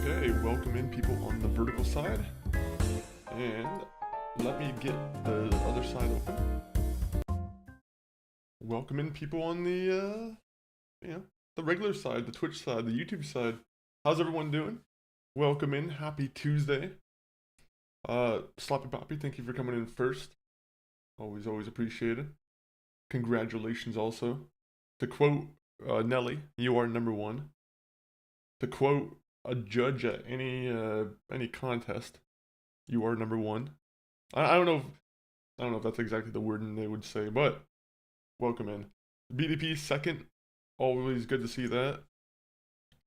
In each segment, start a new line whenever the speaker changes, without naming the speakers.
Okay, welcome in people on the vertical side. And let me get the other side open. Welcome in people on the, the regular side, the Twitch side, the YouTube side. How's everyone doing? Welcome in, happy Tuesday. Sloppy Poppy, thank you for coming in first. Always appreciated. Congratulations also. To quote Nelly, you are number one. To quote a judge at any contest, you are number one. I don't know if that's exactly the wording they would say, but welcome in. BDP second, always good to see that.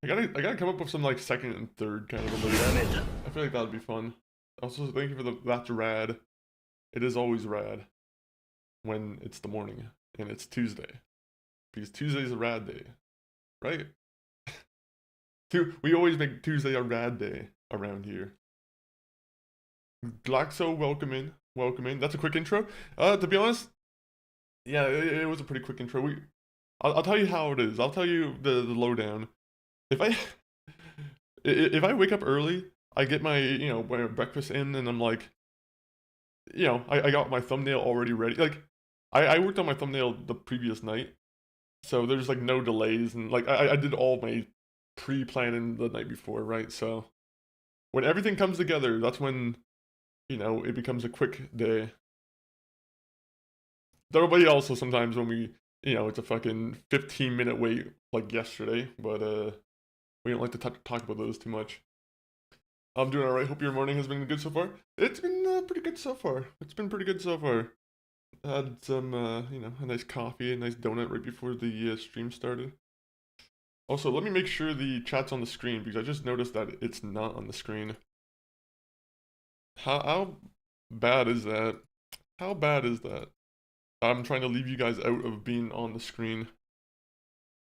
I gotta come up with some like second and third kind of emoji. I feel like that would be fun. Also, thank you for the that's rad. It is always rad when it's the morning and it's Tuesday, because Tuesday's a rad day, right? We always make Tuesday a rad day around here. Glaxo, welcome in. Welcome in. That's a quick intro. To be honest, yeah, it was a pretty quick intro. I'll tell you how it is. I'll tell you the lowdown. If I wake up early, I get my my breakfast in, and I'm like, I got my thumbnail already ready. Like, I worked on my thumbnail the previous night, so there's like no delays, and like I did all my pre-planning the night before, right? So when everything comes together, that's when it becomes a quick day. Everybody also sometimes when we it's a fucking 15-minute wait like yesterday, but we don't like to talk about those too much. I'm doing alright. Hope your morning has been good so far. It's been pretty good so far. It's been pretty good so far. Had some a nice coffee, a nice donut right before the stream started. Also, let me make sure the chat's on the screen, because I just noticed that it's not on the screen. How bad is that? How bad is that? I'm trying to leave you guys out of being on the screen.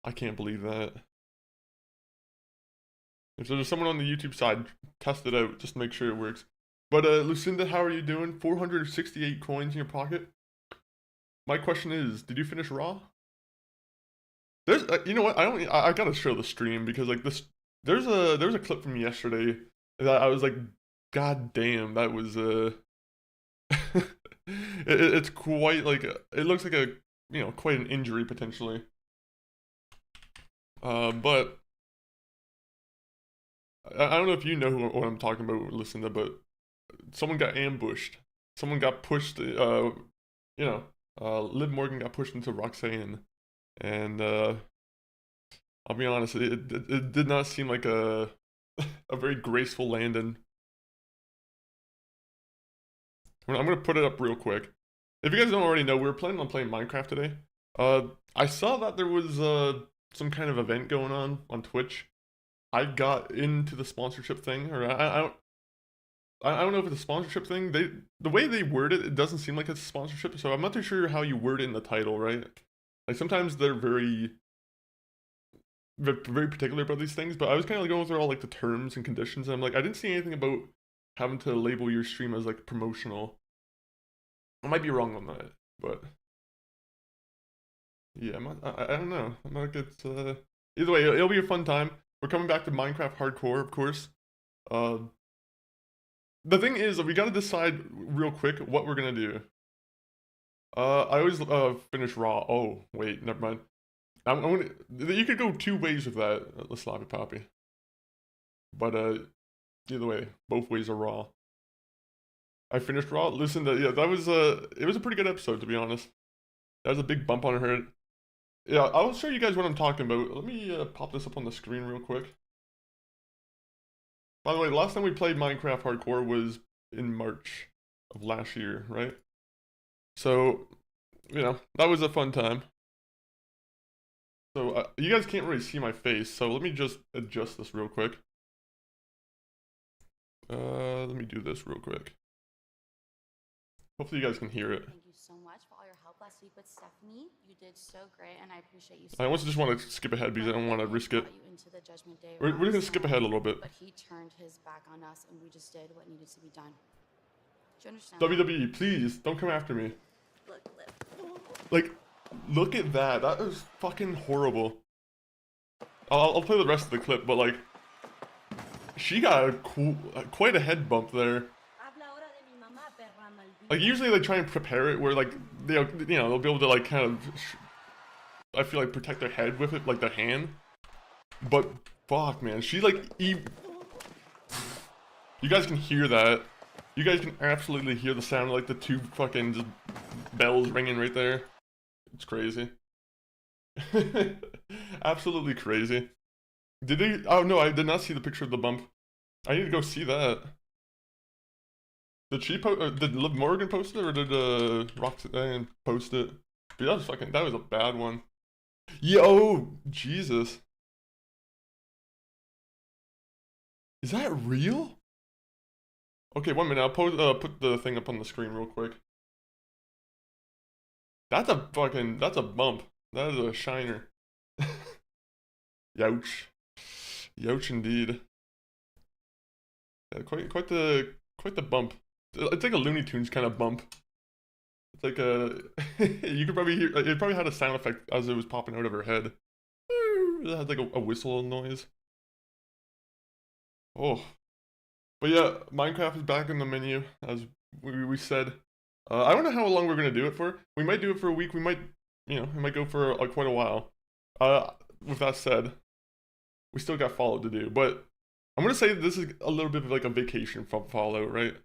I can't believe that. If there's someone on the YouTube side, test it out just to make sure it works. But Lucinda, how are you doing? 468 coins in your pocket. My question is, did you finish Raw? There's, you know what? I gotta show the stream, because like this, there's a clip from yesterday that I was like, God damn, that was it's quite like it looks like a quite an injury potentially. But I don't know if you know what I'm talking about, Lucinda, but someone got ambushed. Someone got pushed. Liv Morgan got pushed into Roxanne. And I'll be honest, it did not seem like a very graceful landing. I'm gonna put it up real quick. If you guys don't already know, we were planning on playing Minecraft today. I saw that there was some kind of event going on Twitch. I got into the sponsorship thing, or I don't know if it's a sponsorship thing. The way they word it doesn't seem like it's a sponsorship, so I'm not too sure how you word it in the title, right? Like sometimes they're very particular about these things, but I was kind of like going through all like the terms and conditions, and I'm like, I didn't see anything about having to label your stream as like promotional. I might be wrong on that, but yeah, I don't know. I'm like, it's either way, it'll be a fun time. We're coming back to Minecraft Hardcore, of course. The thing is, we gotta decide real quick what we're gonna do. I always finish Raw. Oh, wait, never mind. I'm gonna. You could go two ways with that, the Sloppy Poppy. But either way, both ways are Raw. I finished Raw. Listen, yeah, that was it was a pretty good episode, to be honest. That was a big bump on her head. Yeah, I'll show you guys what I'm talking about. Let me pop this up on the screen real quick. By the way, the last time we played Minecraft Hardcore was in March of last year, right? So, that was a fun time. So, you guys can't really see my face, so let me just adjust this real quick. Let me do this real quick. Hopefully you guys can hear it.
Thank you so much for all your help last week with Stephanie. You did so great, and I appreciate you so
I also just want to skip ahead because I don't want to risk it. We're going to skip ahead a little bit.
But he turned his back on us, and we just did what needed to be done. Do you understand?
WWE, please, don't come after me. Like, look at that. That was fucking horrible. I'll play the rest of the clip, but like, She got a quite a head bump there. Like usually they try and prepare it where like they'll they'll be able to like kind of I feel like protect their head with it like their hand. But fuck man, she like you guys can hear that. You guys can absolutely hear the sound of like the two fucking just bells ringing right there. It's crazy. Absolutely crazy. Did they? Oh no, I did not see the picture of the bump. I need to go see that. Did she post? Did Liv Morgan post it or did Roxanne post it? But that was fucking. That was a bad one. Yo, Jesus. Is that real? Okay, 1 minute. I'll put the thing up on the screen real quick. That's a fucking. That's a bump. That is a shiner. Youch. Youch indeed. Yeah, quite the bump. It's like a Looney Tunes kind of bump. It's like a you could probably hear it probably had a sound effect as it was popping out of her head. It had like a whistle noise. Oh, but yeah, Minecraft is back in the menu as we said. I don't know how long we're gonna do it for. We might do it for a week. We might, it might go for quite a while. With that said, we still got Fallout to do, but I'm gonna say this is a little bit of like a vacation from Fallout, right?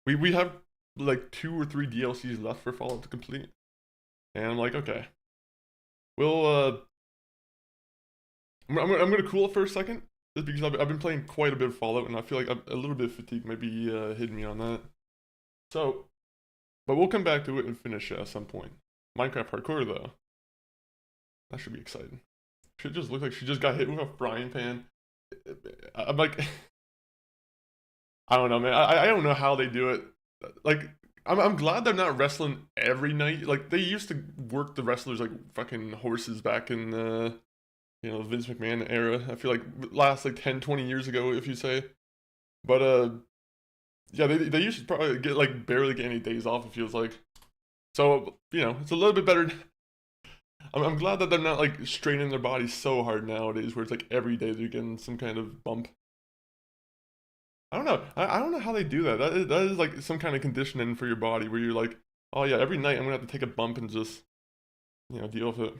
We have like 2 or 3 DLCs left for Fallout to complete, and I'm like, okay, we'll I'm gonna cool it for a second, just because I've been playing quite a bit of Fallout, and I feel like a little bit of fatigue might be hitting me on that. So, but we'll come back to it and finish at some point. Minecraft parkour though, that should be exciting. Should just look like she just got hit with a frying pan. I'm like, I don't know, man. I don't know how they do it. Like, I'm glad they're not wrestling every night. Like, they used to work the wrestlers like fucking horses back in the, Vince McMahon era. I feel like last like 10, 20 years ago, if you say. But, yeah, they used to probably get like barely get any days off, it feels like. So, it's a little bit better. I'm glad that they're not like straining their bodies so hard nowadays where it's like every day they're getting some kind of bump. I don't know. I don't know how they do that. That is like some kind of conditioning for your body where you're like, oh yeah, every night I'm gonna have to take a bump and just, deal with it.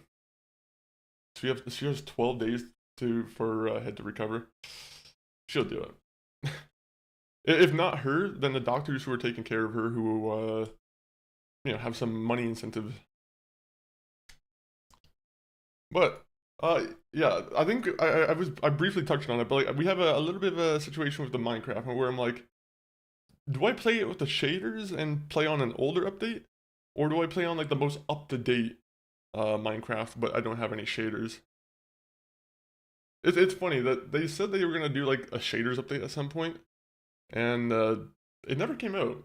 She has 12 days for her head to recover. She'll do it. If not her, then the doctors who are taking care of her who have some money incentives. But yeah, I think I briefly touched on it, but like we have a little bit of a situation with the Minecraft where I'm like, do I play it with the shaders and play on an older update, or do I play on like the most up to date Minecraft, but I don't have any shaders? It's funny that they said they were gonna do like a shaders update at some point, and it never came out.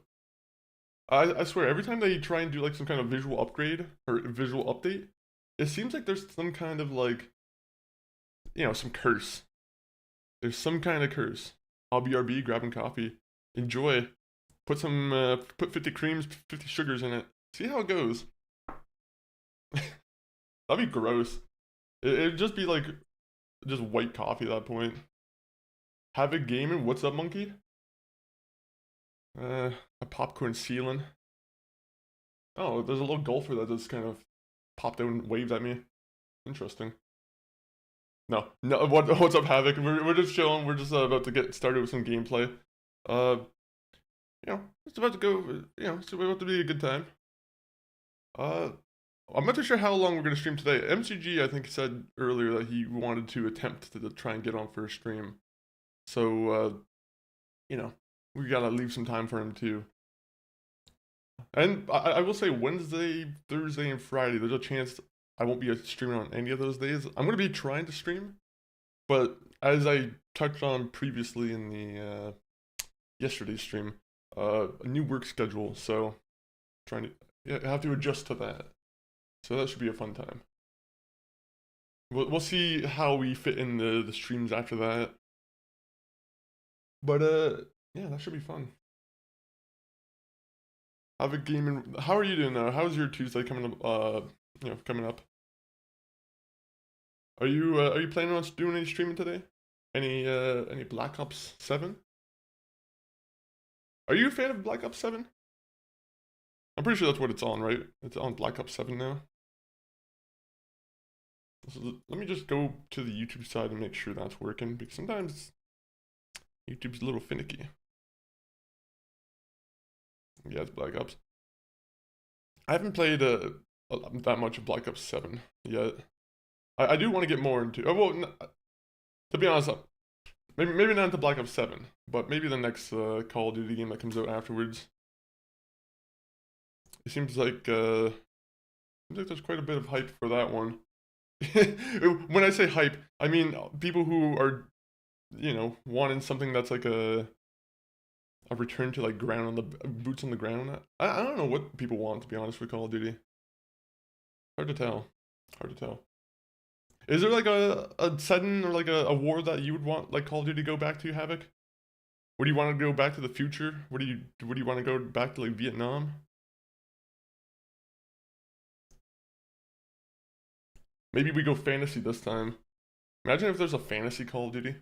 I swear, every time they try and do like some kind of visual upgrade or visual update, it seems like there's some kind of like, some curse. There's some kind of curse. I'll BRB, grabbing coffee. Enjoy. Put 50 creams, 50 sugars in it. See how it goes. That'd be gross. It'd just be like, just white coffee at that point. Havoc Gaming, what's up, monkey? A popcorn ceiling. Oh, there's a little golfer that just kind of popped out and waved at me. Interesting. No, what's up, Havoc? We're just chilling. We're just about to get started with some gameplay. Uh, it's about to go. It's about to be a good time. I'm not too sure how long we're gonna stream today. MCG, I think, said earlier that he wanted to attempt to try and get on for a stream. So, we gotta leave some time for him too. And I will say Wednesday, Thursday, and Friday, there's a chance I won't be streaming on any of those days. I'm gonna be trying to stream, but as I touched on previously in the yesterday's stream, a new work schedule, so trying to have to adjust to that. So that should be a fun time. We'll see how we fit in the streams after that. But yeah, that should be fun. Have a game. How are you doing now? How's your Tuesday coming up? Coming up. Are you planning on doing any streaming today? Any Black Ops 7? Are you a fan of Black Ops 7? I'm pretty sure that's what it's on, right? It's on Black Ops 7 now. So let me just go to the YouTube side and make sure that's working, because sometimes YouTube's a little finicky. Yeah, it's Black Ops. I haven't played that much of Black Ops 7 yet. I do want to get more into. Oh, well, to be honest, maybe not into Black Ops 7, but maybe the next Call of Duty game that comes out afterwards. It seems like there's quite a bit of hype for that one. When I say hype, I mean people who are, wanting something that's like a return to like ground on the boots on the ground. I don't know what people want, to be honest, with Call of Duty. Hard to tell. Hard to tell. Is there like a setting or like a war that you would want like Call of Duty to go back to, Havoc? Would you want to go back to the future? Would you want to go back to like Vietnam? Maybe we go fantasy this time. Imagine if there's a fantasy Call of Duty.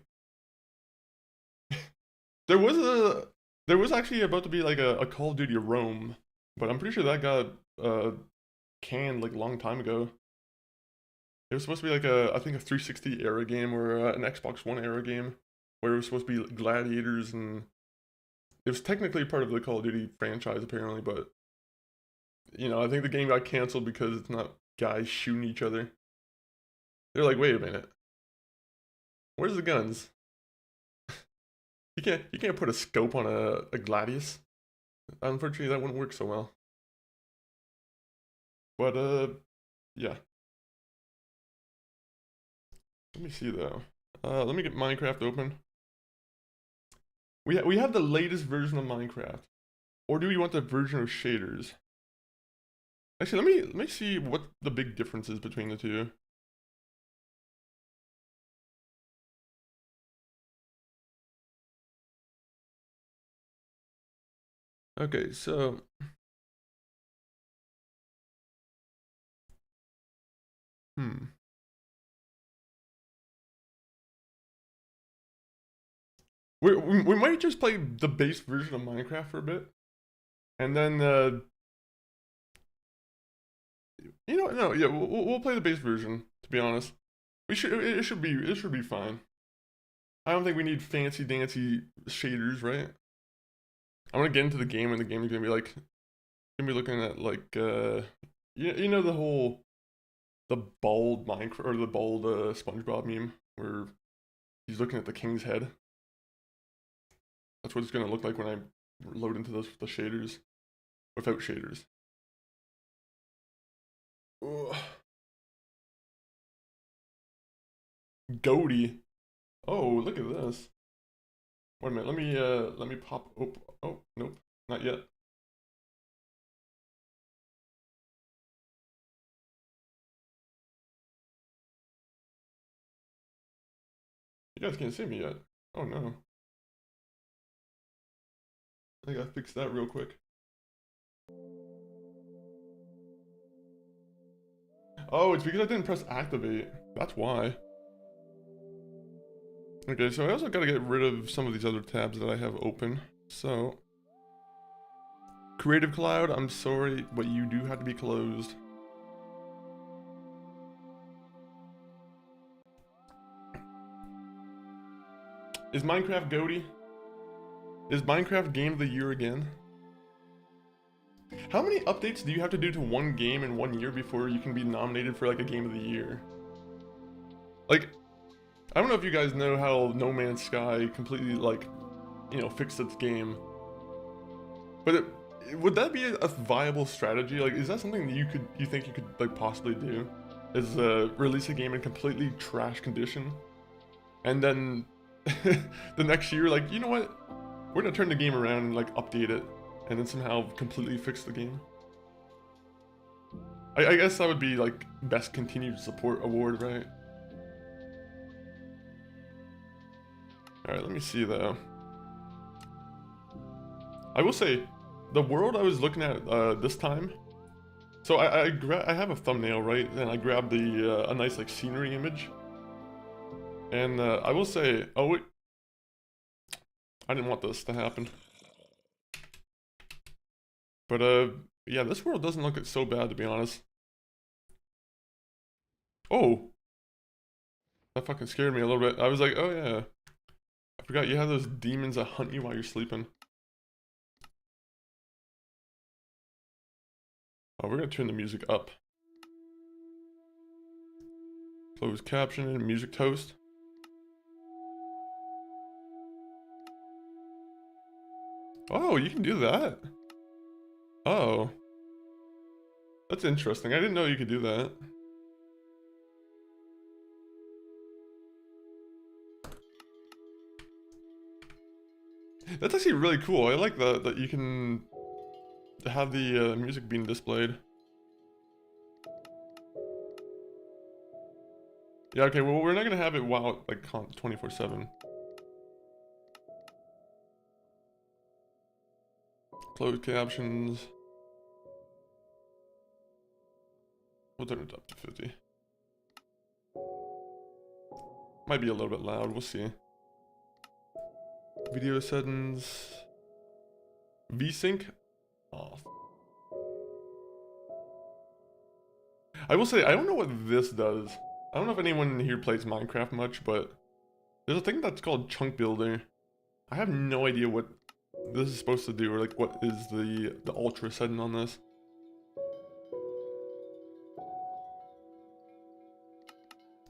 There was actually about to be like a Call of Duty Rome, but I'm pretty sure that got canned like a long time ago. It was supposed to be like I think a 360 era game or an Xbox One era game, where it was supposed to be gladiators, and it was technically part of the Call of Duty franchise apparently, but I think the game got canceled because it's not guys shooting each other. They're like, wait a minute, where's the guns? You can't put a scope on a gladius. Unfortunately, that wouldn't work so well. But yeah. Let me see though. Let me get Minecraft open. We have the latest version of Minecraft, or do we want the version of shaders? Actually, let me see what the big difference is between the two. Okay, so we might just play the base version of Minecraft for a bit, and then no, yeah, we'll play the base version. To be honest, it should be fine. I don't think we need fancy dancy shaders, right? I'm gonna get into the game, and the game is gonna be looking at like the bald Minecraft or the bald SpongeBob meme where he's looking at the king's head. That's what it's gonna look like when I load into the shaders, without shaders. Ugh. Goaty. Oh, look at this. Wait a minute, let me pop. Oh, nope, not yet. You guys can't see me yet. Oh no. I gotta fix that real quick. Oh, it's because I didn't press activate. That's why. Okay, so I also gotta get rid of some of these other tabs that I have open. So, Creative Cloud, I'm sorry, but you do have to be closed. Is Minecraft GOATY? Is Minecraft Game of the Year again? How many updates do you have to do to one game in 1 year before you can be nominated for like a Game of the Year? Like, I don't know if you guys know how No Man's Sky completely like, fixed its game. But would that be a viable strategy? Like, is that something that you think you could like possibly do? Is release a game in completely trash condition, and then the next year, like, you know what? We're gonna turn the game around and like update it, and then somehow completely fix the game. I guess that would be like best continued support award, right? All right, let me see though. I will say, the world I was looking at this time. So I have a thumbnail, right? And I grabbed a nice like scenery image. And I will say, oh wait, I didn't want this to happen. But yeah, this world doesn't look so bad, to be honest. Oh, that fucking scared me a little bit. I was like, oh yeah, I forgot you have those demons that hunt you while you're sleeping. Oh, we're gonna turn the music up. Close caption and music toast. Oh, you can do that. Oh, that's interesting. I didn't know you could do that. That's actually really cool. I like that you can have the music being displayed. Yeah, okay, well, we're not gonna have it while, like, 24/7. Closed captions. We'll turn it up to 50. Might be a little bit loud, we'll see. Video settings. VSync off. I will say, I don't know what this does. I don't know if anyone here plays Minecraft much, but there's a thing that's called chunk builder. I have no idea what this is supposed to do, or like what is the ultra setting on this.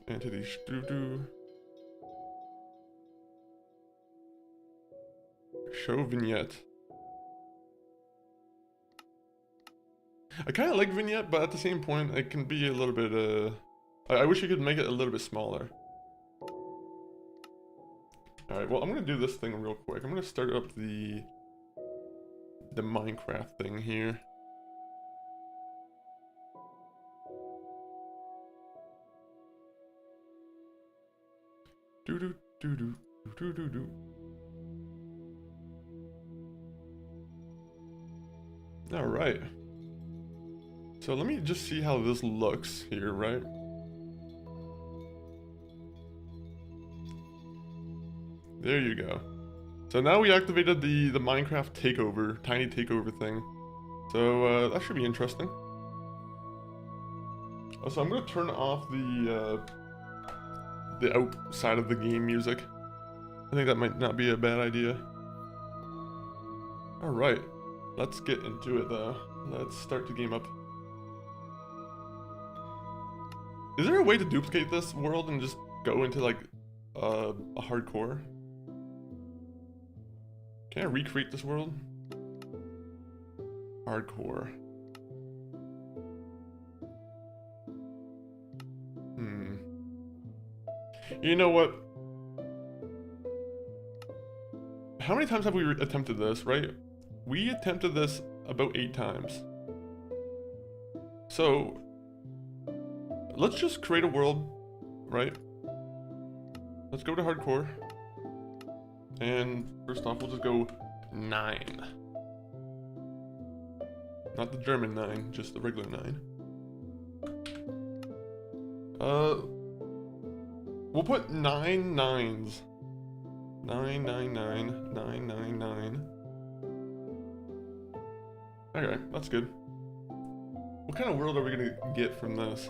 Entity do. Show vignette. I kind of like vignette, but at the same point, it can be a little bit, I wish you could make it a little bit smaller. Alright, well, I'm gonna do this thing real quick. I'm gonna start up the Minecraft thing here. Do. Alright. So let me just see how this looks here, right? There you go. So now we activated the Minecraft takeover, tiny takeover thing. So that should be interesting. So I'm gonna turn off the outside of the game music. I think that might not be a bad idea. Alright, let's get into it though. Let's start the game up. Is there a way to duplicate this world and just go into like a hardcore? Can I recreate this world? Hardcore. You know what? How many times have we attempted this, right? We attempted this about 8 times. So, let's just create a world, right? Let's go to hardcore. And first off, we'll just go 9. Not the German 9, just the regular 9. We'll put 9 9s. 9. Okay, that's good. What kind of world are we gonna get from this?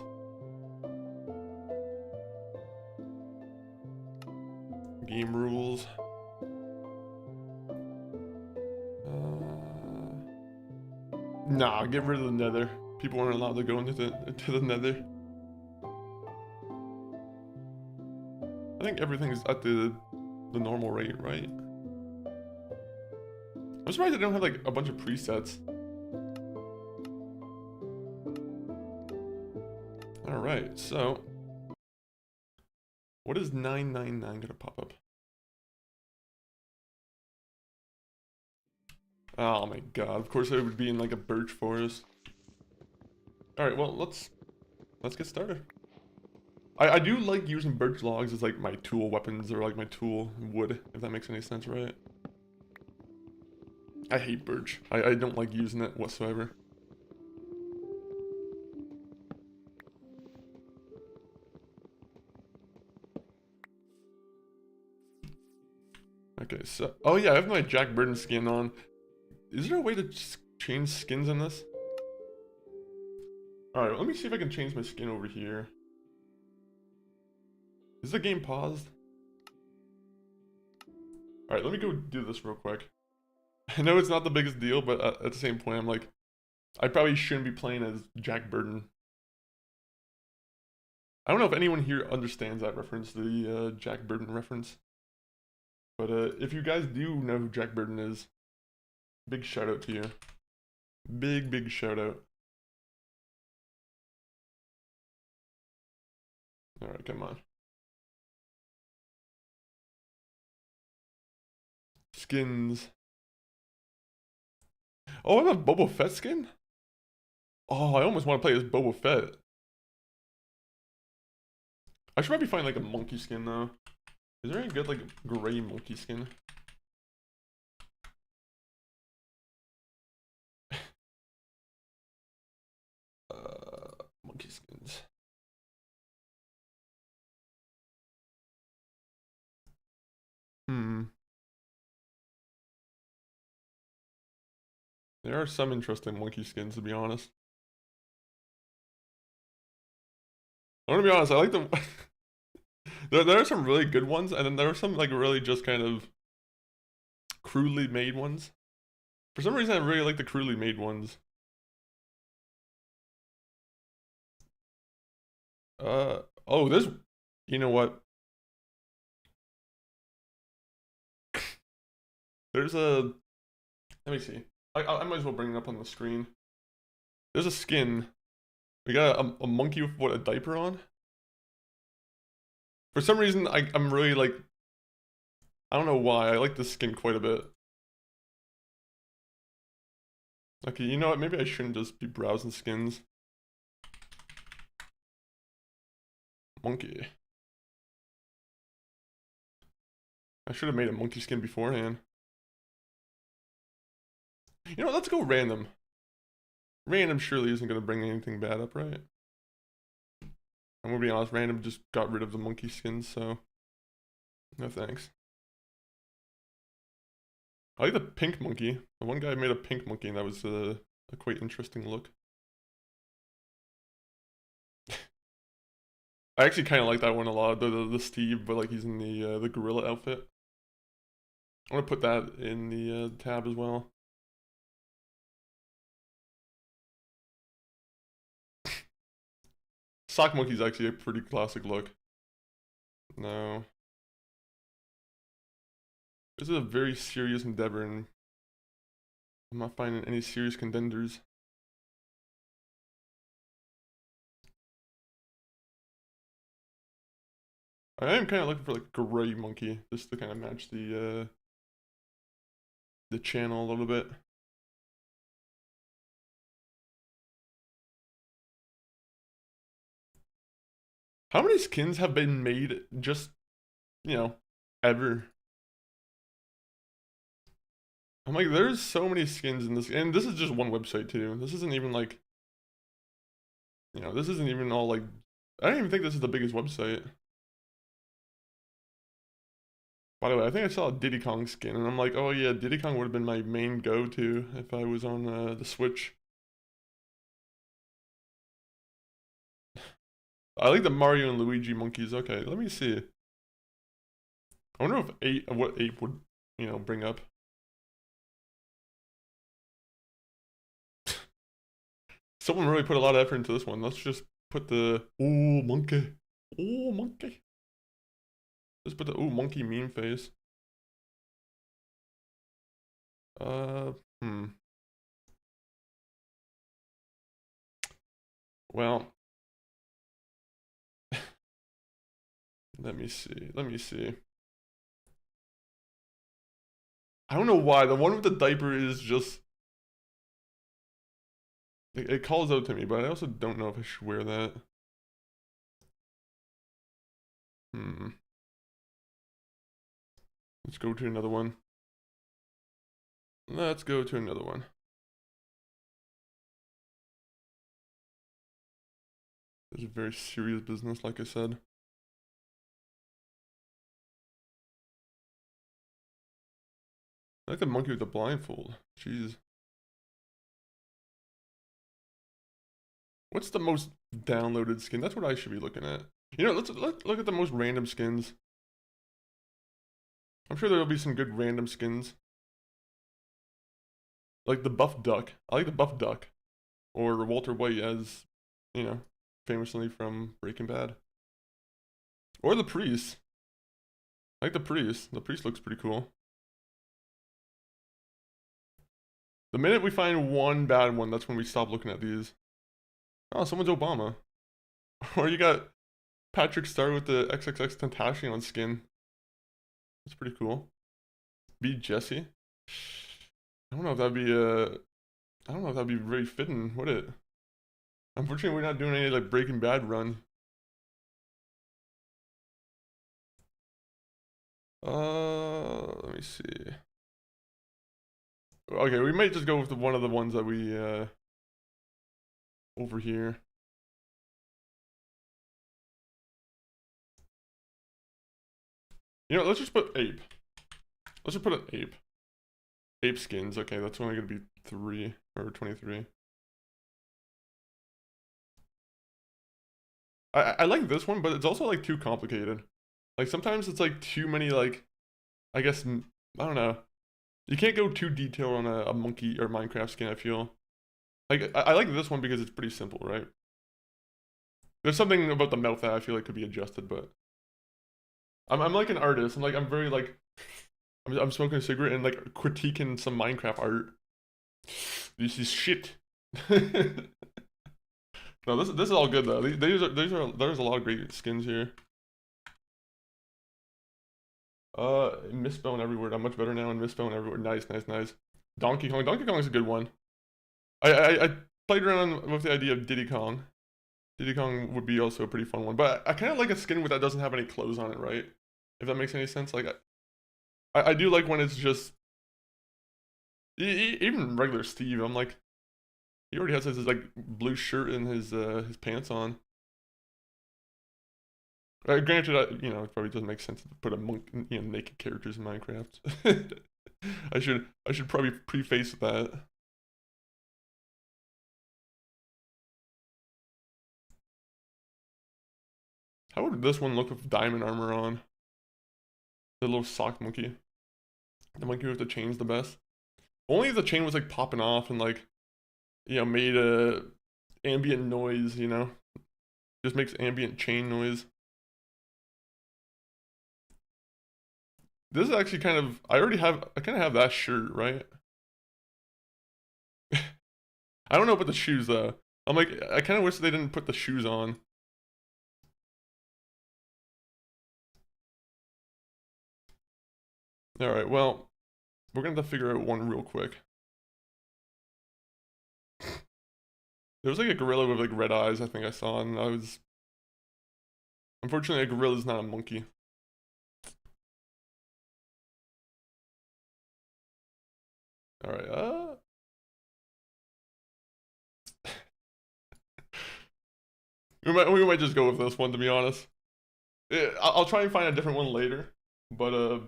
Game rules. Nah, get rid of the Nether. People aren't allowed to go into the Nether. I think everything's at the normal rate, right? I'm surprised they don't have like a bunch of presets. Alright, so what is 999 gonna pop up? Oh my god, of course it would be in like a birch forest. Alright, well let's get started. I do like using birch logs as like my tool weapons or like my tool wood, if that makes any sense, right? I hate birch. I don't like using it whatsoever. Okay, so oh yeah, I have my Jack Burton skin on. Is there a way to change skins in this? All right, let me see if I can change my skin over here. Is the game paused? All right, let me go do this real quick. I know it's not the biggest deal, but at the same point, I'm like, I probably shouldn't be playing as Jack Burton. I don't know if anyone here understands that reference, the Jack Burton reference. But if you guys do know who Jack Burton is, big shout out to you. Big shout out. Alright, come on. Skins. Oh, I have a Boba Fett skin? Oh, I almost want to play as Boba Fett. I should probably find like a monkey skin though. Is there any good like gray monkey skin? Monkey skins. Hmm. There are some interesting monkey skins to be honest. I want to be honest, I like the there are some really good ones, and then there are some like really just kind of crudely made ones. For some reason, I really like the crudely made ones. Oh, there's, you know what? There's a, let me see. I might as well bring it up on the screen. There's a skin. We got a monkey with what, a diaper on? For some reason, I'm really like, I don't know why, I like this skin quite a bit. Okay, you know what? Maybe I shouldn't just be browsing skins. Monkey. I should have made a monkey skin beforehand. You know, let's go random. Random surely isn't going to bring anything bad up, right? I'm gonna be honest, random just got rid of the monkey skins, so no thanks. I like the pink monkey. The one guy made a pink monkey, and that was a quite interesting look. I actually kind of like that one a lot, the Steve, but like he's in the gorilla outfit. I'm gonna put that in the tab as well. Sock monkey's actually a pretty classic look. No. This is a very serious endeavor, and I'm not finding any serious contenders. I am kind of looking for like gray monkey, just to kind of match the channel a little bit. How many skins have been made just, you know, ever? I'm like, there's so many skins in this, and this is just one website too. This isn't even like, you know, this isn't even all like, I don't even think this is the biggest website. By the way, I think I saw a Diddy Kong skin, and I'm like, oh yeah, Diddy Kong would have been my main go-to if I was on the Switch. I like the Mario and Luigi monkeys. Okay, let me see. I wonder if what ape would, you know, bring up. Someone really put a lot of effort into this one. Let's just put the ooh monkey, ooh monkey. Let's put the ooh monkey meme face. Uh, hmm. Well, let me see. Let me see. I don't know why the one with the diaper is just. It calls out to me, but I also don't know if I should wear that. Hmm. Let's go to another one. Let's go to another one. This is very serious business, like I said. I like the monkey with the blindfold. Jeez. What's the most downloaded skin? That's what I should be looking at. You know, let's look at the most random skins. I'm sure there'll be some good random skins. Like the buff duck. I like the buff duck. Or Walter White as, you know, famously from Breaking Bad. Or the priest. I like the priest. The priest looks pretty cool. The minute we find one bad one, that's when we stop looking at these. Oh, someone's Obama. Or you got Patrick Star with the XXX Tentacion skin. That's pretty cool. Be Jesse. I don't know if that'd be I don't know if that'd be very fitting, would it? Unfortunately, we're not doing any like Breaking Bad run. Let me see. Okay, we might just go with one of the ones that we over here. You know, let's just put ape. Let's just put an ape. Ape skins. Okay, that's only gonna be 3 or 23. I like this one, but it's also like too complicated. Like sometimes it's like too many like, I guess, I don't know. You can't go too detailed on a monkey or Minecraft skin, I feel. Like, I like this one because it's pretty simple, right? There's something about the mouth that I feel like could be adjusted, but I'm like an artist. I'm very like I'm smoking a cigarette and like critiquing some Minecraft art. This is shit. No, this is all good though. There's a lot of great skins here. Misspelling every word. I'm much better now in misspelling every word. Nice, nice, nice. Donkey Kong. Donkey Kong is a good one. I played around with the idea of Diddy Kong. Diddy Kong would be also a pretty fun one, but I kind of like a skin that doesn't have any clothes on it, right? If that makes any sense. Like, I do like when it's just even regular Steve. I'm like, he already has his like blue shirt and his pants on. Granted, you know, it probably doesn't make sense to put a monk, you know, naked characters in Minecraft. I should probably preface that. How would this one look with diamond armor on? The little sock monkey. The monkey with the chain's the best. Only if the chain was like popping off and like, you know, made a ambient noise, you know? Just makes ambient chain noise. This is actually kind of, I kind of have that shirt, right? I don't know about the shoes though. I'm like, I kind of wish they didn't put the shoes on. Alright, well, we're gonna have to figure out one real quick. There was like a gorilla with like red eyes, I think I saw, and I was... Unfortunately, a gorilla is not a monkey. Alright, we might just go with this one, to be honest. I'll try and find a different one later, but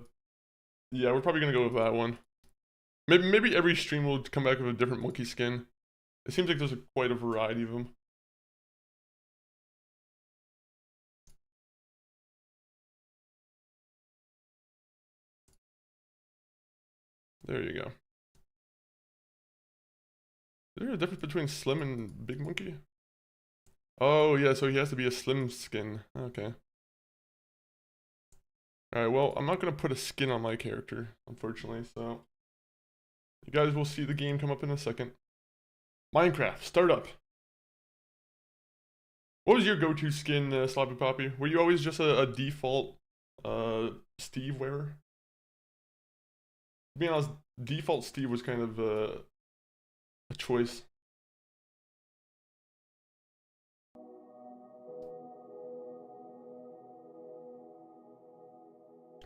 yeah, we're probably gonna go with that one. Maybe every stream will come back with a different monkey skin. It seems like there's quite a variety of them. There you go. Is there a difference between slim and big monkey? Oh yeah, so he has to be a slim skin. Okay. Alright, well, I'm not gonna put a skin on my character, unfortunately, so you guys will see the game come up in a second. Minecraft, start up. What was your go-to skin, Sloppy Poppy? Were you always just a default Steve wearer? To be honest, default Steve was kind of a choice.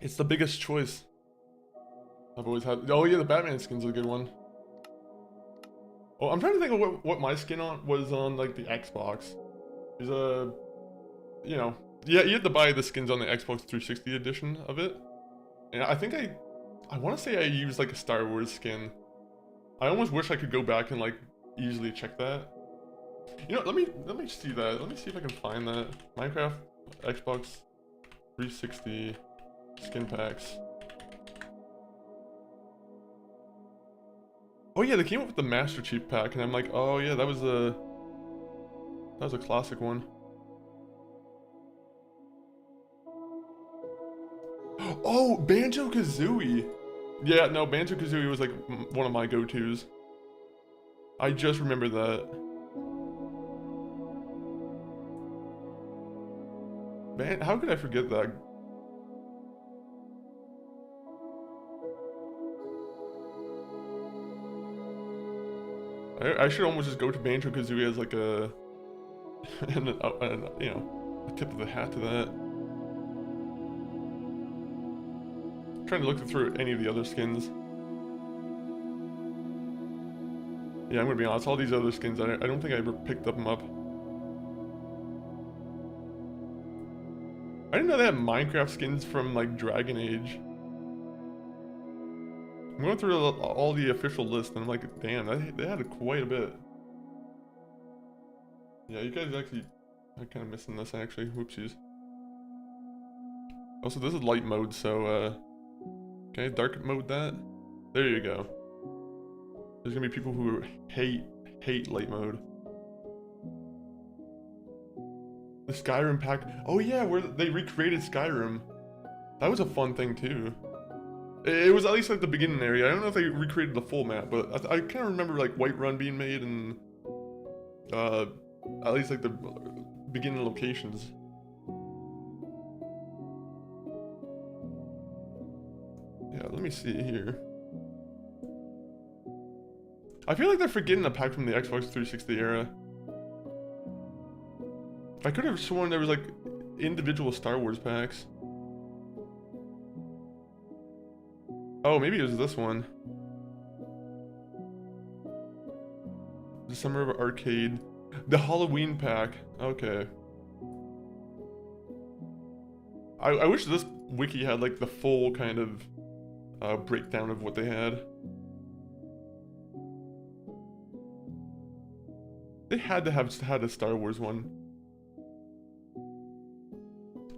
It's the biggest choice I've always had. Oh yeah, the Batman skin's a good one. Oh, I'm trying to think of what my skin was on like the Xbox. There's a, you know, yeah, you had to buy the skins on the Xbox 360 edition of it. And I think I want to say I used like a Star Wars skin. I almost wish I could go back and like easily check that. You know, let me see that. Let me see if I can find that. Minecraft, Xbox 360 skin packs. Oh yeah, they came up with the Master Chief pack, and I'm like, oh yeah, that was a classic one. Oh, Banjo-Kazooie. Yeah, no, Banjo-Kazooie was like one of my go-tos. I just remember that. Man, how could I forget that? I should almost just go to Banjo-Kazooie as like a, and you know, a tip of the hat to that. I'm trying to look through any of the other skins. Yeah, I'm gonna be honest, all these other skins, I don't think I ever picked them up. I didn't know they had Minecraft skins from like Dragon Age. I'm going through all the official list and I'm like, damn, they had quite a bit. Yeah, you guys actually are kind of missing this actually, whoopsies. Also, this is light mode, so can I dark mode that? There you go. There's gonna be people who hate light mode. The Skyrim pack. Oh yeah, where they recreated Skyrim. That was a fun thing too. It was at least like the beginning area. I don't know if they recreated the full map, but I kind of remember like Whiterun being made and at least like the beginning locations. Yeah, let me see here. I feel like they're forgetting a pack from the Xbox 360 era. I could have sworn there was like individual Star Wars packs. Oh, maybe it was this one. The Summer of Arcade. The Halloween pack. Okay. I wish this wiki had like the full kind of breakdown of what they had. They had to have had a Star Wars one.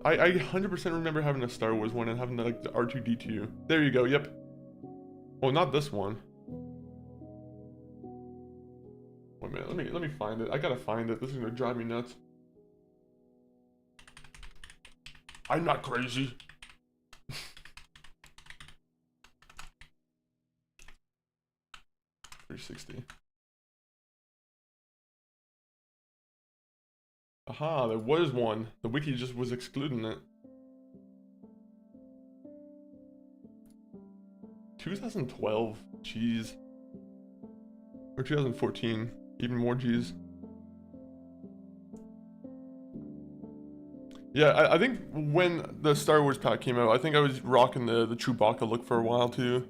I 100% remember having a Star Wars one and having like the R2-D2. There you go, yep. Oh, not this one. Wait a minute, let me find it. I gotta find it. This is gonna drive me nuts. I'm not crazy. 360. Aha, there was one. The wiki just was excluding it. 2012, jeez. Or 2014, even more jeez. Yeah, I think when the Star Wars pack came out, I think I was rocking the Chewbacca look for a while too.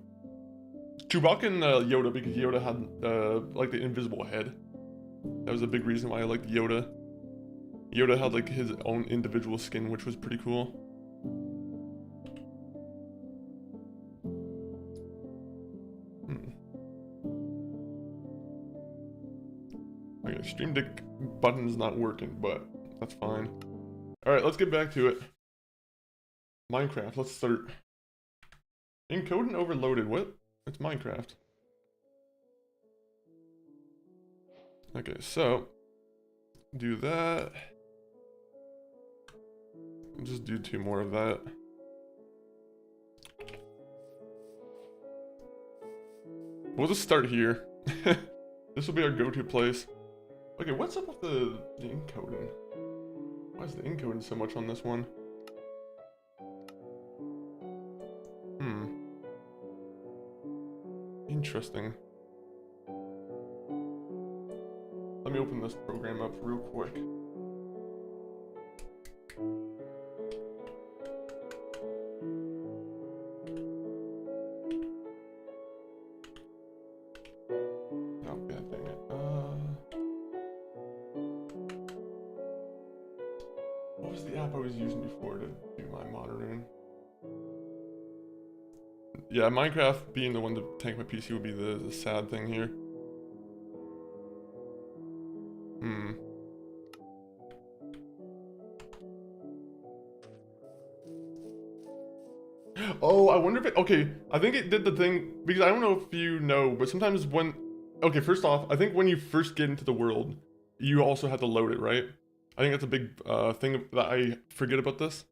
Chewbacca and Yoda, because Yoda had like the invisible head. That was a big reason why I liked Yoda. Yoda had like his own individual skin, which was pretty cool. Okay, Stream Deck button's not working, but that's fine. Alright, let's get back to it. Minecraft, let's start. Encode and overloaded, what? It's Minecraft. Okay, so do that. Just do 2 more of that. We'll just start here. This will be our go-to place. Okay, what's up with the encoding? Why is the encoding so much on this one? Interesting. Let me open this program up real quick. Oh, god dang it. What was the app I was using before to do my monitoring? Yeah, Minecraft being the one to tank my PC would be the sad thing here. Hmm. Oh, I wonder if it... Okay, I think it did the thing... Because I don't know if you know, but sometimes when... Okay, first off, I think when you first get into the world, you also have to load it, right? I think that's a big thing that I forget about this.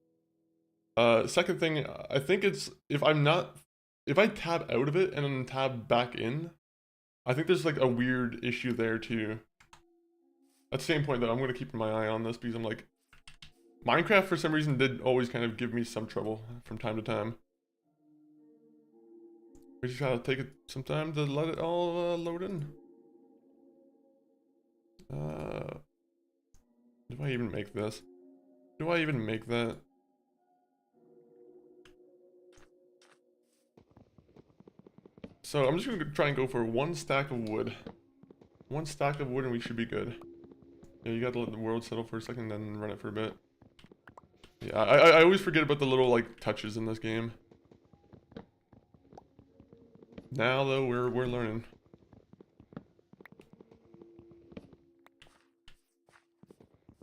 Second thing, I think it's... If I tab out of it and then tab back in, I think there's like a weird issue there too. At the same point that I'm going to keep my eye on this because I'm like... Minecraft for some reason did always kind of give me some trouble from time to time. We just gotta take some time to let it all load in. Do I even make this? Do I even make that? So I'm just gonna try and go for 1 stack of wood. 1 stack of wood and we should be good. Yeah, you gotta let the world settle for a second, then run it for a bit. Yeah, I always forget about the little like touches in this game. Now though, we're learning.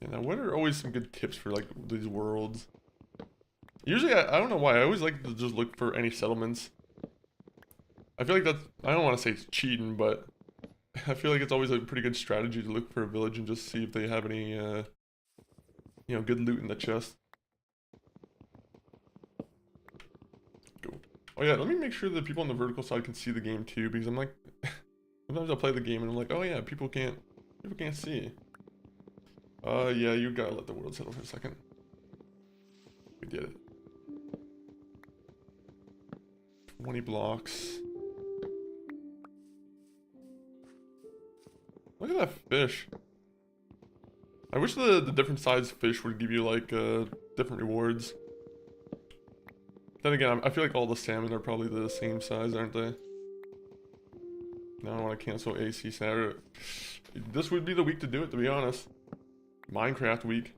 Yeah, now what are always some good tips for like these worlds? Usually I don't know why, I always like to just look for any settlements. I feel like that's, I don't want to say it's cheating, but I feel like it's always a pretty good strategy to look for a village and just see if they have any, you know, good loot in the chest. Go. Oh yeah, let me make sure that people on the vertical side can see the game too, because I'm like, sometimes I'll play the game and I'm like, oh yeah, people can't see. Yeah, you gotta let the world settle for a second. We did it. 20 blocks. Look at that fish. I wish the different size fish would give you like different rewards. Then again, I feel like all the salmon are probably the same size, aren't they? Now I want to cancel AC Saturday. This would be the week to do it, to be honest. Minecraft week.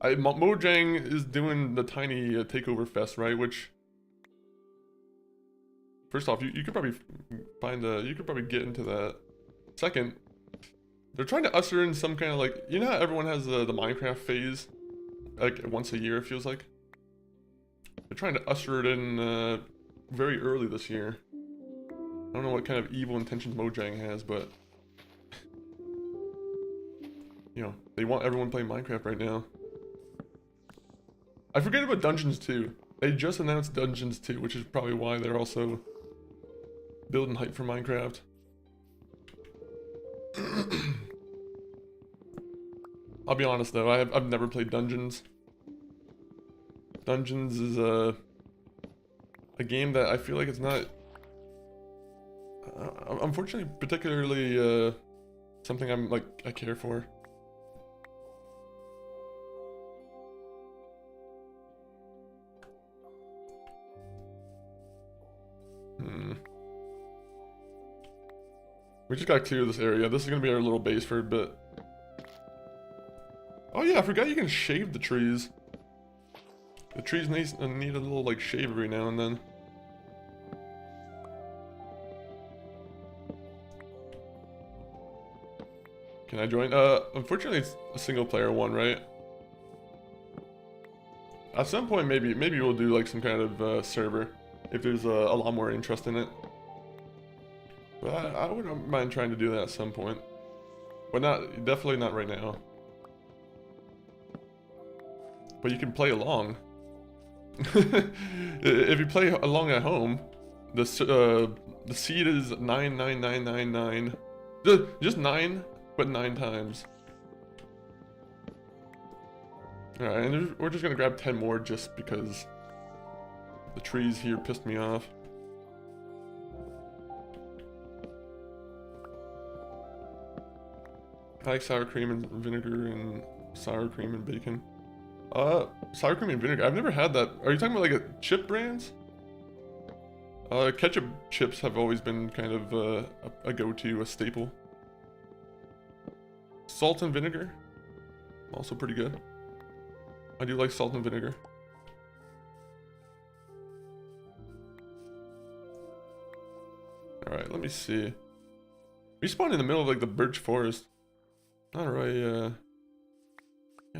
Mojang is doing the tiny takeover fest, right? Which, first off, you could probably find you could probably get into that. Second, they're trying to usher in some kind of like, you know how everyone has the Minecraft phase, like once a year it feels like. They're trying to usher it in very early this year. I don't know what kind of evil intentions Mojang has, but you know, they want everyone playing Minecraft right now. I forget about Dungeons 2. They just announced Dungeons 2, which is probably why they're also building hype for Minecraft. I'll be honest though, I've never played Dungeons. Dungeons is a game that I feel like it's not, unfortunately, particularly something I care for. We just gotta clear this area. This is gonna be our little base for a bit. Oh yeah, I forgot you can shave the trees. The trees need a little like shave every now and then. Can I join? Unfortunately it's a single player one, right? At some point maybe we'll do like some kind of server if there's a lot more interest in it. But I wouldn't mind trying to do that at some point. But definitely not right now. But you can play along. If you play along at home, the seed is 99999. Just 9, but 9 times. Alright, and we're just gonna grab 10 more just because the trees here pissed me off. I like sour cream and vinegar and sour cream and bacon. Sour cream and vinegar. I've never had that. Are you talking about like a chip brands? Ketchup chips have always been kind of a go-to, a staple. Salt and vinegar? Also pretty good. I do like salt and vinegar. Alright, let me see. We spawned in the middle of like the birch forest. Not really, yeah,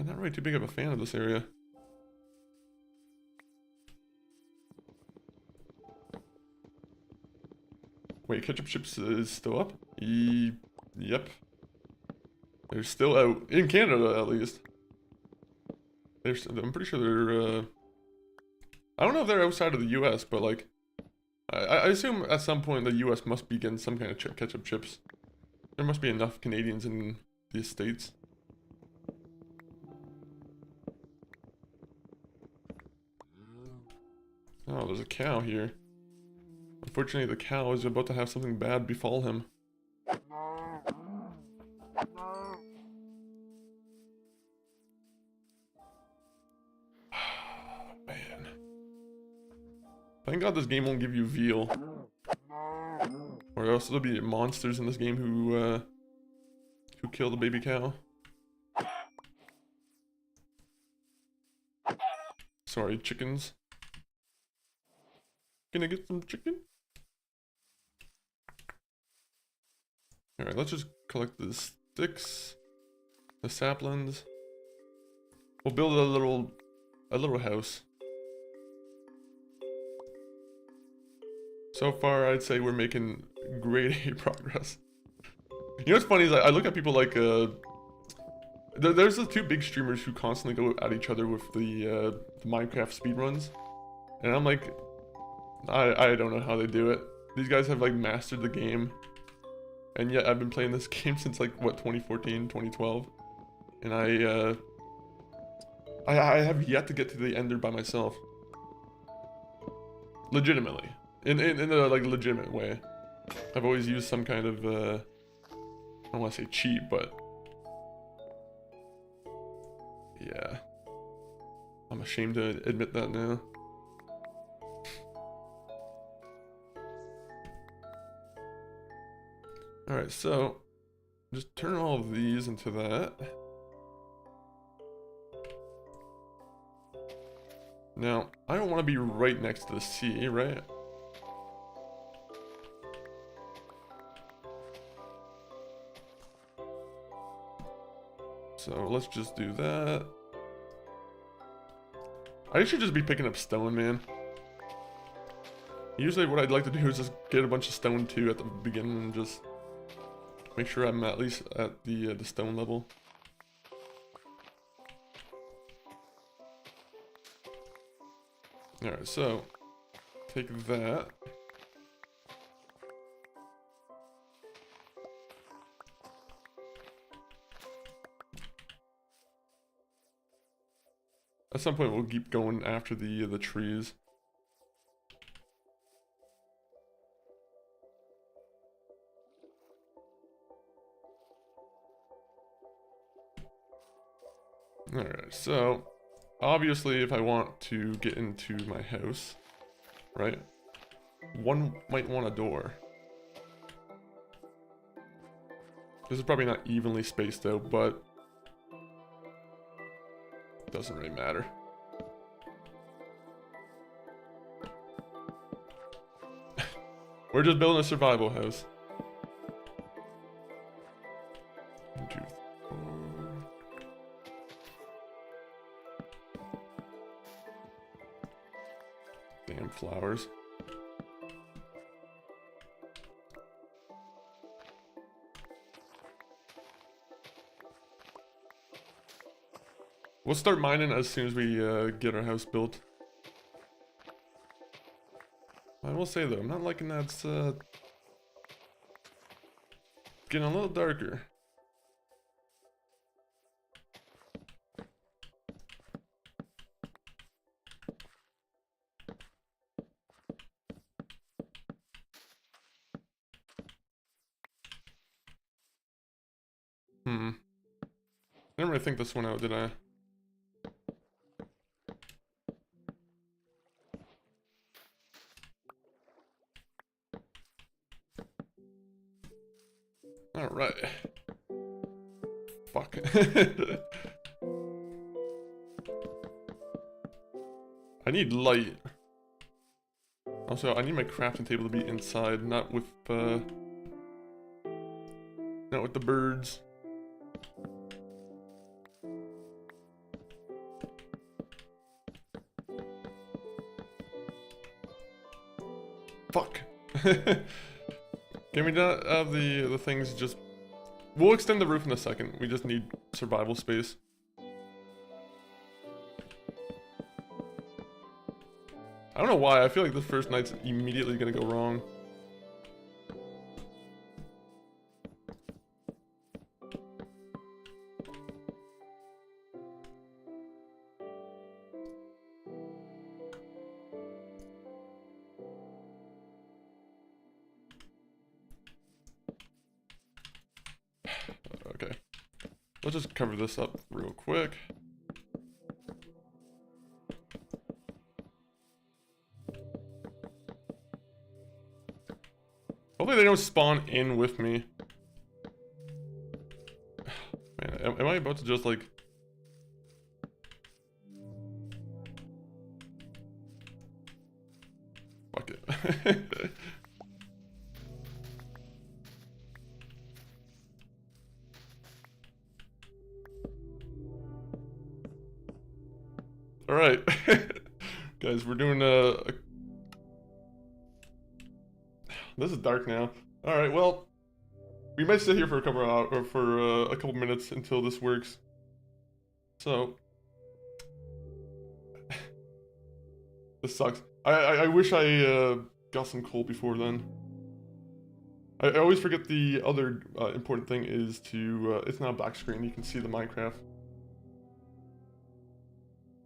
not really too big of a fan of this area. Wait, ketchup chips is still up? Yep. They're still out. In Canada, at least. I'm pretty sure they're, I don't know if they're outside of the US, but like, I assume at some point the US must be getting some kind of ketchup chips. There must be enough Canadians in the States. Oh, there's a cow here. Unfortunately, the cow is about to have something bad befall him. Man. Thank God this game won't give you veal. Or else there'll be monsters in this game who kill the baby cow. Sorry, chickens. Can I get some chicken? Alright, let's just collect the sticks, the saplings. We'll build a little house. So far, I'd say we're making great progress. You know what's funny is I look at people like there's the two big streamers who constantly go at each other with the Minecraft speedruns, and I'm like, I don't know how they do it. These guys have like mastered the game, and yet I've been playing this game since like what, 2014, 2012, and I have yet to get to the ender by myself. Legitimately, in a like legitimate way. I've always used some kind of I don't want to say cheat, but yeah, I'm ashamed to admit that now. Alright, so just turn all of these into that. Now, I don't want to be right next to the sea, right? So let's just do that. I should just be picking up stone, man. Usually what I'd like to do is just get a bunch of stone too at the beginning and just make sure I'm at least at the stone level. Alright, so take that. At some point we'll keep going after the trees. Alright, so obviously if I want to get into my house, right, one might want a door. This is probably not evenly spaced out, but doesn't really matter. We're just building a survival house. 1, 2, 4. Damn flowers. We'll start mining as soon as we get our house built. I will say though, I'm not liking that it's getting a little darker. Didn't really think this one out, did I? Alright. Fuck. I need light. Also, I need my crafting table to be inside, not with the birds. Fuck. Can we not have the things just... We'll extend the roof in a second. We just need survival space. I don't know why. I feel like the first night's immediately gonna go wrong. Okay. Let's just cover this up real quick. Hopefully they don't spawn in with me. Man, am I about to just like... Fuck it. Alright. Guys, we're doing This is dark now. Alright, well, we might sit here for a couple of hours, or for a couple minutes until this works. So, this sucks. I wish I got some coal before then. I always forget the other important thing is to, it's not a black screen, you can see the Minecraft.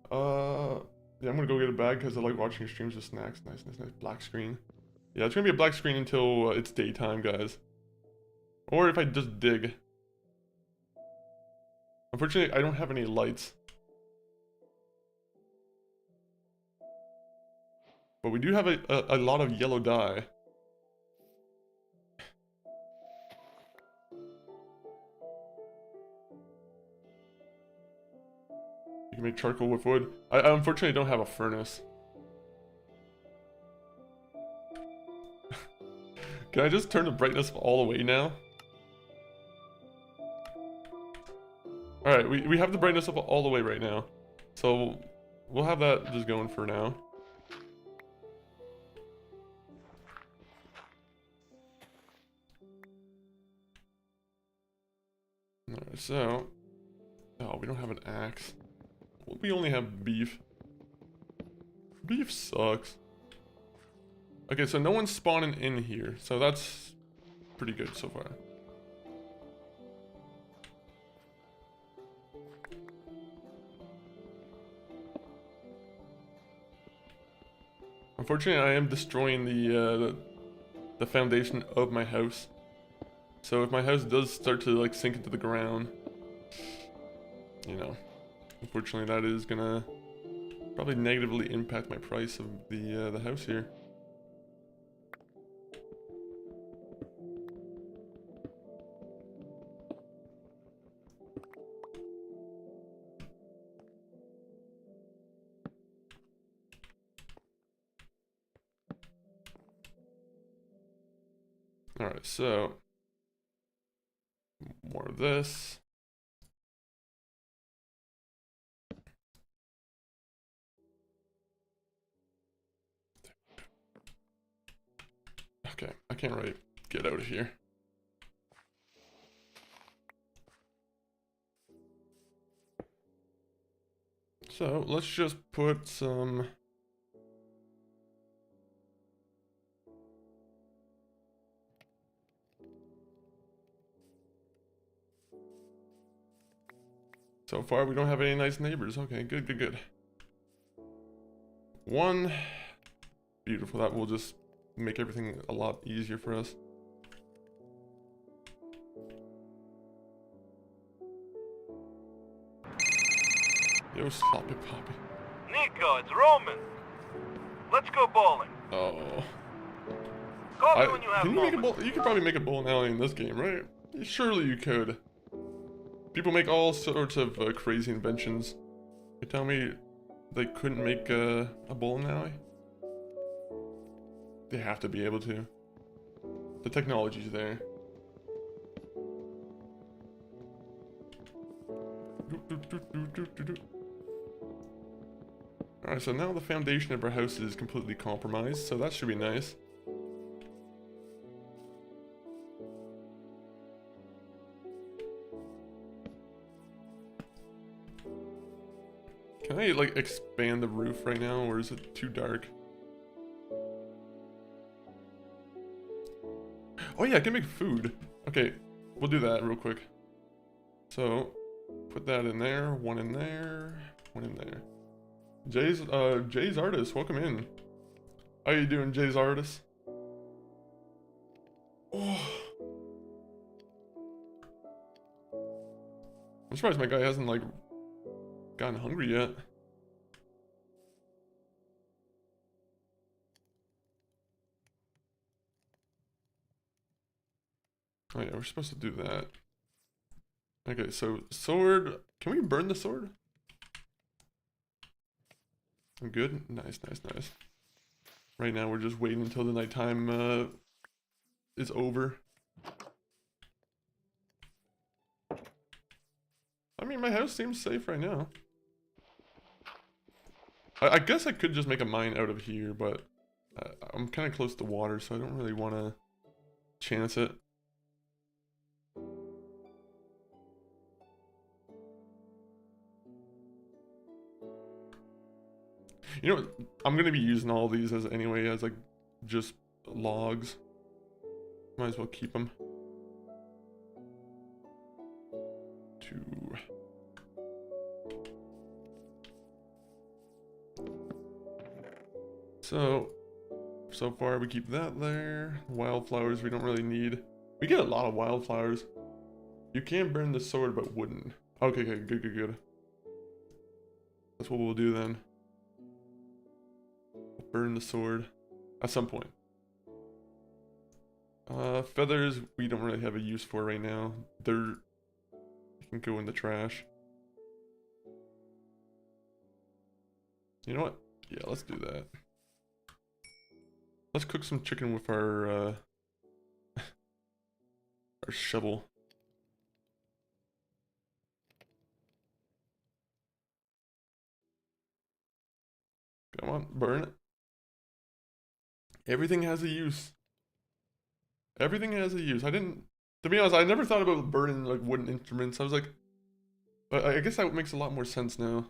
Yeah, I'm gonna go get a bag because I like watching your streams with snacks. Nice, nice, nice. Black screen. Yeah, it's gonna be a black screen until it's daytime, guys. Or if I just dig. Unfortunately, I don't have any lights. But we do have a lot of yellow dye. You can make charcoal with wood. I unfortunately don't have a furnace. Can I just turn the brightness all the way now? Alright, we have the brightness up all the way right now. So we'll have that just going for now. Alright, so... Oh, we don't have an axe. We only have beef. Beef sucks. Okay, so no one's spawning in here, so that's pretty good so far. Unfortunately, I am destroying the foundation of my house. So if my house does start to like sink into the ground, you know, unfortunately that is gonna probably negatively impact my price of the house here. Alright, so more of this. Okay, I can't really get out of here. So let's just put some... So far, we don't have any nice neighbors. Okay, good, good, good. One. Beautiful. That will just make everything a lot easier for us. Yo, sloppy poppy.
Nico, it's Roman. Let's go bowling.
Oh.
Call me when you have
can you make a
moments.
bowl? You could probably make a bowling alley in this game, right? Surely you could. People make all sorts of crazy inventions. You tell me they couldn't make a bowling alley? They have to be able to. The technology's there. Alright, so now the foundation of our house is completely compromised, so that should be nice. Can I, like, expand the roof right now, or is it too dark? Oh yeah, I can make food. Okay, we'll do that real quick. So, put that in there, one in there, one in there. Jay's Artist, welcome in. How you doing, Jay's Artist? Oh. I'm surprised my guy hasn't, like, gotten hungry yet. Oh yeah, we're supposed to do that. Okay, so sword. Can we burn the sword? I'm good. Nice, nice, nice. Right now we're just waiting until the nighttime is over. I mean, my house seems safe right now. I guess I could just make a mine out of here, but I'm kind of close to water, so I don't really want to chance it. You know what? I'm going to be using all these as anyway, as like just logs. Might as well keep them. 2. So far we keep that there. Wildflowers we don't really need. We get a lot of wildflowers. You can burn the sword but wouldn't. Okay, good. That's what we'll do then. We'll burn the sword at some point. Feathers we don't really have a use for right now. They can go in the trash. You know what? Yeah, let's do that. Let's cook some chicken with our our shovel. Come on, burn it. Everything has a use. Everything has a use. To be honest, I never thought about burning like wooden instruments. I was like, I guess that makes a lot more sense now.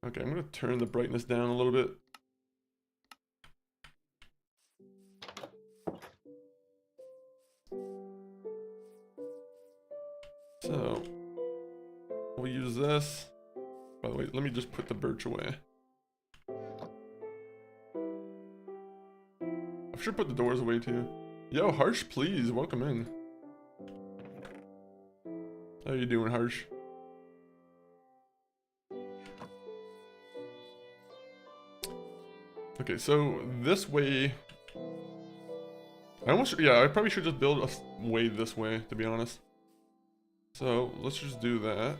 Okay, I'm gonna turn the brightness down a little bit. So, we'll use this. By the way, let me just put the birch away. I should put the doors away too. Yo, Harsh, please, welcome in. How you doing, Harsh? Okay, so this way... I probably should just build a way this way, to be honest. So, let's just do that.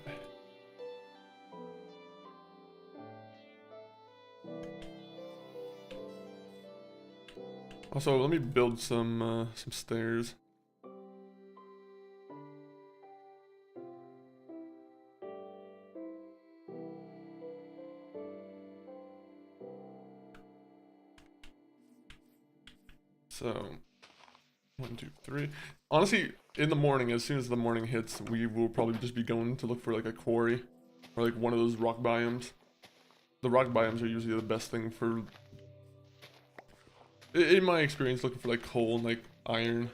Also, let me build some stairs. So, 1, 2, 3. Honestly, in the morning, as soon as the morning hits, we will probably just be going to look for like a quarry or like one of those rock biomes. The rock biomes are usually the best thing for, in my experience, looking for like coal and like iron.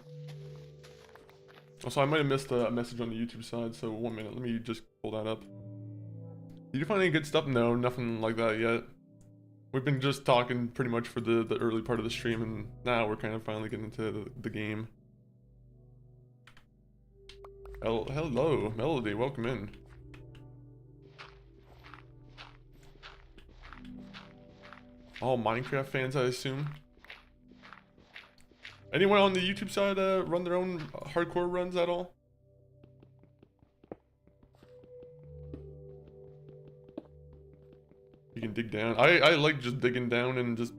Also, I might have missed a message on the YouTube side, so 1 minute, let me just pull that up. Did you find any good stuff? No, nothing like that yet. We've been just talking pretty much for the early part of the stream, and now we're kind of finally getting into the game. Hello, Melody, welcome in. All Minecraft fans, I assume. Anyone on the YouTube side run their own hardcore runs at all? can dig down. I like just digging down and just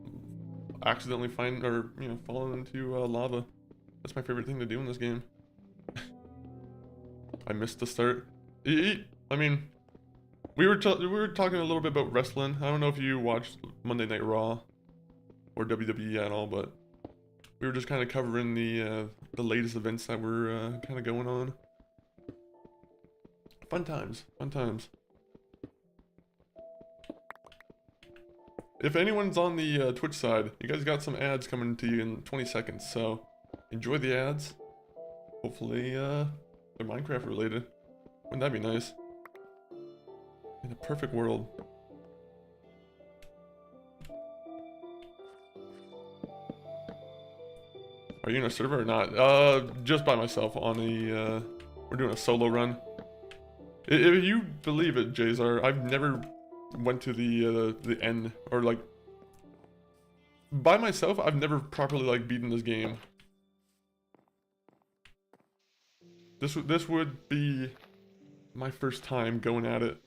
accidentally find, or, you know, falling into lava. That's my favorite thing to do in this game. I missed the start. I mean, we were talking a little bit about wrestling. I don't know if you watched Monday Night Raw or WWE at all, but we were just kind of covering the latest events that were kind of going on. Fun times, fun times. If anyone's on the Twitch side, you guys got some ads coming to you in 20 seconds, so enjoy the ads. Hopefully, they're Minecraft related. Wouldn't that be nice? In a perfect world. Are you in a server or not? Just by myself on a, we're doing a solo run. If you believe it, Jazar, I've never went to the end, or like, by myself, I've never properly like beaten this game. This would be my first time going at it.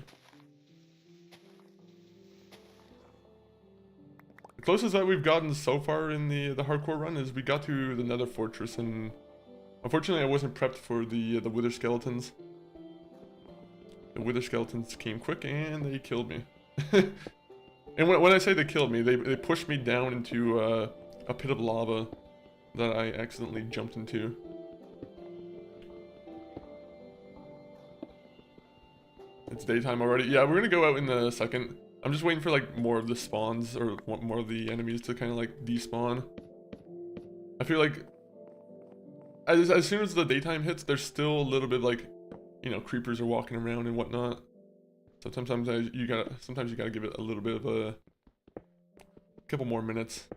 The closest that we've gotten so far in the hardcore run is we got to the Nether fortress, and unfortunately I wasn't prepped for the wither skeletons. The wither skeletons came quick and they killed me. And when I say they killed me, they pushed me down into a pit of lava that I accidentally jumped into. It's daytime already. Yeah, we're gonna go out in a second. I'm just waiting for like more of the spawns, or more of the enemies to kind of like despawn. I feel like as soon as the daytime hits, there's still a little bit like, you know, creepers are walking around and whatnot. So sometimes you gotta give it a little bit of a couple more minutes.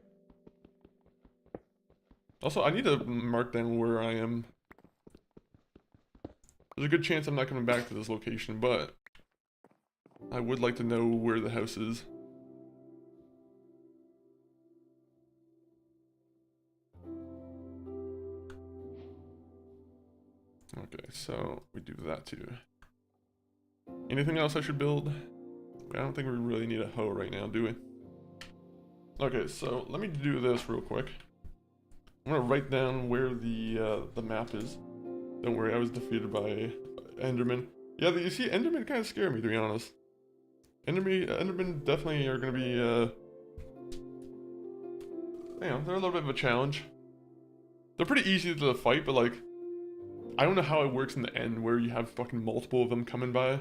Also, I need to mark down where I am. There's a good chance I'm not coming back to this location, but I would like to know where the house is. Okay, so we do that too. Anything else I should build? I don't think we really need a hoe right now, do we? Okay, so let me do this real quick. I'm gonna write down where the map is. Don't worry, I was defeated by Enderman. Yeah, you see, Enderman kind of scare me, to be honest. Enderman definitely are gonna be, you know, they're a little bit of a challenge. They're pretty easy to fight, but like, I don't know how it works in the end where you have fucking multiple of them coming by.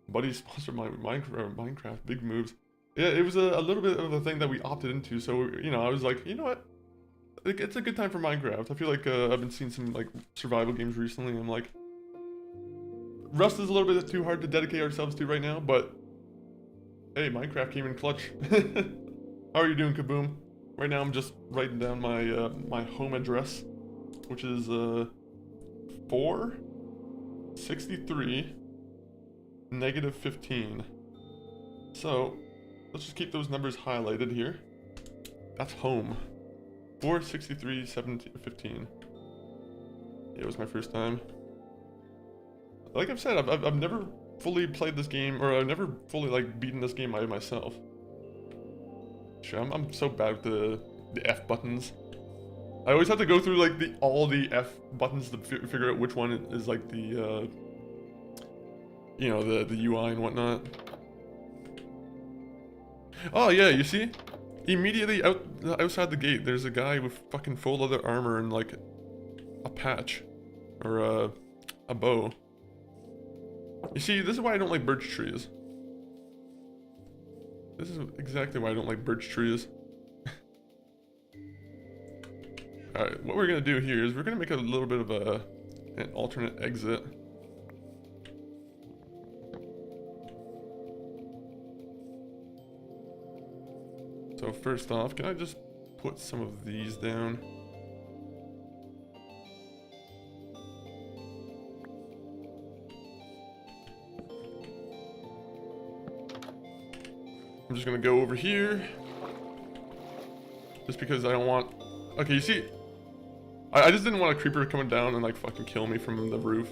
Buddy sponsored my Minecraft, big moves. Yeah, it was a little bit of a thing that we opted into, so, you know, I was like, you know what? It's a good time for Minecraft. I feel like I've been seeing some like survival games recently, and I'm like, Rust is a little bit too hard to dedicate ourselves to right now, but hey, Minecraft came in clutch. How are you doing, Kaboom? Right now I'm just writing down my my home address, which is 463 -15. So let's just keep those numbers highlighted here. That's home. 463 15. Yeah, it was my first time. Like I've said, I've never fully played this game, or I've never fully like beaten this game by myself. Sure, I'm so bad with the F buttons. I always have to go through like all the F buttons to figure out which one is like the you know, the UI and whatnot. Oh yeah, you see? Immediately outside the gate, there's a guy with fucking full leather armor and like a patch, or a bow. You see, this is why I don't like birch trees. This is exactly why I don't like birch trees. Alright, what we're gonna do here is we're gonna make a little bit of an alternate exit. So first off, can I just put some of these down? I'm just gonna go over here. Just because I don't want... Okay, you see... I just didn't want a creeper coming down and like fucking kill me from the roof.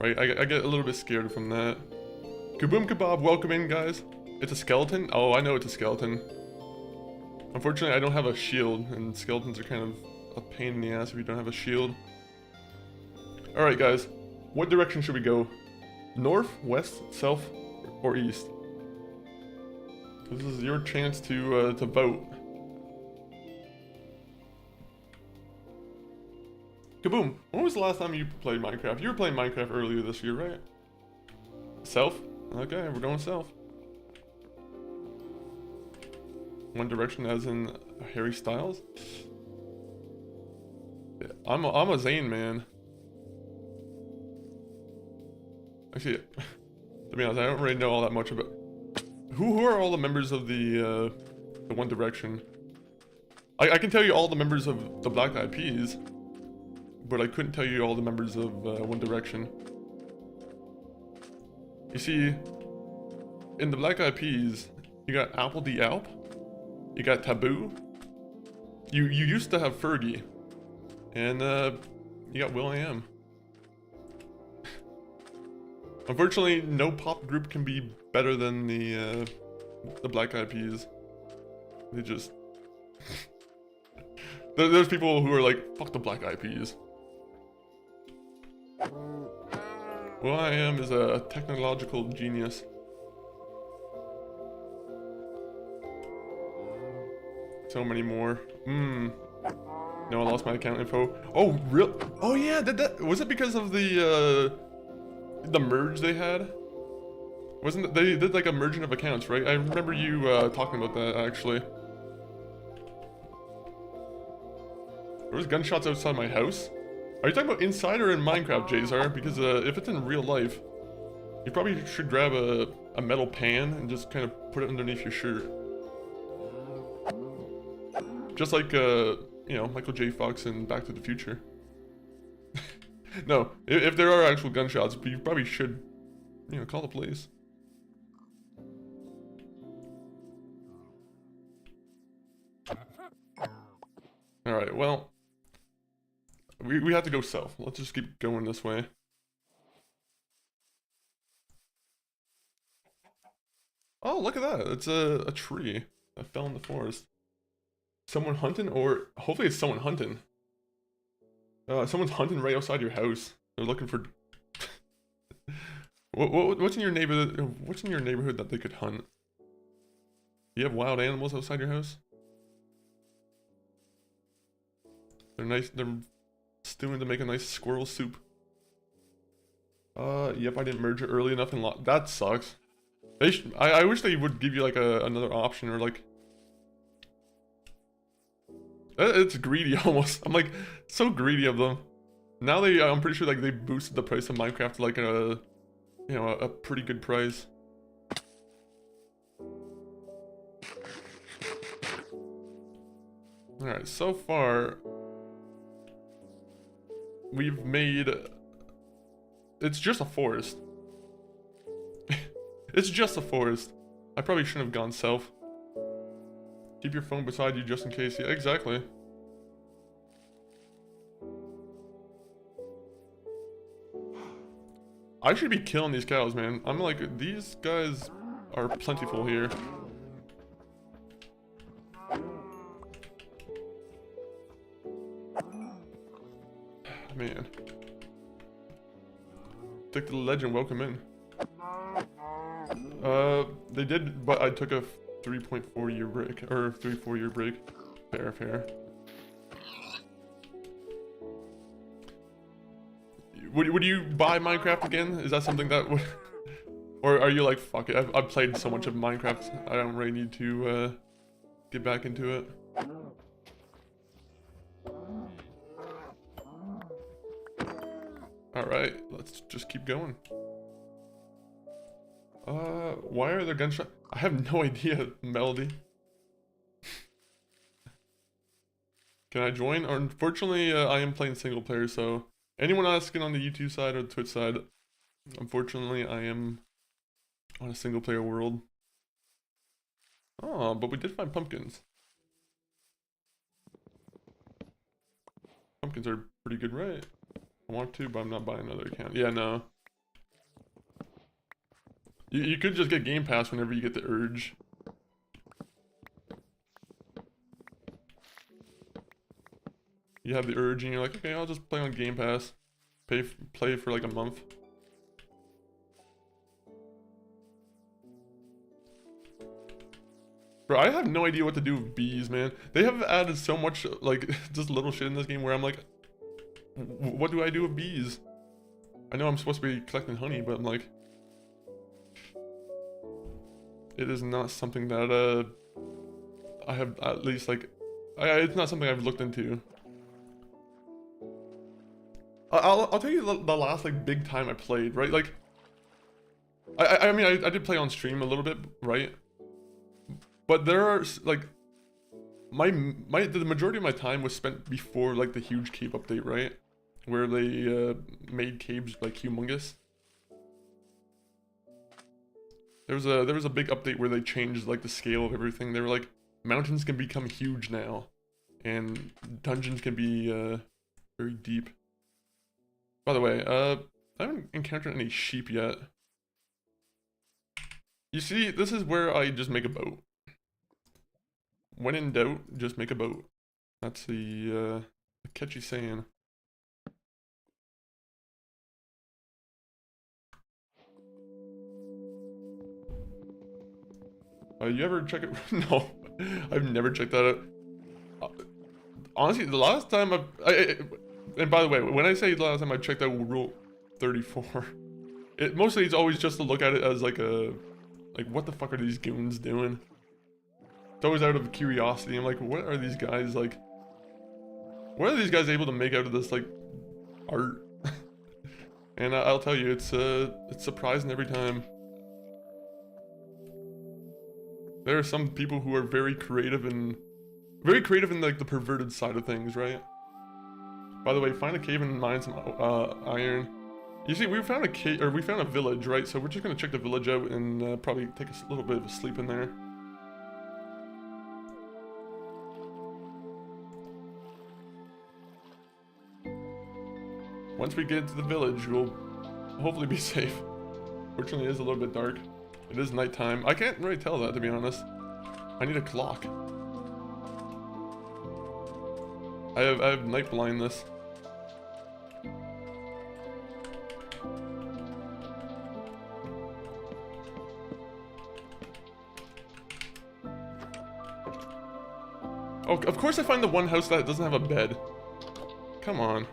Right? I get a little bit scared from that. Kaboom Kebab, welcome in, guys. It's a skeleton? Oh, I know it's a skeleton. Unfortunately, I don't have a shield, and skeletons are kind of a pain in the ass if you don't have a shield. Alright, guys. What direction should we go? North, west, south, or east? This is your chance to vote. Kaboom! When was the last time you played Minecraft? You were playing Minecraft earlier this year, right? South? Okay, we're going south. One Direction as in Harry Styles? Yeah, I'm a Zayn man. Actually, to be honest, I don't really know all that much about... Who are all the members of the One Direction? I can tell you all the members of the Black Eyed Peas, but I couldn't tell you all the members of One Direction. You see, in the Black Eyed Peas, you got Apple the Alp, you got Taboo, you used to have Fergie, and you got will.i.am. Unfortunately, no pop group can be better than the Black Eyed Peas. They just... There's people who are like, fuck the Black Eyed Peas. will.i.am is a technological genius. So many more. No, I lost my account info. Oh, real? Oh yeah, that was it because of the merge they had? Wasn't it, they did like a merging of accounts, right? I remember you talking about that actually. There was gunshots outside my house. Are you talking about inside or in Minecraft, Jazar? Because if it's in real life, you probably should grab a metal pan and just kind of put it underneath your shirt. Just like, you know, Michael J. Fox in Back to the Future. No, if there are actual gunshots, you probably should, you know, call the police. Alright, well, we have to go south. Let's just keep going this way. Oh, look at that. It's a tree that fell in the forest. Someone hunting, or hopefully it's someone hunting. Someone's hunting right outside your house. They're looking for... what's in your neighborhood? What's in your neighborhood that they could hunt? Do you have wild animals outside your house? They're nice. They're stewing to make a nice squirrel soup. Yep, I didn't merge it early enough and that sucks. They I wish they would give you like another option or like... It's greedy almost. I'm like so greedy of them. Now I'm pretty sure like they boosted the price of Minecraft to like a, you know, a pretty good price. All right, so far we've made. It's just a forest. It's just a forest. I probably shouldn't have gone south. Keep your phone beside you just in case. Yeah, exactly. I should be killing these cows, man. I'm like, these guys are plentiful here. Man. Stick to the legend, welcome in. They did, but I took a 3.4 year break, or 3-4 year break. Fair. Would you buy Minecraft again? Is that something that would... Or are you like, fuck it, I've played so much of Minecraft, I don't really need to, get back into it. Alright, let's just keep going. Why are there gunshots? I have no idea, Melody. Can I join? Unfortunately, I am playing single player, so anyone asking on the YouTube side or the Twitch side, unfortunately, I am on a single player world. Oh, but we did find pumpkins. Pumpkins are pretty good, right? I want to, but I'm not buying another account. Yeah, no. You could just get Game Pass whenever you get the urge. You have the urge and you're like, okay, I'll just play on Game Pass. Play for like a month. Bro, I have no idea what to do with bees, man. They have added so much, like, just little shit in this game where I'm like, what do I do with bees? I know I'm supposed to be collecting honey, but I'm like, it is not something that, I have at least, like, it's not something I've looked into. I'll tell you the last, like, big time I played, right? Like, I mean, I did play on stream a little bit, right? But there are, like, the majority of my time was spent before, like, the huge cave update, right? Where they, made caves, like, humongous. There was a big update where they changed, like, the scale of everything. They were like, mountains can become huge now. And dungeons can be, very deep. By the way, I haven't encountered any sheep yet. You see, this is where I just make a boat. When in doubt, just make a boat. That's the catchy saying. You ever check it? No, I've never checked that out. Honestly, the last time and by the way, when I say the last time I checked out Rule 34, mostly it's always just to look at it as like what the fuck are these goons doing? It's always out of curiosity. I'm like, what are these guys like? What are these guys able to make out of this like art? And I'll tell you, it's surprising every time. There are some people who are very creative in like the perverted side of things, right? By the way, find a cave and mine some iron. You see, we found a cave, or we found a village, right? So we're just gonna check the village out and probably take a little bit of a sleep in there. Once we get into the village, we'll hopefully be safe. Fortunately, it is a little bit dark. It is nighttime. I can't really tell that, to be honest. I need a clock. I have night blindness. Oh, of course I find the one house that doesn't have a bed. Come on.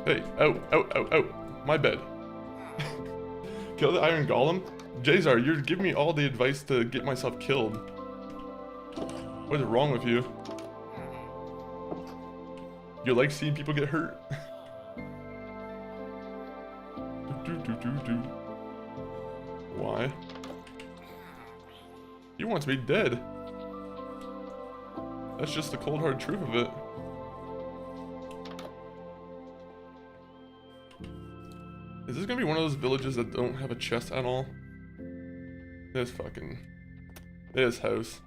Hey, out. My bed. Kill the iron golem? Jazar, you're giving me all the advice to get myself killed. What is wrong with you? You like seeing people get hurt? Why? He wants me dead. That's just the cold hard truth of it. Is this gonna be one of those villages that don't have a chest at all? This house.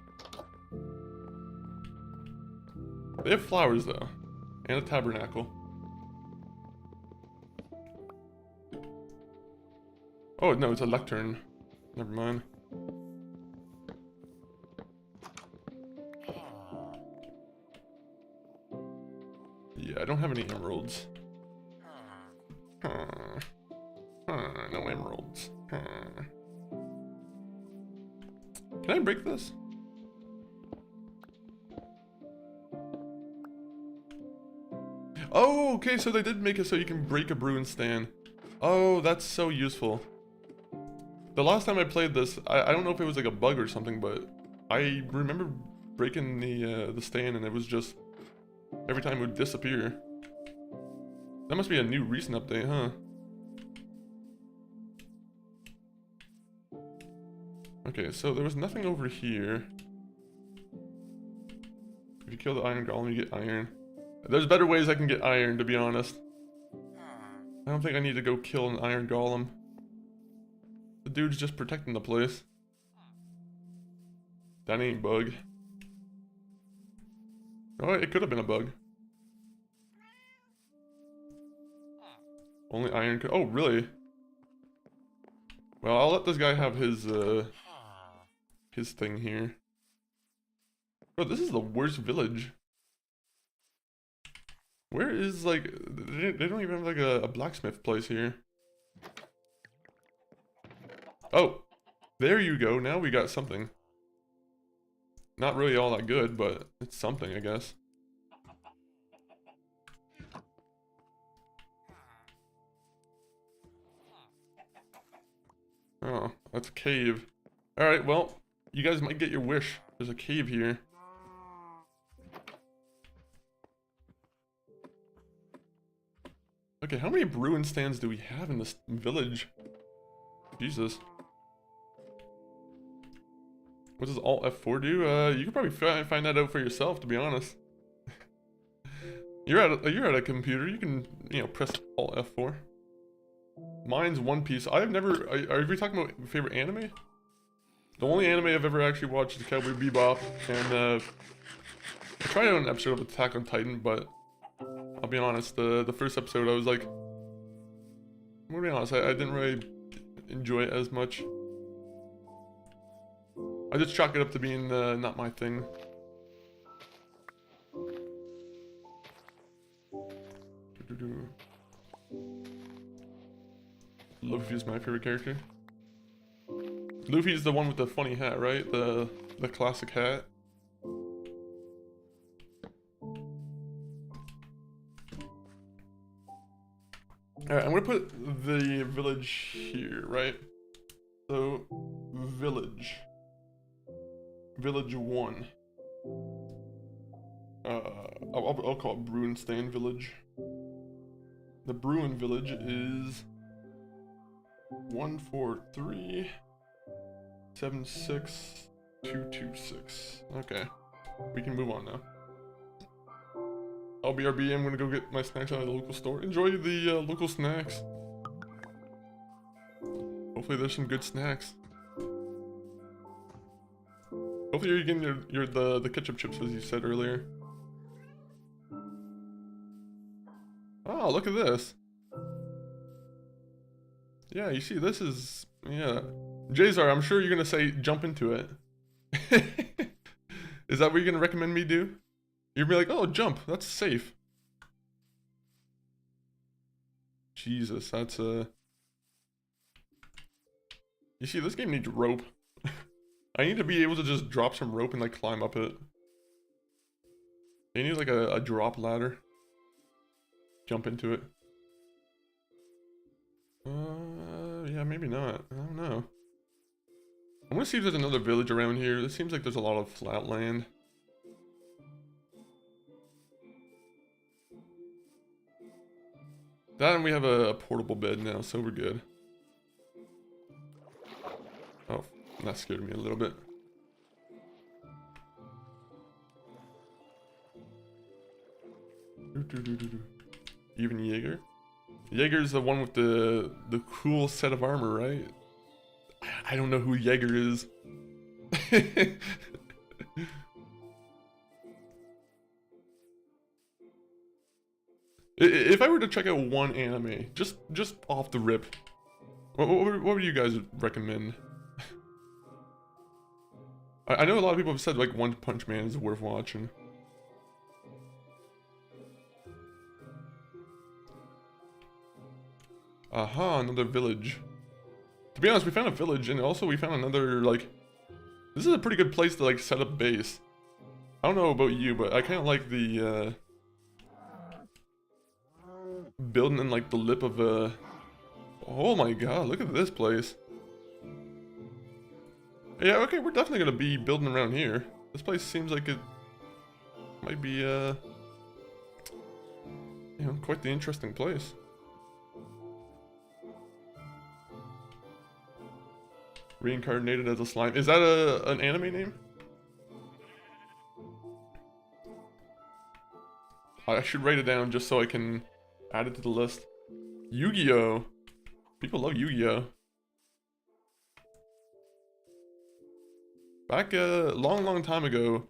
They have flowers though. And a tabernacle. Oh no, it's a lectern. Never mind. Yeah, I don't have any emeralds. No emeralds. Can I break this? Oh, okay, so they did make it so you can break a brewing stand. Oh, that's so useful. The last time I played this, I don't know if it was like a bug or something, but I remember breaking the stand and it was just, every time it would disappear. That must be a new recent update, huh? Okay, so there was nothing over here. If you kill the iron golem, you get iron. There's better ways I can get iron, to be honest. I don't think I need to go kill an iron golem. The dude's just protecting the place. That ain't bug. Oh, it could have been a bug. Only iron could. Oh, really? Well, I'll let this guy have his thing here. Bro, this is the worst village. Where is, like, they don't even have, like, a blacksmith place here. Oh, there you go. Now we got something. Not really all that good, but it's something, I guess. Oh, that's a cave. Alright, well, you guys might get your wish. There's a cave here. Okay, how many brewing stands do we have in this village? Jesus. What does Alt F4 do? You could probably find that out for yourself, to be honest. You're at a computer. You can, you know, press Alt F4. Mine's One Piece. I've never. Are we talking about favorite anime? The only anime I've ever actually watched is Cowboy Bebop, and I tried out an episode of Attack on Titan, but I'll be honest. The first episode, I was like, I'm gonna be honest. I didn't really enjoy it as much. I just chalk it up to being not my thing. Luffy's my favorite character. Luffy's the one with the funny hat, right? The classic hat. Alright, I'm gonna put the village here, right? So, village. Village 1. I'll call it Bruinstein Village. The Bruin Village is 143-76226. Okay, we can move on now. I'll BRB. I'm gonna go get my snacks out of the local store. Enjoy the local snacks. Hopefully there's some good snacks. Hopefully you're getting the ketchup chips as you said earlier. Oh, look at this. Yeah, you see, this is, yeah. Jazar, I'm sure you're gonna say jump into it. Is that what you're gonna recommend me do? You're gonna be like, oh, jump, that's safe. Jesus, that's You see, this game needs rope. I need to be able to just drop some rope and like climb up it. They need like a drop ladder. Jump into it. Yeah, maybe not. I don't know. I want to see if there's another village around here. It seems like there's a lot of flat land. That and we have a portable bed now, so we're good. Oh, that scared me a little bit. Even Jaeger? Jaeger's the one with the cool set of armor, right? I don't know who Jaeger is. If I were to check out one anime, just off the rip, what would you guys recommend? I know a lot of people have said like One Punch Man is worth watching. Aha, another village. To be honest, we found a village, and also we found another, like... This is a pretty good place to, like, set up base. I don't know about you, but I kind of like the, building in, like, the lip of a... Oh my god, look at this place. Yeah, okay, we're definitely gonna be building around here. This place seems like it might be, you know, quite the interesting place. Reincarnated as a slime. Is that an anime name? I should write it down just so I can add it to the list. Yu-Gi-Oh! People love Yu-Gi-Oh! Back a long time ago,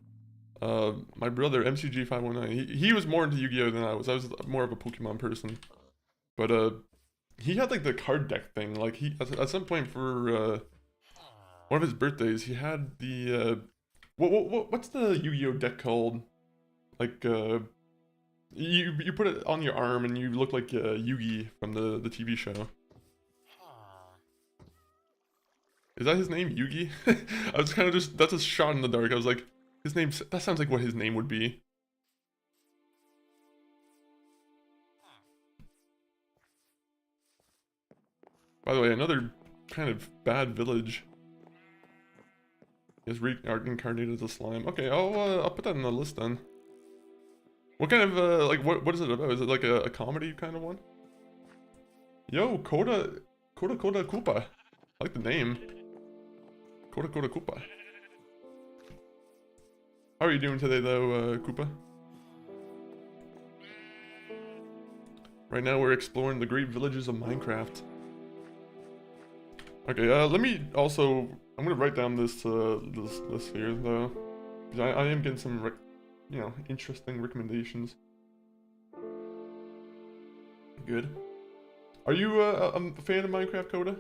my brother MCG519, he was more into Yu-Gi-Oh! Than I was. I was more of a Pokemon person. But he had like the card deck thing. Like he at some point for one of his birthdays, he had the what's the Yu-Gi-Oh! Deck called? Like you put it on your arm and you look like Yugi from the TV show. Is that his name, Yugi? I was kind of just, that's a shot in the dark. I was like, his name, that sounds like what his name would be. By the way, another kind of bad village is reincarnated as a slime. Okay, I'll put that in the list then. What kind of, like, what is it about? Is it like a comedy kind of one? Yo, Koda Koopa. I like the name. Koda Koopa. How are you doing today though, Koopa? Right now we're exploring the great villages of Minecraft. Okay, let me also, I'm gonna write down this this list here though, because I am getting some, you know, interesting recommendations. Good. Are you a fan of Minecraft, Koda?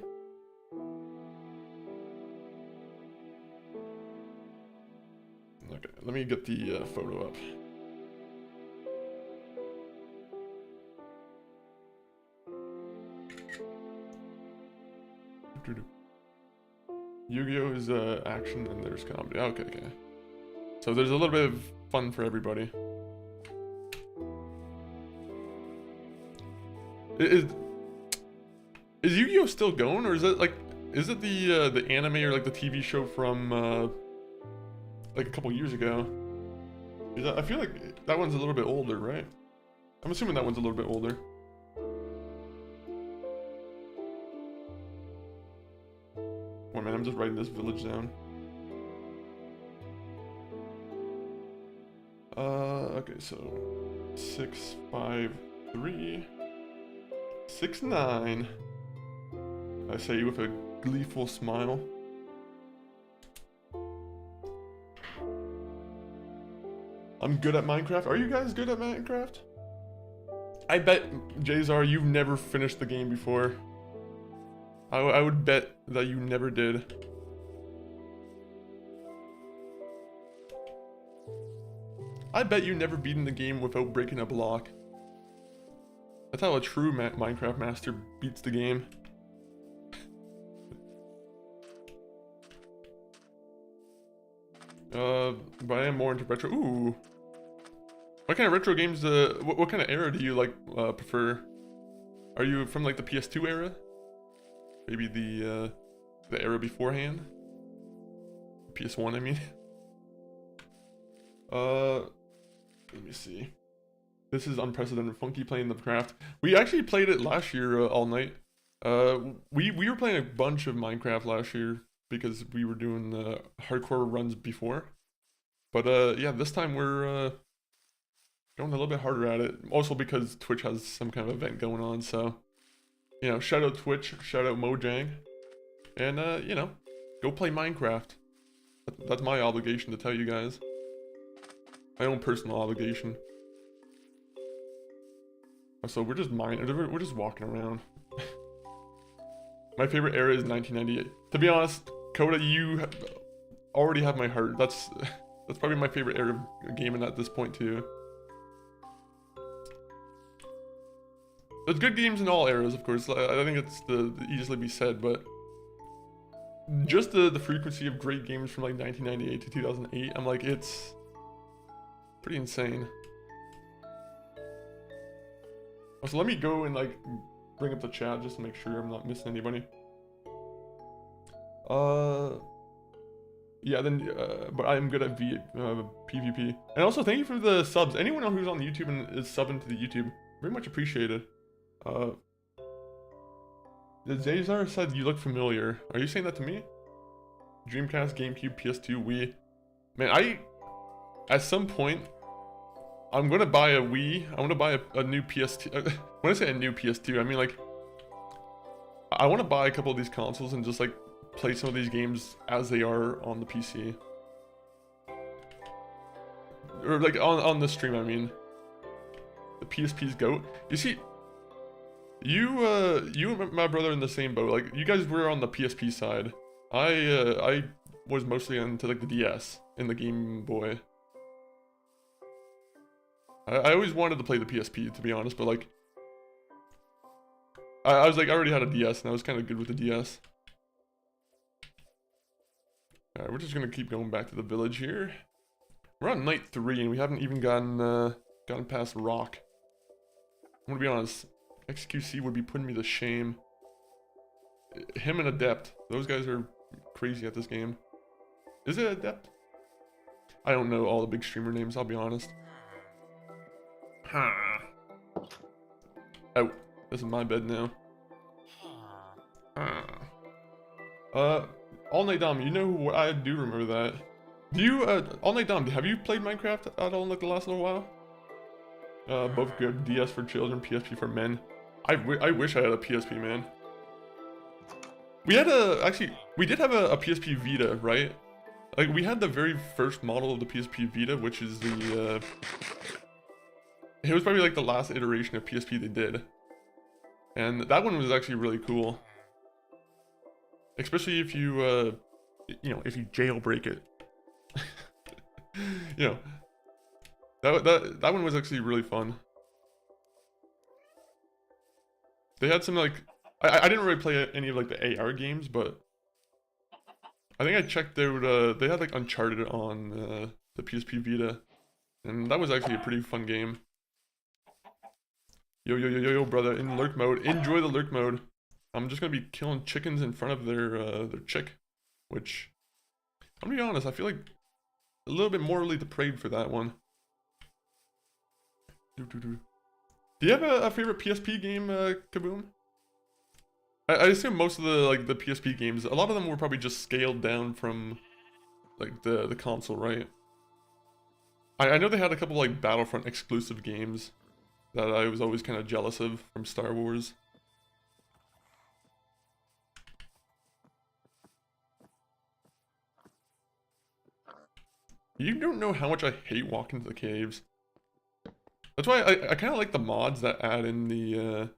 Okay, let me get the photo up. Yu-Gi-Oh! Is action and there's comedy. Okay. So there's a little bit of fun for everybody. Is Yu-Gi-Oh! Still going, or is it like, is it the anime or like the TV show from like a couple years ago? I feel like that one's a little bit older, right? I'm assuming that one's a little bit older. One minute, I'm just writing this village down. Okay, so 653 69. I say with a gleeful smile. I'm good at Minecraft. Are you guys good at Minecraft? I bet, Jazar, you've never finished the game before. I would bet that you never did. I bet you never beaten the game without breaking a block. That's how a true Minecraft master beats the game. But I am more into retro. Ooh. What kind of retro games, what kind of era do you like, prefer? Are you from like the PS2 era? Maybe the era beforehand? PS1, I mean. Let me see. This is unprecedented. Funky playing the craft. We actually played it last year all night. We were playing a bunch of Minecraft last year because we were doing the hardcore runs before. But yeah, this time we're going a little bit harder at it. Also because Twitch has some kind of event going on, so you know, shout out Twitch, shout out Mojang, and you know, go play Minecraft. That's my obligation to tell you guys. My own personal obligation. So we're just we're just walking around. My favorite era is 1998. To be honest, Koda, you already have my heart. That's probably my favorite era of gaming at this point too. There's good games in all eras, of course. I think it's the easily be said, but just the frequency of great games from like 1998 to 2008, I'm like, it's pretty insane. So let me go and like bring up the chat just to make sure I'm not missing anybody. Yeah, then but I'm good at PvP. And also thank you for the subs. Anyone who's on YouTube and is subbing to the YouTube, very much appreciated. The Zazar said you look familiar. Are you saying that to me? Dreamcast, GameCube, PS2, Wii. Man, at some point, I'm gonna buy a Wii. I want to buy a new PS2. When I say a new PS2, I mean like I want to buy a couple of these consoles and just like play some of these games as they are on the PC. Or like on the stream, I mean. The PSP's GOAT. You see, you and my brother in the same boat. Like, you guys were on the PSP side. I was mostly into like the DS and the Game Boy. I always wanted to play the PSP, to be honest, but like, I was like, I already had a DS and I was kind of good with the DS. Alright, we're just gonna keep going back to the village here. We're on night 3 and we haven't even gotten past Rock. I'm gonna be honest, XQC would be putting me to shame. Him and Adept, those guys are crazy at this game. Is it Adept? I don't know all the big streamer names, I'll be honest. Oh, this is my bed now. All Night Dom, you know who I do remember that. Do you, All Night Dom, have you played Minecraft at all in like the last little while? Both good. DS for children, PSP for men. I wish I had a PSP, man. We had we did have a PSP Vita, right? Like, we had the very first model of the PSP Vita, which is the, it was probably like the last iteration of PSP they did. And that one was actually really cool. Especially if you, you know, if you jailbreak it. You know, that one was actually really fun. They had some like, I didn't really play any of like the AR games, but I think I checked out, they had like Uncharted on the PSP Vita, and that was actually a pretty fun game. Yo, brother, in lurk mode. Enjoy the lurk mode. I'm just gonna be killing chickens in front of their chick, which, I'm gonna be honest, I feel like a little bit morally depraved for that one. Do you have a favorite PSP game, Kaboom? I assume most of the PSP games, a lot of them were probably just scaled down from like the console, right? I know they had a couple like Battlefront exclusive games that I was always kind of jealous of from Star Wars. You don't know how much I hate walking to the caves. That's why I kind of like the mods that add in the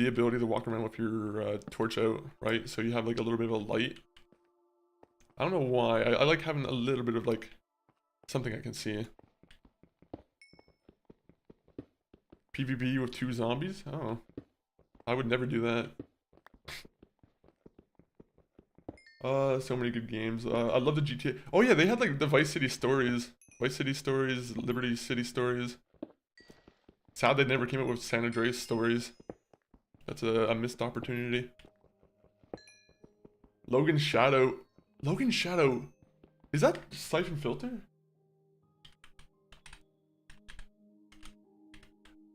ability to walk around with your torch out, right? So you have like a little bit of a light. I don't know why. I like having a little bit of like something I can see. PvP with 2 zombies? Oh, I would never do that. So many good games. I love the GTA. Oh yeah, they had like the Vice City Stories, Liberty City Stories. Sad they never came up with San Andreas Stories. That's a missed opportunity. Logan Shadow. Logan Shadow. Is that Siphon Filter?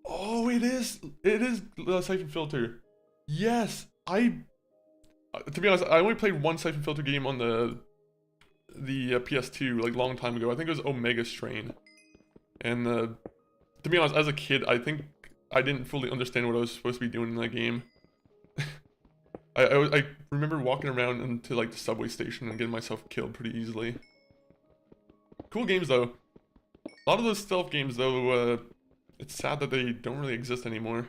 Oh, it is. It is Siphon Filter. Yes, to be honest, I only played one Siphon Filter game on the PS2 like long time ago. I think it was Omega Strain. And to be honest, as a kid, I think I didn't fully understand what I was supposed to be doing in that game. I remember walking around into like the subway station and getting myself killed pretty easily. Cool games though. A lot of those stealth games though, it's sad that they don't really exist anymore.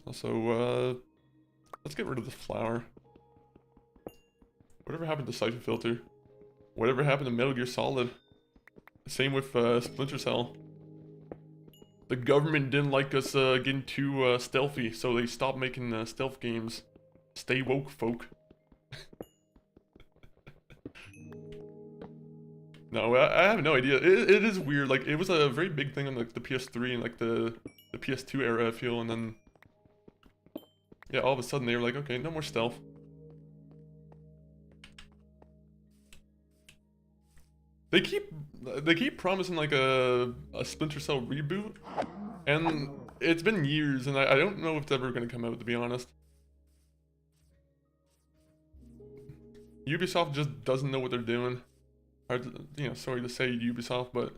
Also, let's get rid of the flower. Whatever happened to Siphon Filter? Whatever happened to Metal Gear Solid? Same with Splinter Cell. The government didn't like us getting too stealthy, so they stopped making stealth games. Stay woke, folk. No, I have no idea. It is weird. Like, it was a very big thing on like the PS3 and like the PS2 era, I feel, and then yeah, all of a sudden they were like, okay, no more stealth. They keep promising like a Splinter Cell reboot, and it's been years, and I don't know if it's ever gonna come out, to be honest. Ubisoft just doesn't know what they're doing. You know, sorry to say Ubisoft, but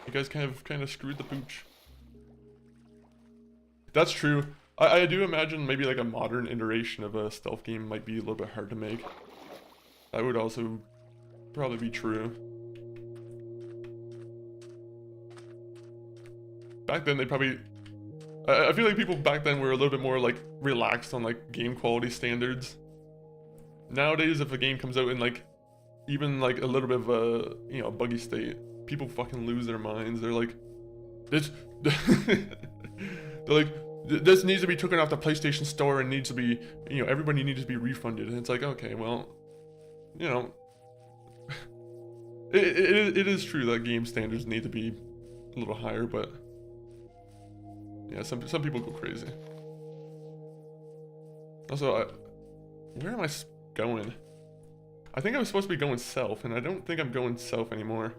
you guys kind of screwed the pooch. That's true. I do imagine maybe like a modern iteration of a stealth game might be a little bit hard to make. That would also probably be true. Back then they probably... I feel like people back then were a little bit more like relaxed on like game quality standards. Nowadays if a game comes out in like even like a little bit of a, you know, buggy state, people fucking lose their minds. They're like, this... they're like, this needs to be taken off the PlayStation Store and needs to be, you know, everybody needs to be refunded. And it's like, okay, well, you know, it is true that game standards need to be a little higher, but yeah, some people go crazy. Also, where am I going? I think I was supposed to be going south, and I don't think I'm going south anymore.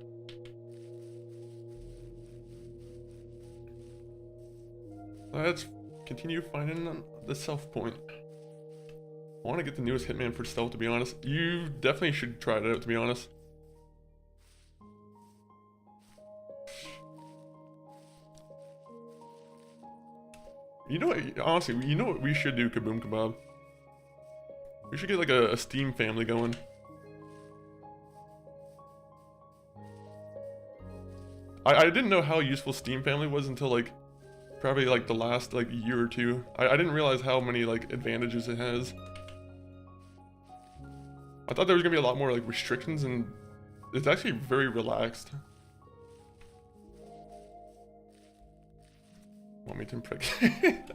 Let's continue finding the stealth point. I want to get the newest Hitman for stealth, to be honest. You definitely should try it out, to be honest. You know what, honestly, you know what we should do, Kaboom Kebab? We should get like a Steam family going. I didn't know how useful Steam family was until like probably like the last like year or two. I didn't realize how many like advantages it has. I thought there was gonna be a lot more like restrictions, and it's actually very relaxed. Want me to impregnate?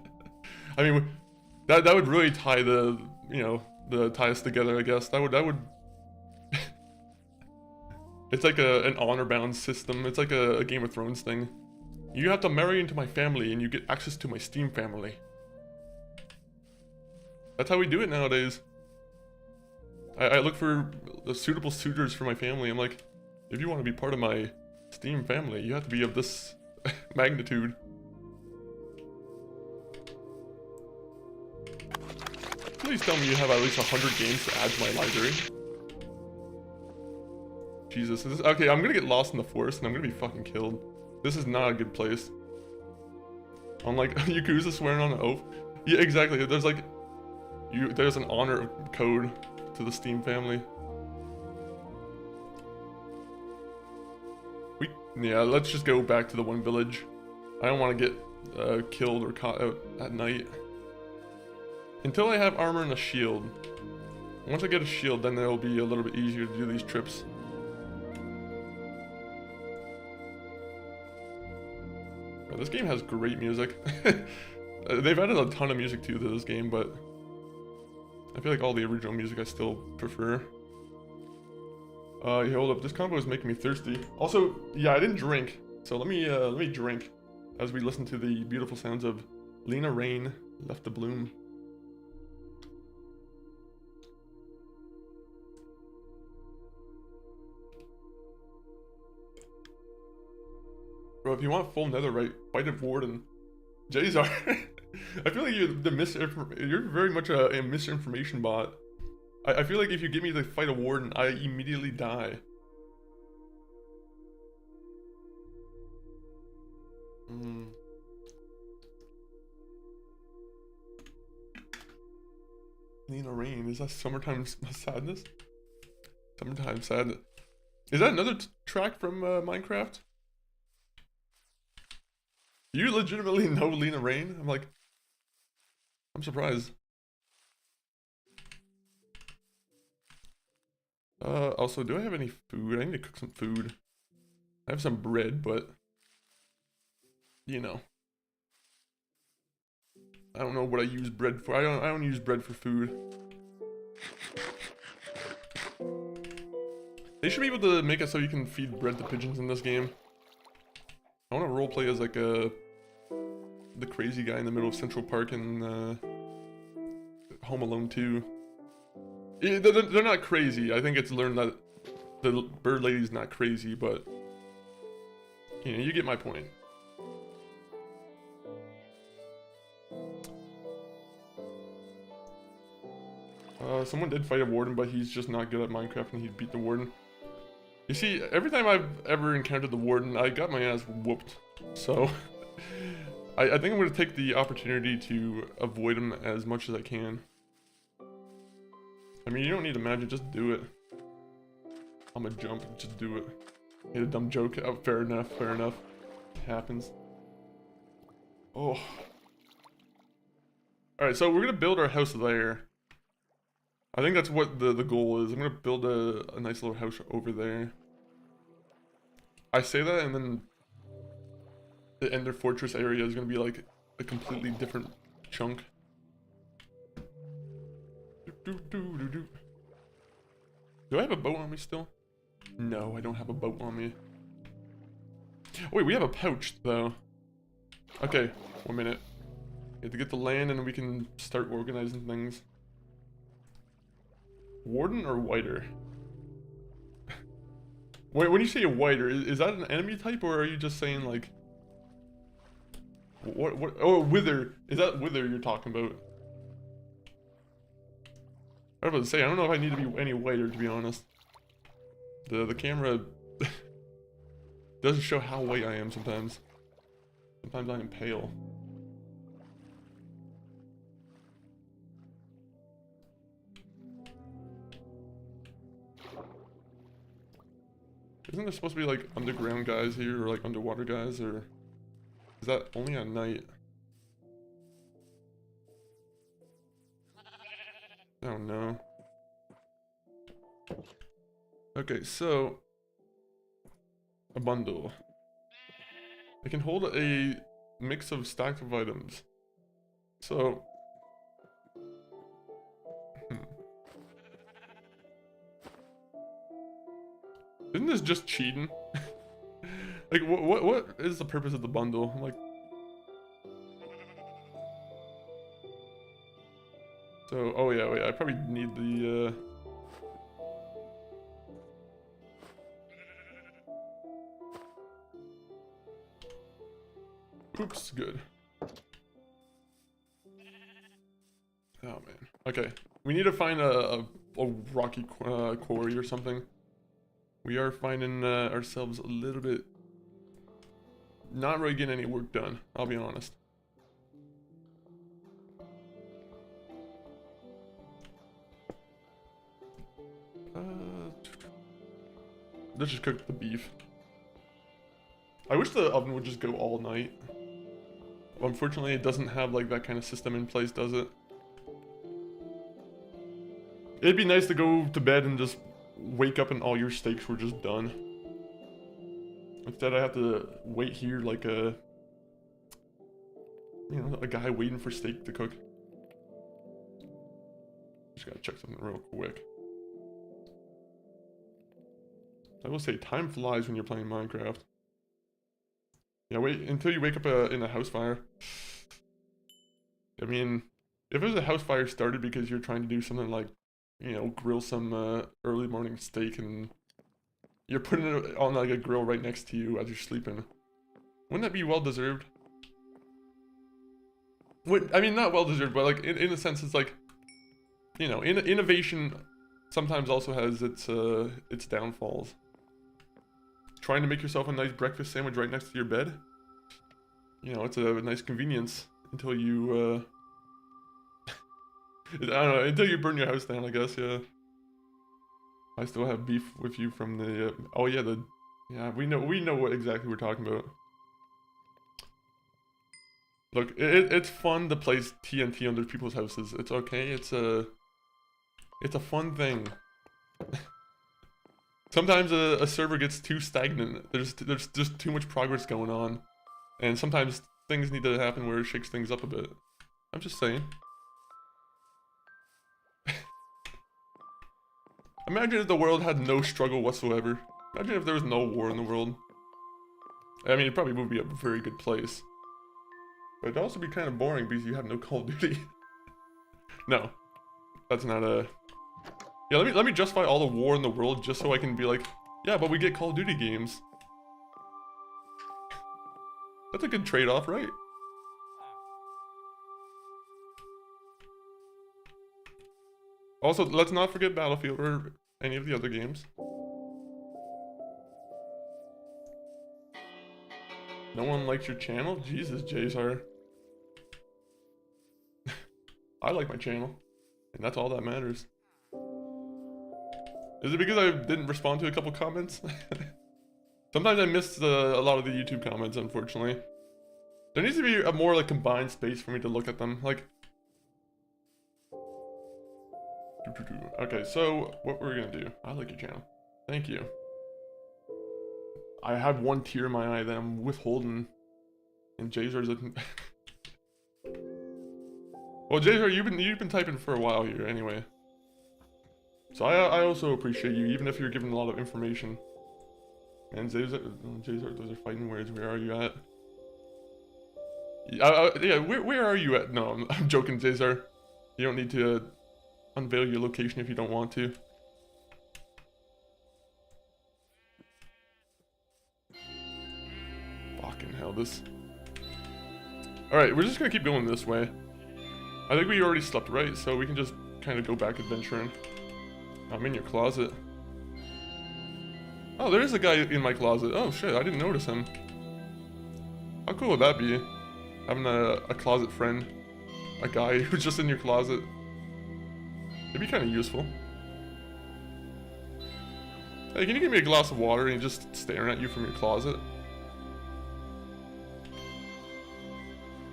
I mean, that would really tie the, you know, tie us together, I guess. That would it's like an honor-bound system. It's like a Game of Thrones thing. You have to marry into my family and you get access to my Steam family. That's how we do it nowadays. I look for suitable suitors for my family. I'm like, if you want to be part of my Steam family, you have to be of this magnitude. Please tell me you have at least 100 games to add to my library. Jesus, okay, I'm gonna get lost in the forest and I'm gonna be fucking killed. This is not a good place. I'm like, Yakuza swearing on an oath. Yeah, exactly, there's like, there's an honor code to the Steam family. Yeah, let's just go back to the one village. I don't want to get killed or caught out at night. Until I have armor and a shield. Once I get a shield, then it'll be a little bit easier to do these trips. Bro, this game has great music. They've added a ton of music to this game, but I feel like all the original music I still prefer. Yeah, hold up, this combo is making me thirsty. Also, yeah, I didn't drink, so let me drink as we listen to the beautiful sounds of Lena Rain, Left to Bloom. Bro, if you want full netherite, fight a warden. Jazar. I feel like you're very much a misinformation bot. I feel like if you give me the fight a warden, I immediately die. Nina Rain, is that Summertime Sadness? Summertime Sadness. Is that another track from Minecraft? You legitimately know Lena Rain? I'm surprised. Also, do I have any food? I need to cook some food. I have some bread, but you know, I don't know what I use bread for. I don't use bread for food. They should be able to make it so you can feed bread to pigeons in this game. I want to roleplay as like the crazy guy in the middle of Central Park in Home Alone 2. They're not crazy. I think it's learned that the bird lady's not crazy, but you know, you get my point. Someone did fight a warden, but he's just not good at Minecraft and he beat the warden. You see, every time I've ever encountered the warden, I got my ass whooped. So, I think I'm gonna take the opportunity to avoid them as much as I can. I mean, you don't need to imagine, just do it. I'm gonna jump and just do it. Hit a dumb joke. Oh, fair enough, fair enough. It happens. Oh. Alright, so we're gonna build our house there. I think that's what the goal is. I'm gonna build a nice little house over there. I say that, and then the Ender Fortress area is gonna be like a completely different chunk. Do I have a boat on me still? No, I don't have a boat on me. Wait, we have a pouch though. Okay, 1 minute. We have to get the land and then we can start organizing things. Warden or whiter? Wait, when you say a whiter, is that an enemy type or are you just saying like... What, oh, wither. Is that wither you're talking about? I was about to say, I don't know if I need to be any whiter, to be honest. The camera doesn't show how white I am sometimes. Sometimes I am pale. Isn't there supposed to be like underground guys here or like underwater guys, or is that only at night? Oh no. Okay, so a bundle. It can hold a mix of stacks of items. So isn't this just cheating? Like what is the purpose of the bundle? Like, so oh yeah, wait, I probably need the oops, good. Oh man. Okay, we need to find a rocky quarry or something. We are finding ourselves a little bit not really getting any work done, I'll be honest. Let's just cook the beef. I wish the oven would just go all night. Unfortunately, it doesn't have like that kind of system in place, does it? It'd be nice to go to bed and just wake up and all your steaks were just done. Instead, I have to wait here like a, you know, a guy waiting for steak to cook. Just gotta check something real quick. I will say, time flies when you're playing Minecraft. Yeah, wait until you wake up in a house fire. I mean, if there's a house fire started because you're trying to do something like, you know, grill some early morning steak and you're putting it on like a grill right next to you as you're sleeping, wouldn't that be well deserved? I mean, not well deserved, but like in a sense, it's like, you know, innovation sometimes also has its downfalls. Trying to make yourself a nice breakfast sandwich right next to your bed, you know, it's a nice convenience until you I don't know, until you burn your house down, I guess. Yeah, I still have beef with you from the oh yeah, yeah, we know what exactly we're talking about. Look, it's fun to place TNT under people's houses. It's okay. It's a fun thing. Sometimes a server gets too stagnant. There's just too much progress going on, and sometimes things need to happen where it shakes things up a bit. I'm just saying. Imagine if the world had no struggle whatsoever. Imagine if there was no war in the world. I mean, it probably would be a very good place. But it'd also be kind of boring because you have no Call of Duty. No. That's not a... Yeah, let me justify all the war in the world just so I can be like, yeah, but we get Call of Duty games. That's a good trade-off, right? Also, let's not forget Battlefield or any of the other games. No one likes your channel? Jesus, Jazer. I like my channel, and that's all that matters. Is it because I didn't respond to a couple comments? Sometimes I miss a lot of the YouTube comments, unfortunately. There needs to be a more like combined space for me to look at them. Like, okay, so what we're gonna do? I like your channel. Thank you. I have one tear in my eye that I'm withholding, and Jazer's a. Well, Jazer, you've been typing for a while here, anyway. So I also appreciate you, even if you're giving a lot of information. Man, Jazer, those are fighting words. Where are you at? Yeah, where are you at? No, I'm joking, Jazer. You don't need to unveil your location if you don't want to. Fucking hell, this. Alright, we're just gonna keep going this way. I think we already slept, right? So we can just kind of go back adventuring. I'm in your closet. Oh, there is a guy in my closet. Oh shit, I didn't notice him. How cool would that be? Having a closet friend. A guy who's just in your closet. It'd be kind of useful. Hey, can you give me a glass of water and he's just staring at you from your closet?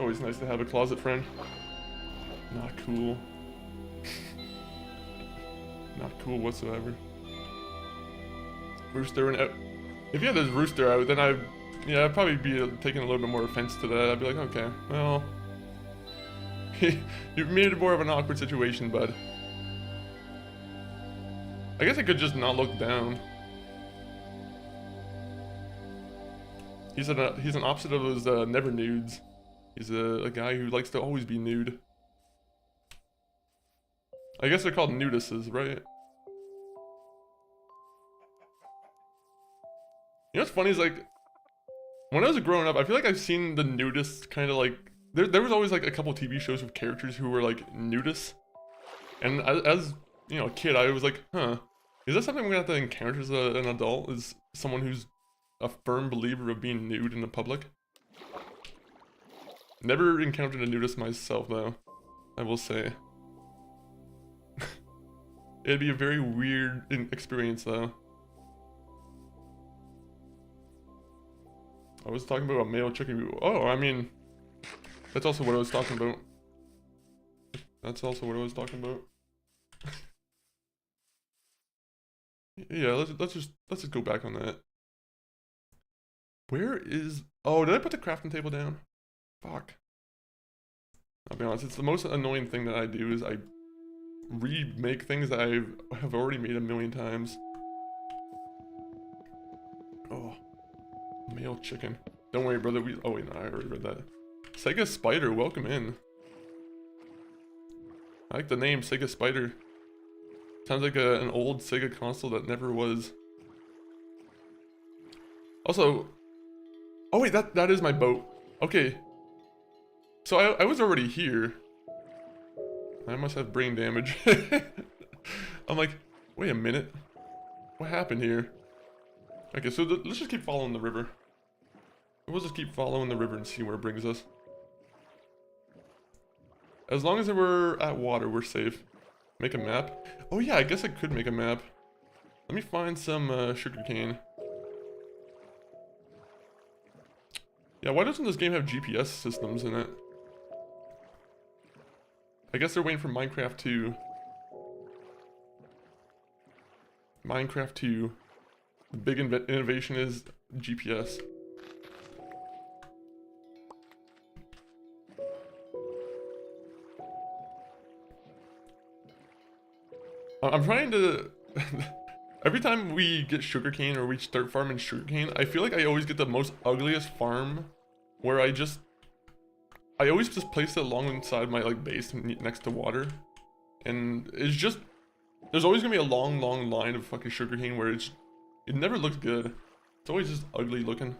Always nice to have a closet friend. Not cool. Not cool whatsoever. Rooster and out. If you had this rooster out, then I'd probably be taking a little bit more offense to that. I'd be like, okay, well, you've made it more of an awkward situation, bud. I guess I could just not look down. He's an opposite of those never nudes. He's a guy who likes to always be nude. I guess they're called nudists, right? You know what's funny is like, when I was growing up, I feel like I've seen the nudists kind of like, there was always like a couple TV shows with characters who were like nudists. And as you know, a kid, I was like, huh, is that something I'm gonna have to encounter as an adult? Is someone who's a firm believer of being nude in the public? Never encountered a nudist myself though, I will say. It'd be a very weird experience though. I was talking about a male chicken. Oh, I mean, that's also what I was talking about. That's also what I was talking about. Yeah, let's just go back on that. Where is? Oh, did I put the crafting table down? Fuck. I'll be honest. It's the most annoying thing that I do is I remake things that I have already made a million times. Oh. Male chicken. Don't worry, brother. Oh wait, no, I already read that. Sega Spider, welcome in. I like the name Sega Spider. Sounds like an old Sega console that never was. Also, oh wait, that is my boat. Okay. So I was already here. I must have brain damage. I'm like, wait a minute. What happened here? Okay, so let's just keep following the river. We'll just keep following the river and see where it brings us. As long as we're at water, we're safe. Make a map? Oh yeah, I guess I could make a map. Let me find some sugarcane. Yeah, why doesn't this game have GPS systems in it? I guess they're waiting for Minecraft 2. Minecraft 2. The big innovation is GPS. I'm trying to... Every time we get sugarcane or we start farming sugarcane, I feel like I always get the most ugliest farm where I always just place it alongside my like base next to water. And it's just... There's always gonna be a long line of fucking sugarcane where it never looks good. It's always just ugly looking.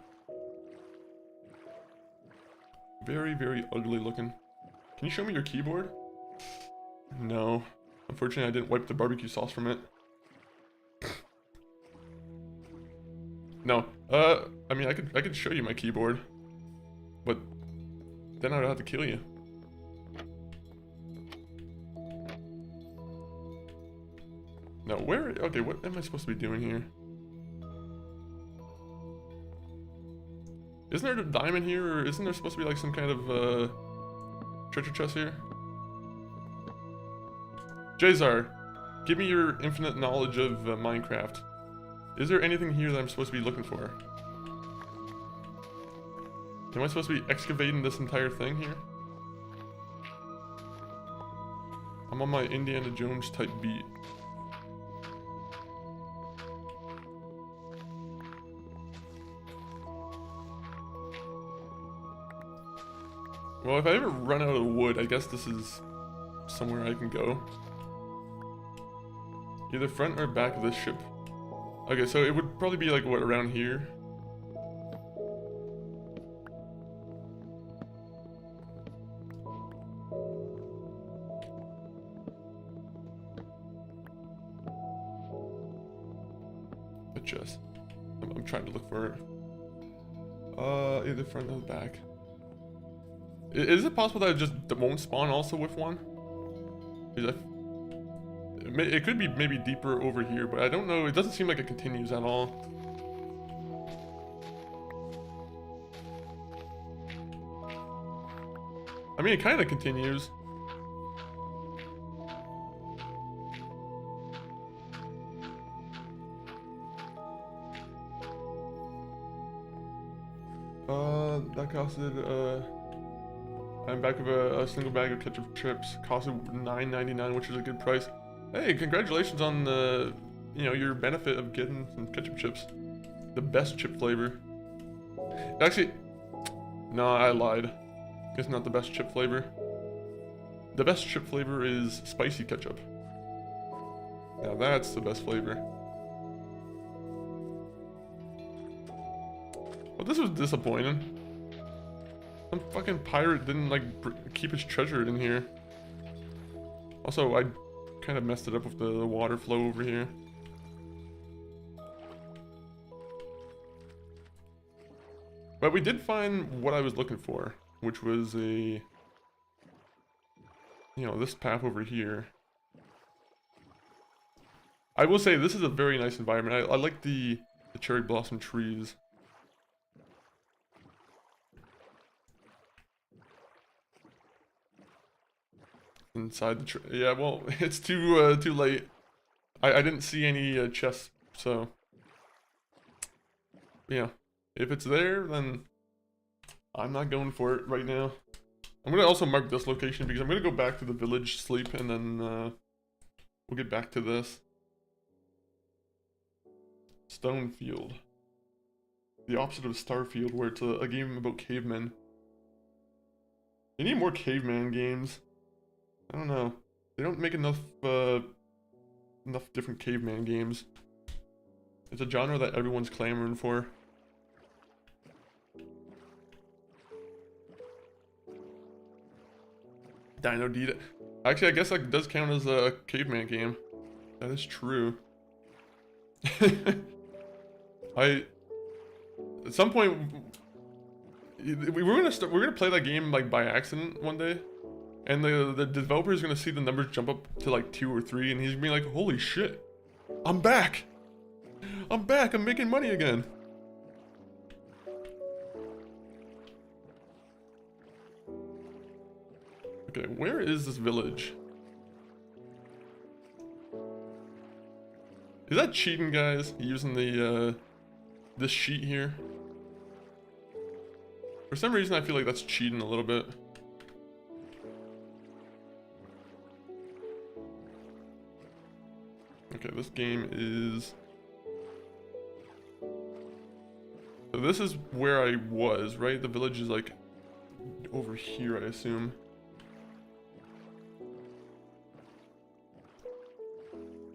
Very ugly looking. Can you show me your keyboard? No. Unfortunately, I didn't wipe the barbecue sauce from it. No. I mean, I could show you my keyboard. But then I'd have to kill you. No, where? Okay, what am I supposed to be doing here? Isn't there a diamond here, or isn't there supposed to be like some kind of treasure chest here? Jazar, give me your infinite knowledge of Minecraft. Is there anything here that I'm supposed to be looking for? Am I supposed to be excavating this entire thing here? I'm on my Indiana Jones type beat. Well, if I ever run out of wood, I guess this is somewhere I can go. Either front or back of this ship. Okay, so it would probably be like, what, around here? A chest. I'm trying to look for it. Either front or back. Is it possible that it just won't spawn also with one? It could be maybe deeper over here, but I don't know. It doesn't seem like it continues at all. I mean, it kind of continues. That costed, I'm back with a single bag of ketchup chips. Costed $9.99, which is a good price. Hey, congratulations on the, you know, your benefit of getting some ketchup chips. The best chip flavor. Actually, no, I lied. It's not the best chip flavor. The best chip flavor is spicy ketchup. Now that's the best flavor. Well, this was disappointing. Some fucking pirate didn't like keep his treasure in here. Also, I kind of messed it up with the water flow over here. But we did find what I was looking for, which was a, you know, this path over here. I will say this is a very nice environment. I like the cherry blossom trees. Inside the tree. Yeah, well, it's too late. I didn't see any chests, so yeah. If it's there, then I'm not going for it right now. I'm gonna also mark this location because I'm gonna go back to the village, sleep, and then we'll get back to this. Stone Field. The opposite of Starfield, where it's a game about cavemen. You need more caveman games. I don't know. They don't make enough different caveman games. It's a genre that everyone's clamoring for. Dino Dita. Actually, I guess that does count as a caveman game. That is true. At some point we're gonna play that game like by accident one day. And the developer is gonna see the numbers jump up to like 2 or 3, and he's gonna be like, "Holy shit, I'm back! I'm back! I'm making money again!" Okay, where is this village? Is that cheating, guys? Using the this sheet here? For some reason, I feel like that's cheating a little bit. Okay, this game is... So this is where I was, right? The village is like over here, I assume.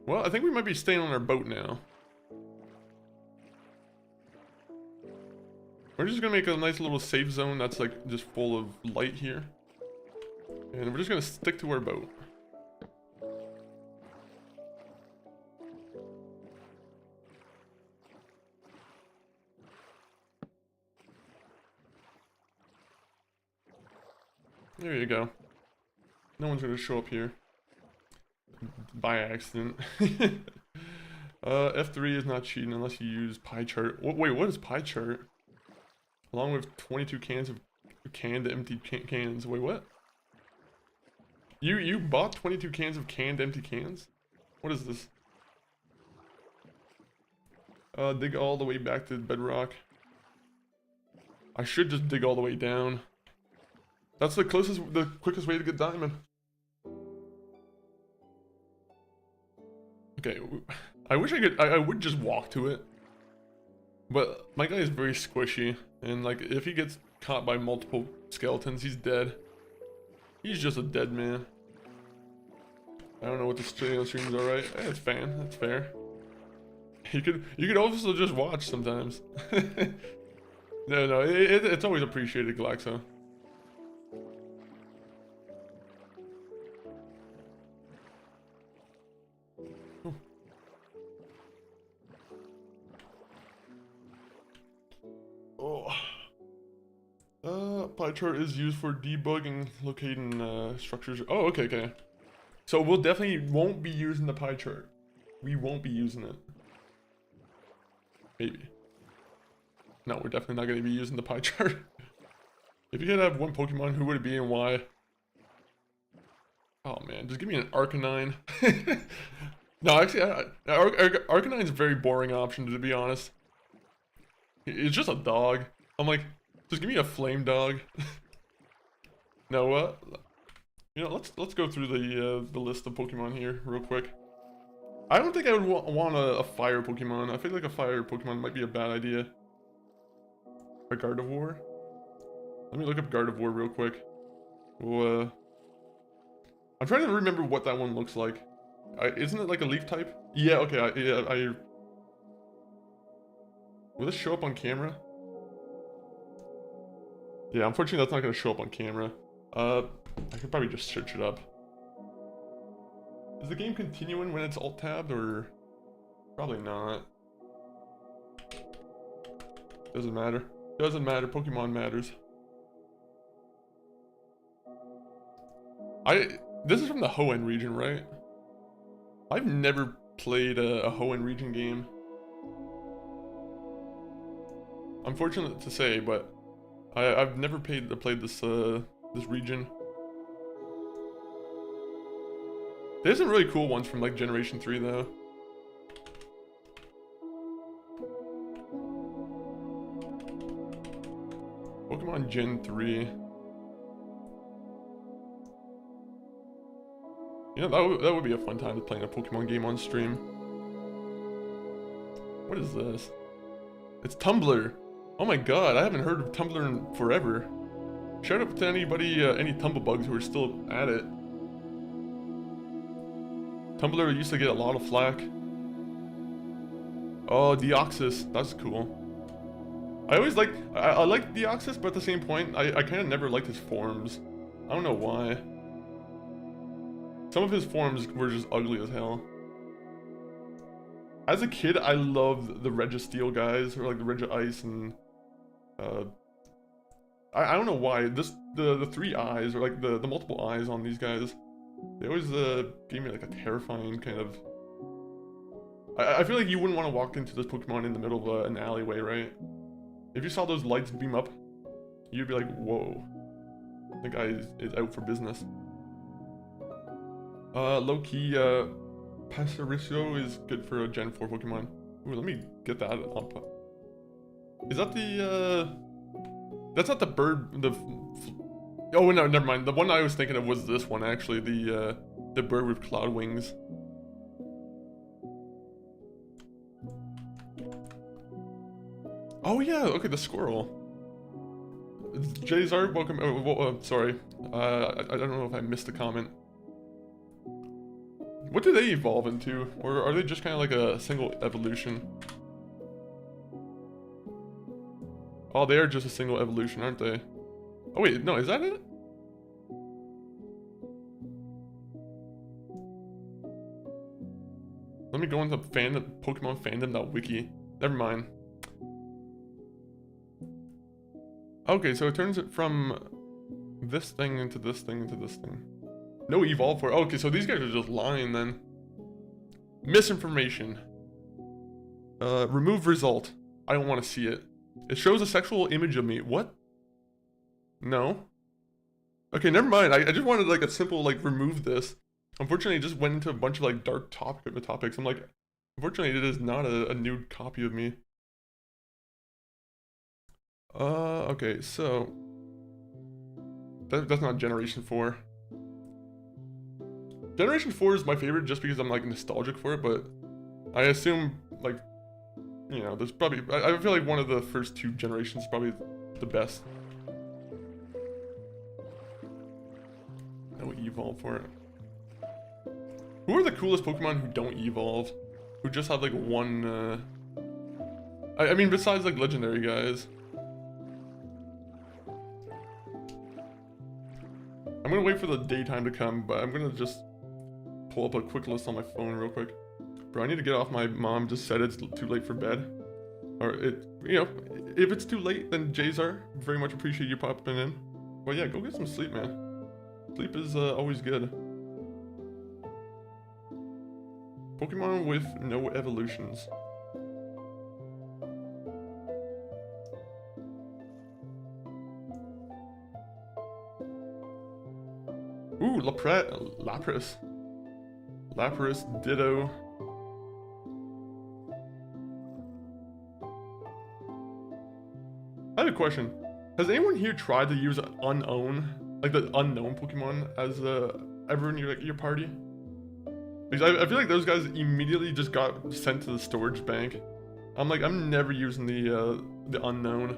Well, I think we might be staying on our boat now. We're just gonna make a nice little safe zone that's like just full of light here. And we're just gonna stick to our boat. go. No one's gonna show up here by accident. F3 is not cheating unless you use pie chart. Wait, what is pie chart? Along with 22 cans of canned empty cans. Wait, what? You bought 22 cans of canned empty cans? What is this? Dig all the way back to bedrock. I should just dig all the way down. That's the quickest way to get diamond. Okay, I wish I would just walk to it. But my guy is very squishy, and like if he gets caught by multiple skeletons, he's dead. He's just a dead man. I don't know what the streams are, right? It's fan, that's fair. You could also just watch sometimes. No, it's always appreciated, Galaxo. Pie chart is used for debugging, locating structures. Oh, okay. So we'll definitely won't be using the pie chart. We won't be using it. Maybe. No, we're definitely not going to be using the pie chart. If you could have one Pokemon, who would it be and why? Oh man, just give me an Arcanine. No, actually, Arcanine's a very boring option, to be honest. It's just a dog. I'm like, just give me a flame dog. No, you know, let's go through the list of Pokemon here real quick. I don't think I would want a fire Pokemon. I feel like a fire Pokemon might be a bad idea. A Gardevoir? Let me look up Gardevoir real quick. Well, I'm trying to remember what that one looks like. Isn't it like a leaf type? Yeah, okay, will this show up on camera? Yeah, unfortunately that's not going to show up on camera. I could probably just search it up. Is the game continuing when it's alt-tabbed, or... Probably not. Doesn't matter. Doesn't matter, Pokemon matters. This is from the Hoenn region, right? I've never played a Hoenn region game. Unfortunate to say, but I've never played this this region. There's some really cool ones from like Generation 3 though. Pokemon Gen 3. Yeah, that would be a fun time to play a Pokemon game on stream. What is this? It's Tumblr. Oh my god, I haven't heard of Tumblr in forever. Shout out to anybody, any Tumblebugs who are still at it. Tumblr used to get a lot of flack. Oh, Deoxys, that's cool. I always like, I like Deoxys, but at the same point, I kind of never liked his forms. I don't know why. Some of his forms were just ugly as hell. As a kid, I loved the Registeel guys, or like the Regice and... I don't know why, the three eyes, or like the multiple eyes on these guys, they always gave me like a terrifying kind of... I feel like you wouldn't want to walk into this Pokemon in the middle of an alleyway, right? If you saw those lights beam up, you'd be like, whoa. The guy is out for business. Low-key, Pastiricio is good for a Gen 4 Pokemon. Ooh, let me get that up. Is that the, that's not the bird, oh, no, never mind. The one I was thinking of was this one, actually. The bird with cloud wings. Oh, yeah, okay, the squirrel. Jzar, welcome. Sorry. I don't know if I missed a comment. What do they evolve into? Or are they just kind of like a single evolution? Oh, they are just a single evolution, aren't they? Oh wait, no, is that it? Let me go into Pokemon fandom.wiki. Never mind. Okay, so it turns it from this thing into this thing into this thing. No evolve for. Okay, so these guys are just lying then. Misinformation. Remove result. I don't want to see it. It shows a sexual image of me. What? No. Okay, never mind. I just wanted like a simple like remove this. Unfortunately, it just went into a bunch of like dark topics. I'm like, unfortunately, it is not a nude copy of me. Okay, so that's not Generation 4. Generation 4 is my favorite just because I'm like nostalgic for it, but I assume like, you know, there's probably, I feel like one of the first 2 generations is probably the best. No evolve for it. Who are the coolest Pokemon who don't evolve? Who just have like one, I mean besides like legendary guys. I'm gonna wait for the daytime to come, but I'm gonna just pull up a quick list on my phone real quick. Bro, I need to get off. My mom just said it's too late for bed. Or it, you know, if it's too late, then Jazar, very much appreciate you popping in. Well, yeah, go get some sleep, man. Sleep is always good. Pokemon with no evolutions. Ooh, Lapras. Lapras, Ditto. I have a question. Has anyone here tried to use unknown, like the unknown Pokemon as ever in your party? Because I feel like those guys immediately just got sent to the storage bank. I'm like, I'm never using the unknown.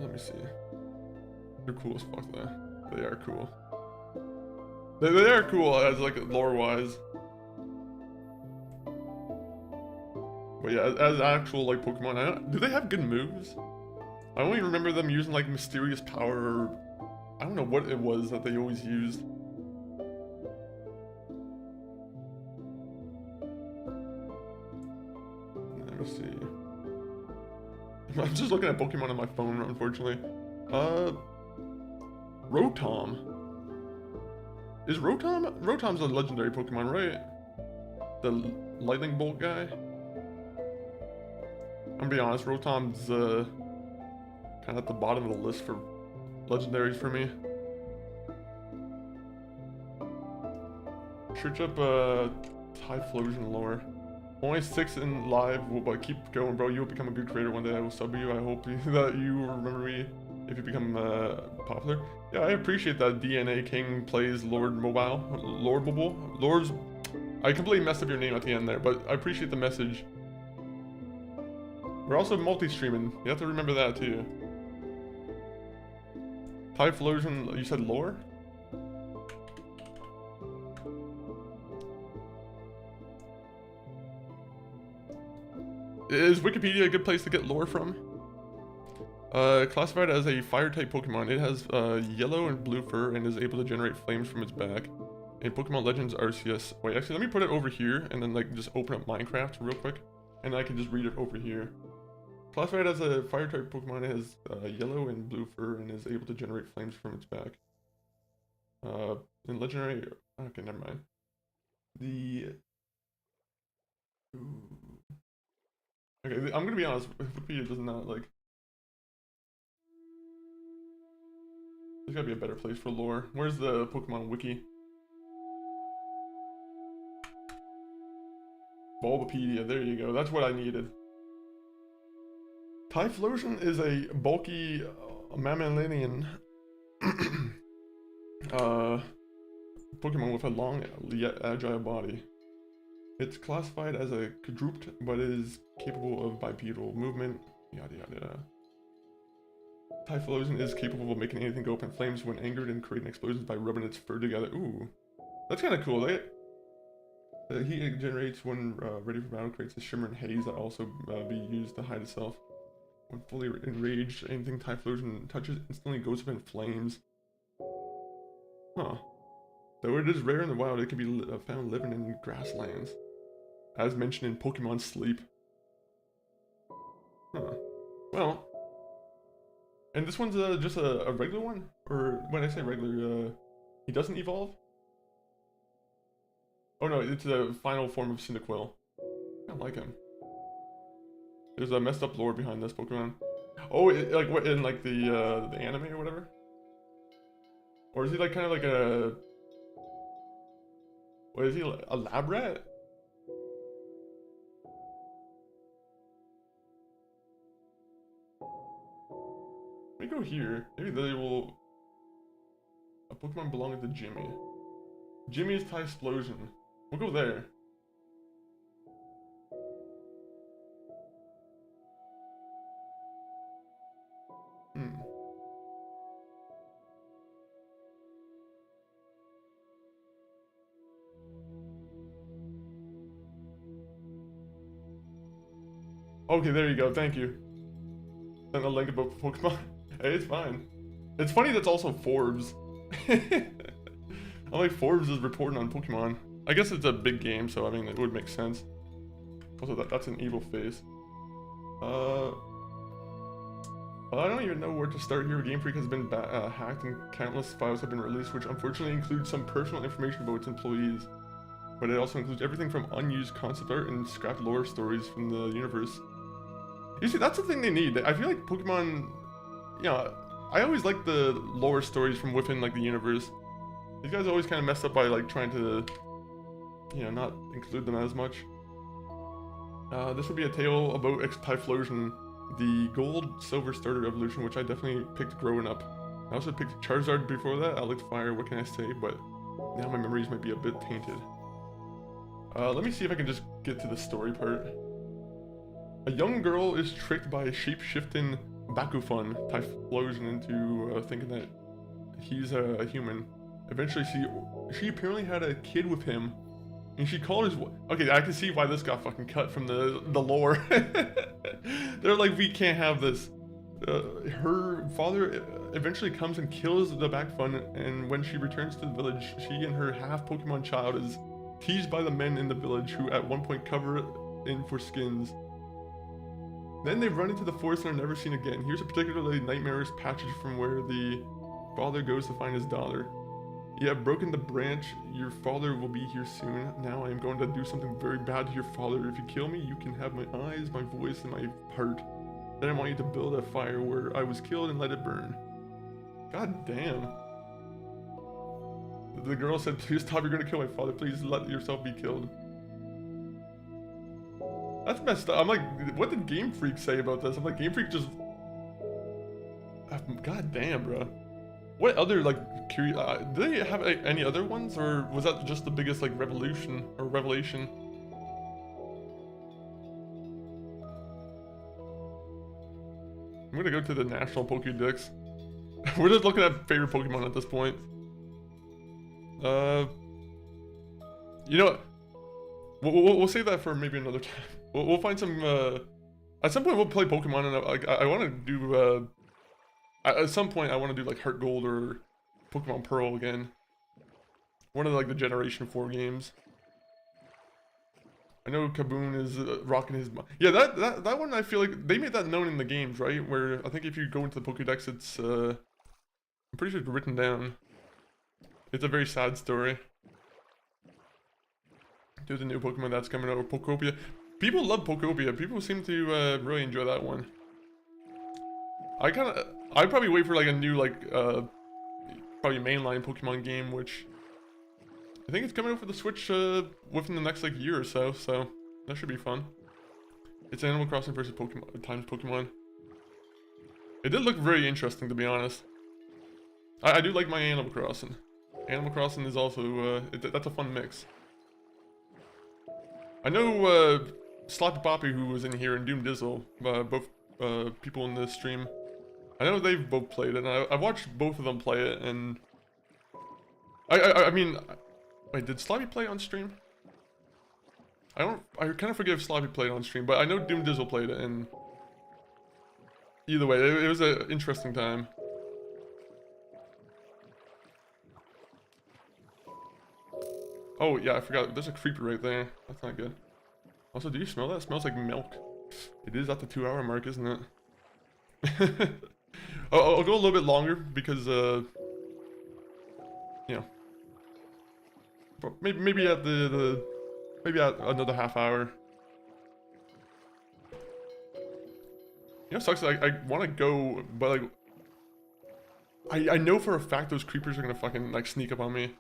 Let me see. They're cool as fuck though. They are cool. They are cool as like lore-wise. But yeah, as actual like Pokemon, do they have good moves? I only remember them using like mysterious power or I don't know what it was that they always used. Let me see. I'm just looking at Pokemon on my phone, unfortunately. Rotom. Is Rotom? Rotom's a legendary Pokemon, right? The lightning bolt guy? I'm gonna be honest, Rotom's kind of at the bottom of the list for legendaries for me. Search up Typhlosion lore. Only 6 in live, but keep going, bro. You'll become a good creator one day. I will sub you. I hope that you remember me if you become popular. Yeah, I appreciate that. DNA King plays Lord Mobile. Lord Mobile? Lord's... I completely messed up your name at the end there, but I appreciate the message. We're also multi-streaming. You have to remember that too. Typhlosion, you said lore? Is Wikipedia a good place to get lore from? Classified as a fire-type Pokemon, it has yellow and blue fur and is able to generate flames from its back. In Pokemon Legends Arceus... Wait, actually, let me put it over here and then like just open up Minecraft real quick. And I can just read it over here. Classified as a fire-type Pokemon, it has yellow and blue fur and is able to generate flames from its back. In Legendary... Okay, never mind. Okay, I'm gonna be honest, Wikipedia does not, like... There's gotta be a better place for lore. Where's the Pokemon Wiki? Bulbapedia, there you go. That's what I needed. Typhlosion is a bulky mammalian Pokemon with a long yet agile body. It's classified as a quadruped, but is capable of bipedal movement. Yada yada. Typhlosion is capable of making anything go up in flames when angered and creating explosions by rubbing its fur together. Ooh, that's kind of cool. The heat it generates when ready for battle creates a shimmering haze that also be used to hide itself. When fully enraged, anything Typhlosion touches instantly goes up in flames. Huh. Typhlosion is capable of making anything go up in flames when angered and creating explosions by rubbing its fur together. Ooh, that's kind of cool. The heat it generates when ready for battle creates a shimmering haze that also be used to hide itself. When fully enraged, anything Typhlosion touches instantly goes up in flames. Though it is rare in the wild, it can be found living in grasslands, as mentioned in Pokemon Sleep. Huh. Well, and this one's just a regular one? Or when I say regular, he doesn't evolve? Oh no, it's a final form of Cyndaquil. I don't like him. There's a messed up lore behind this Pokemon. Oh, like what in like the anime or whatever? Or is he like kind of like a... What is he, a lab rat? Let me go here. Maybe they will... A Pokemon belonging to Jimmy. Jimmy's Typhlosion. We'll go there. Okay, there you go. Thank you. Send a link about Pokemon. Hey, it's fine. It's funny that's also Forbes. I'm like, Forbes is reporting on Pokemon. I guess it's a big game, so I mean, it would make sense. Also, that's an evil face. I don't even know where to start here. Game Freak has been hacked and countless files have been released, which unfortunately include some personal information about its employees. But it also includes everything from unused concept art and scrapped lore stories from the universe. You see, that's the thing they need. I feel like Pokemon, you know, I always like the lore stories from within like the universe. These guys always kind of mess up by like trying to, you know, not include them as much. This would be a tale about Typhlosion, the gold silver starter evolution, which I definitely picked growing up. I also picked Charizard before that. I liked fire, what can I say, but now my memories might be a bit tainted. Let me see if I can just get to the story part. A young girl is tricked by a shape-shifting Bakufan Typhlosion into thinking that he's a human. Eventually, she apparently had a kid with him, and she called his... Okay, I can see why this got fucking cut from the lore. They're like, we can't have this. Her father eventually comes and kills the Bakufan, and when she returns to the village, she and her half-Pokemon child is teased by the men in the village who at one point cover it in for skins. Then they run into the forest and are never seen again. Here's a particularly nightmarish passage from where the father goes to find his daughter. You have broken the branch. Your father will be here soon. Now I am going to do something very bad to your father. If you kill me, you can have my eyes, my voice, and my heart. Then I want you to build a fire where I was killed and let it burn. God damn. The girl said, please stop, you're gonna kill my father. Please let yourself be killed. That's messed up. I'm like, what did Game Freak say about this? I'm like, Game Freak just... God damn, bro. What other, like, do they have any other ones? Or was that just the biggest, like, revelation? I'm gonna go to the National Pokédex. We're just looking at favorite Pokemon at this point. You know what? We'll save that for maybe another time. We'll find some, at some point we'll play Pokemon, and I want to do, at some point I want to do like Heart Gold or Pokemon Pearl again. One of like the Generation 4 games. I know Kaboom is rocking his... Yeah, that one I feel like they made that known in the games, right? Where I think if you go into the Pokédex, it's, I'm pretty sure it's written down. It's a very sad story. There's a new Pokemon that's coming out, Pokopia. People love Pokopia. People seem to really enjoy that one. I'd probably wait for like a new like probably mainline Pokemon game, which I think it's coming out for the Switch within the next like year or so. So that should be fun. It's Animal Crossing versus Pokemon. It did look very interesting, to be honest. I do like my Animal Crossing. Animal Crossing is also that's a fun mix. I know Sloppy Poppy, who was in here, and Doom Dizzle, both people in this stream. I know they've both played it, and I've watched both of them play it, and I mean, wait, did Sloppy play on stream? I kind of forget if Sloppy played on stream, but I know Doom Dizzle played it, and either way, it was an interesting time. Oh yeah, I forgot. There's a creeper right there. That's not good. Also, do you smell that? It smells like milk. It is at the 2-hour mark, isn't it? I'll go a little bit longer because you know, but maybe at maybe at another half hour. You know, sucks. I want to go, but like, I know for a fact those creepers are gonna fucking like sneak up on me.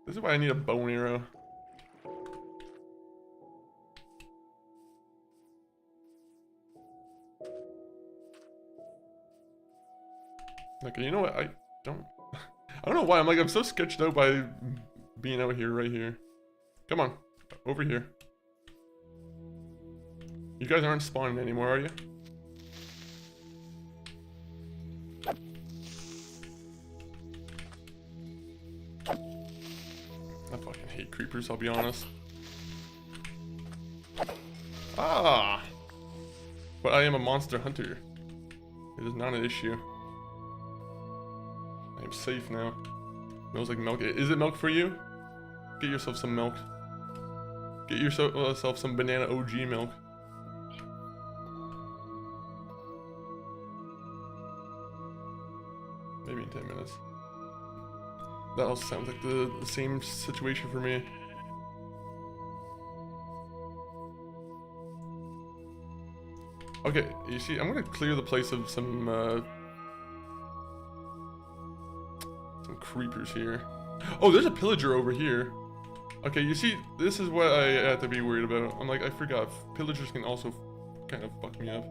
This is why I need a bow and arrow. Like, you know what? I don't know why. I'm so sketched out by being out here, right here. Come on, over here. You guys aren't spawning anymore, are you? I fucking hate creepers, I'll be honest. Ah! But I am a monster hunter. It is not an issue. I am safe now. Smells like milk. Is it milk for you? Get yourself some milk. Get yourself some banana OG milk. Maybe in 10 minutes. That also sounds like the same situation for me. Okay, you see, I'm gonna clear the place of some creepers here. Oh, there's a pillager over here. Okay, you see, this is what I have to be worried about. I'm like, I forgot, pillagers can also kind of fuck me up.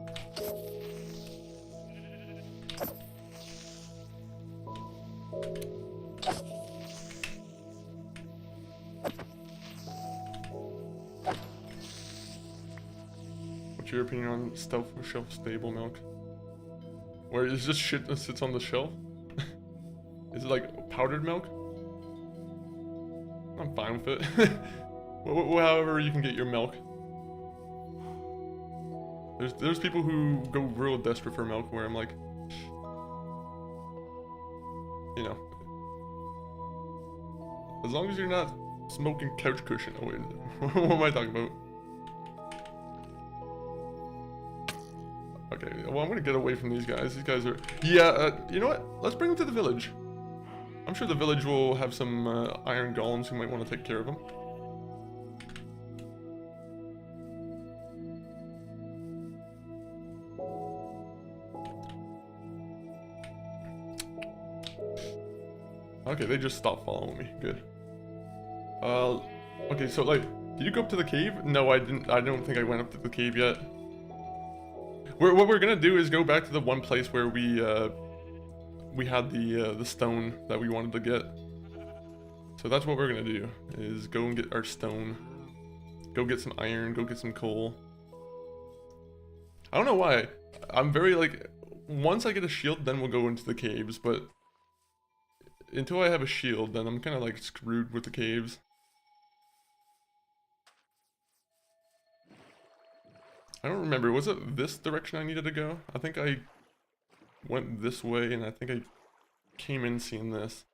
What's your opinion on stealth shelf stable milk? Where is just shit that sits on the shelf? Is it like powdered milk? I'm fine with it. However you can get your milk. There's people who go real desperate for milk where I'm like, you know, as long as you're not smoking couch cushion. Oh wait, what am I talking about? Okay, well I'm gonna get away from these guys. These guys are, yeah, you know what? Let's bring them to the village. I'm sure the village will have some iron golems who might want to take care of them. Okay, they just stopped following me. Good. Okay, so like, did you go up to the cave? No, I didn't. I don't think I went up to the cave yet. What we're gonna do is go back to the one place where we had the stone that we wanted to get. So that's what we're gonna do, is go and get our stone. Go get some iron, go get some coal. I don't know why. I'm very like, once I get a shield, then we'll go into the caves, but until I have a shield, then I'm kind of like screwed with the caves. I don't remember, was it this direction I needed to go? I think I went this way, and I think I came in seeing this.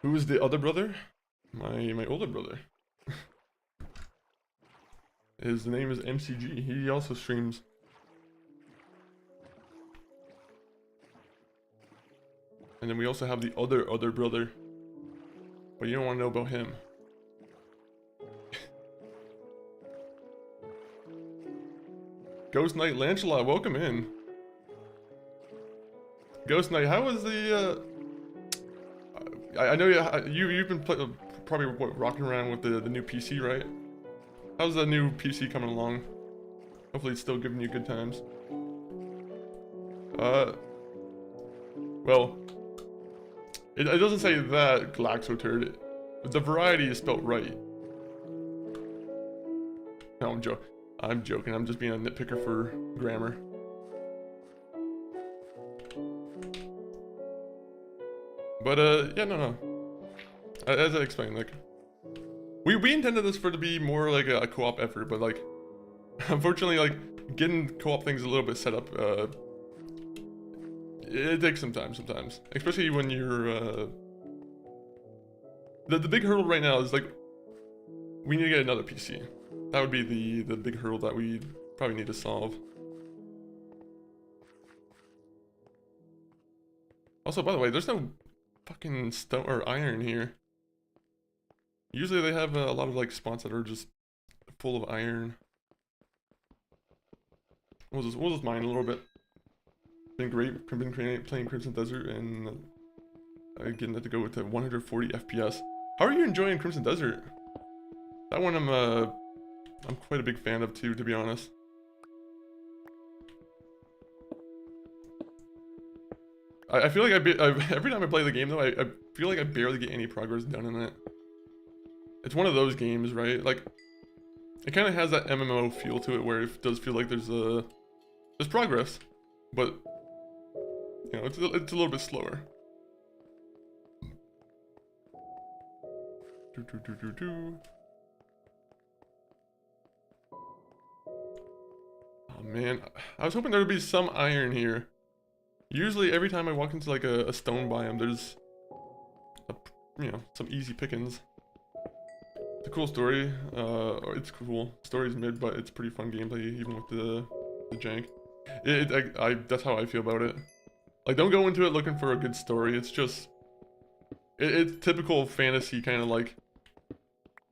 Who is the other brother? My older brother. His name is MCG. He also streams. And then we also have the other brother. But you don't want to know about him. Ghost Knight Lancelot, welcome in. Ghost Knight, how was the I know you've been probably rocking around with the new PC, right? How's the new PC coming along? Hopefully it's still giving you good times. Well, it doesn't say that, Glaxoturd. The variety is spelt right. No, I'm joking. I'm just being a nitpicker for grammar. But yeah, no. As I explained, like, we intended this to be more like a co-op effort, but like, unfortunately, like, getting co-op things a little bit set up It takes some time sometimes, especially when you're the big hurdle right now is like we need to get another PC. That would be the big hurdle that we probably need to solve. Also, by the way, there's no fucking stone or iron here. Usually they have a lot of like spots that are just full of iron. We'll just mine a little bit. Been great. Been playing Crimson Desert and getting that to go with the 140 FPS. How are you enjoying Crimson Desert? That one I'm quite a big fan of too, to be honest. I feel like every time I play the game though, I feel like I barely get any progress done in it. It's one of those games, right? Like, it kind of has that MMO feel to it, where it does feel like there's progress, but you know, it's a little bit slower. Oh man, I was hoping there would be some iron here. Usually every time I walk into like a stone biome, there's you know, some easy pickings. It's a cool story. It's cool. Story's mid, but it's pretty fun gameplay even with the jank. That's how I feel about it. Like, don't go into it looking for a good story. It's just it's typical fantasy, kind of like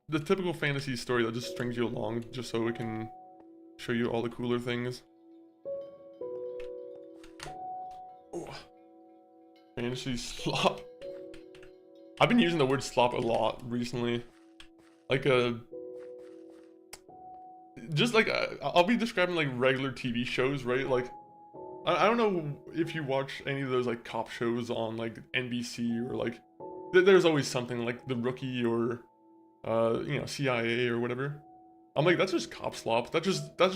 the typical fantasy story that just strings you along just so it can show you all the cooler things. Oh. Fantasy slop. I've been using the word slop a lot recently. Like just like I'll be describing like regular TV shows, right? Like I don't know if you watch any of those like cop shows on like NBC or like there's always something like The Rookie or you know, CIA or whatever. I'm like, that's just cop slop. That's just the,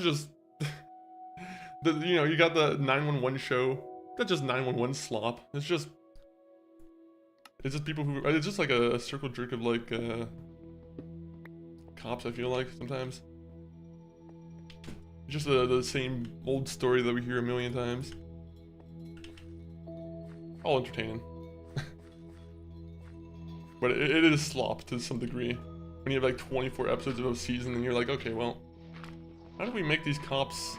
you know, you got the 911 show. That's just 911 slop. It's just people who, it's just like a circle jerk of like cops, I feel like sometimes. It's just the same old story that we hear a million times. All entertaining. But it is slop to some degree. When you have like 24 episodes of a season and you're like, okay, well, how do we make these cops...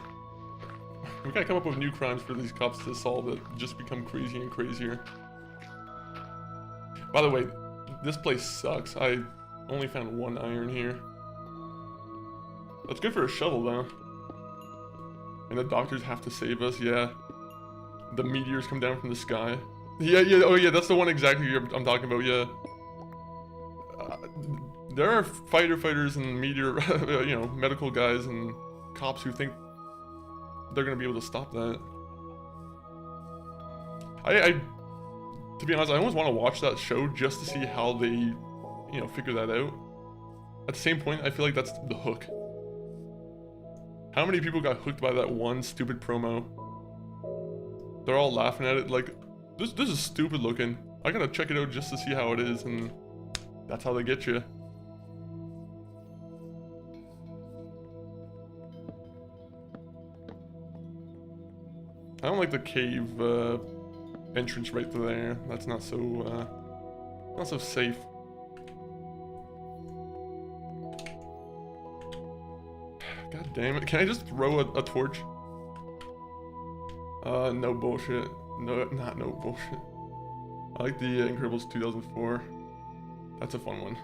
We gotta come up with new crimes for these cops to solve that just become crazier and crazier. By the way, this place sucks. I only found one iron here. That's good for a shovel though. And the doctors have to save us, yeah. The meteors come down from the sky. Yeah, oh yeah, that's the one exactly I'm talking about, yeah. There are fighters and meteor, you know, medical guys and cops who think they're gonna be able to stop that. To be honest, I almost want to watch that show just to see how they, you know, figure that out. At the same point, I feel like that's the hook. How many people got hooked by that one stupid promo? They're all laughing at it like, this is stupid looking. I gotta check it out just to see how it is, and that's how they get you. I don't like the cave entrance right there. That's not so safe. God damn it! Can I just throw a torch? No bullshit. No bullshit. I like the Incredibles 2004. That's a fun one.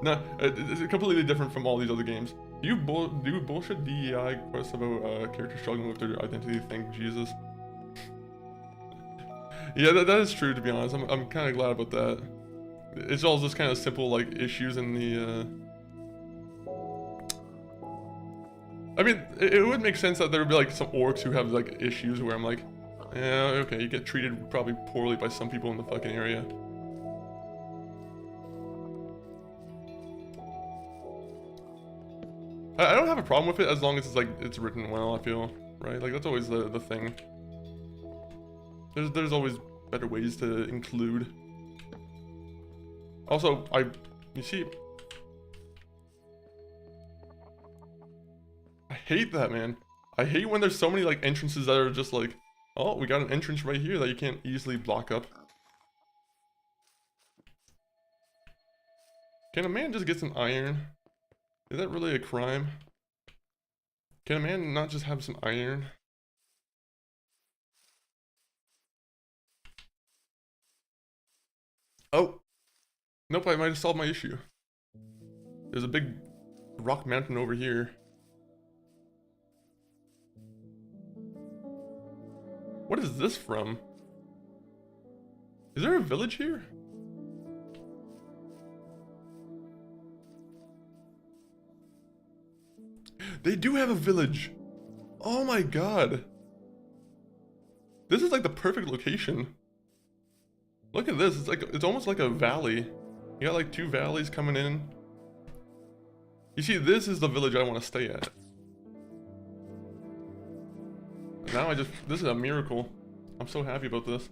No, it's completely different from all these other games. Do you do bullshit DEI quests about characters struggling with their identity? Thank Jesus. Yeah, that is true, to be honest. I'm kind of glad about that. It's all just kind of simple like issues in the. I mean, it would make sense that there would be like some orcs who have like issues where I'm like, yeah, okay, you get treated probably poorly by some people in the fucking area. I don't have a problem with it as long as it's like it's written well, I feel, right? Like that's always the thing. There's always better ways to include. Also, you see, I hate that, man. I hate when there's so many like entrances that are just like, Oh, we got an entrance right here that you can't easily block up. Can a man just get some iron? Is that really a crime? Can a man not just have some iron? Oh! Nope, I might have solved my issue. There's a big rock mountain over here. What is this from? Is there a village here? They do have a village! Oh my god! This is like the perfect location. Look at this, it's almost like a valley. You got like 2 valleys coming in. You see, this is the village I want to stay at. Now this is a miracle. I'm so happy about this.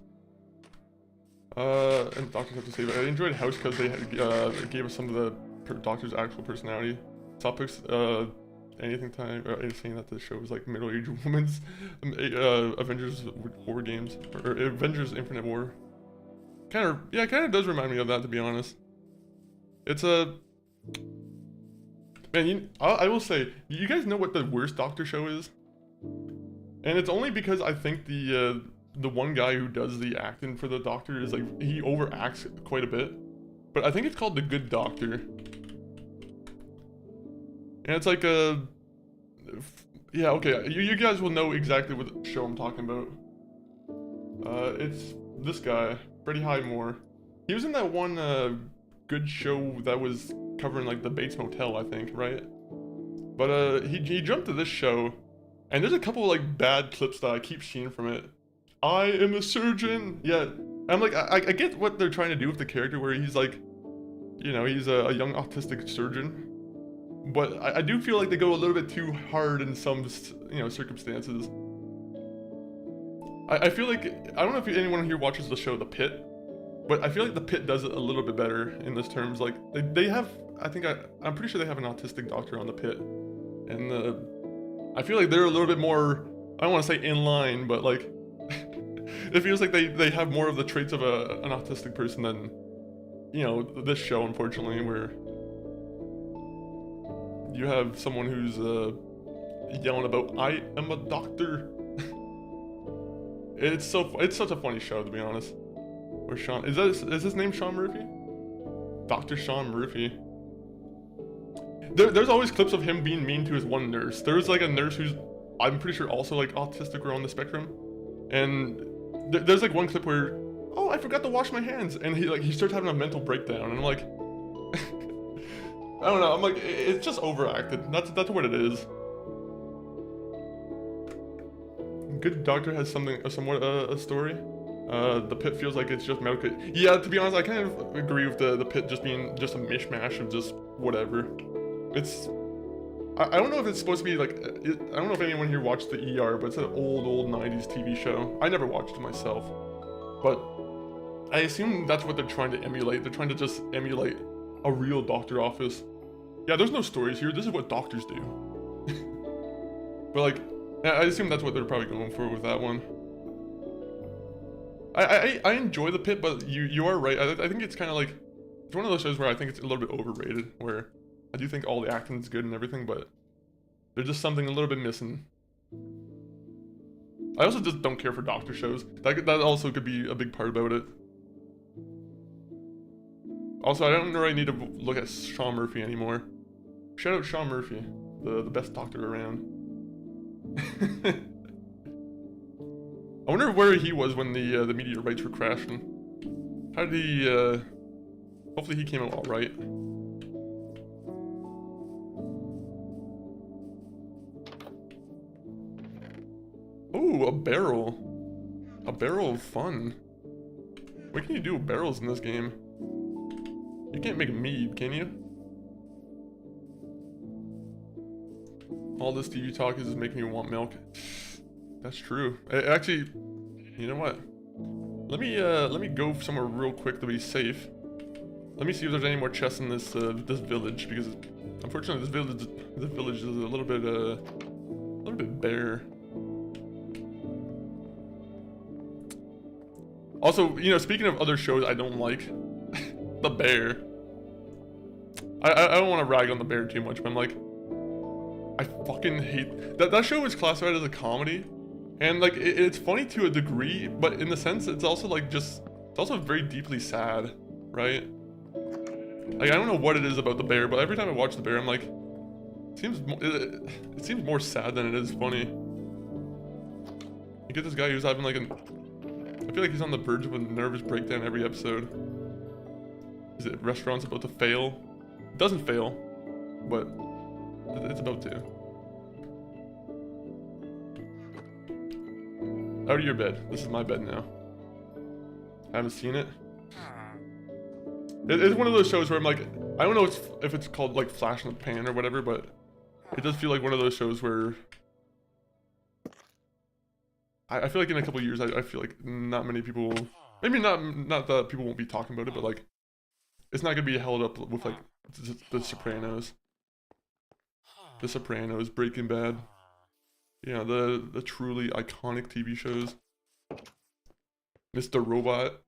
And doctors have to say, I enjoyed House because they gave us some of the doctor's actual personality. Topics, anything time, saying that the show is like middle-aged women's Avengers War games, or Avengers Infinite War. Kind of does remind me of that, to be honest. It's a... Man, I will say, you guys know what the worst Doctor show is? And it's only because I think the one guy who does the acting for the Doctor is like, he overacts quite a bit. But I think it's called The Good Doctor. And it's like a... Yeah, okay, you guys will know exactly what show I'm talking about. It's this guy, Freddie Highmore. He was in that one good show that was covering like the Bates Motel, I think, right? But he jumped to this show, and there's a couple of like bad clips that I keep seeing from it. I am a surgeon. Yeah, I'm like, I get what they're trying to do with the character, where he's like, you know, he's a young autistic surgeon. But I do feel like they go a little bit too hard in some, you know, circumstances. I feel like, I don't know if anyone here watches the show The Pit, but I feel like The Pit does it a little bit better in this terms. Like, they have, I'm pretty sure they have an autistic doctor on The Pit. And I feel like they're a little bit more, I don't want to say in line, but like, it feels like they have more of the traits of an autistic person than, you know, this show, unfortunately, where you have someone who's yelling about, I am a doctor. It's such a funny show, to be honest. Or Sean, is his name Sean Murphy? Dr. Sean Murphy. There's always clips of him being mean to his one nurse. There's like a nurse who's, I'm pretty sure, also like autistic or on the spectrum. And there's like one clip where, oh, I forgot to wash my hands, and he starts having a mental breakdown, and I'm like, I don't know. I'm like, it's just overacted. That's what it is. Good Doctor has somewhat a story. The Pit feels like it's just medical. Yeah, to be honest, I kind of agree with the Pit just being just a mishmash of just whatever. It's, I don't know if it's supposed to be like, I don't know if anyone here watched the ER, but it's an old 90s TV show. I never watched it myself, but I assume that's what they're trying to emulate. They're trying to just emulate a real doctor office. Yeah, there's no stories here. This is what doctors do. But like, I assume that's what they're probably going for with that one. I enjoy The Pit, but you are right. I think it's kind of like, it's one of those shows where I think it's a little bit overrated, where I do think all the acting is good and everything, but there's just something a little bit missing. I also just don't care for doctor shows. That also could be a big part about it. Also, I don't really need to look at Sean Murphy anymore. Shout out Sean Murphy, the best doctor around. I wonder where he was when the meteorites were crashing. How did he, hopefully he came out alright. Oh, a barrel. A barrel of fun. What can you do with barrels in this game? You can't make mead, can you? All this TV talk is making me want milk. That's true. Actually, you know what? Let me go somewhere real quick to be safe. Let me see if there's any more chests in this this village, because unfortunately this village is a little bit bare. Also, you know, speaking of other shows I don't like, The Bear. I don't want to rag on The Bear too much, but I'm like, I fucking hate that show is classified as a comedy, and like it's funny to a degree, but in the sense it's also like it's also very deeply sad, right? Like I don't know what it is about The Bear, but every time I watch The Bear, I'm like, it seems more sad than it is funny. You get this guy who's having like I feel like he's on the verge of a nervous breakdown every episode. Is it restaurant's about to fail? It doesn't fail, but it's about to. Out of your bed. This is my bed now. I haven't seen it. It's one of those shows where I'm like, I don't know if it's called like Flash in the Pan or whatever, but it does feel like one of those shows where I feel like in a couple of years, I feel like not many people, maybe not that people won't be talking about it, but like, it's not gonna be held up with like The Sopranos. The Sopranos, Breaking Bad. Yeah, the truly iconic TV shows. Mr. Robot.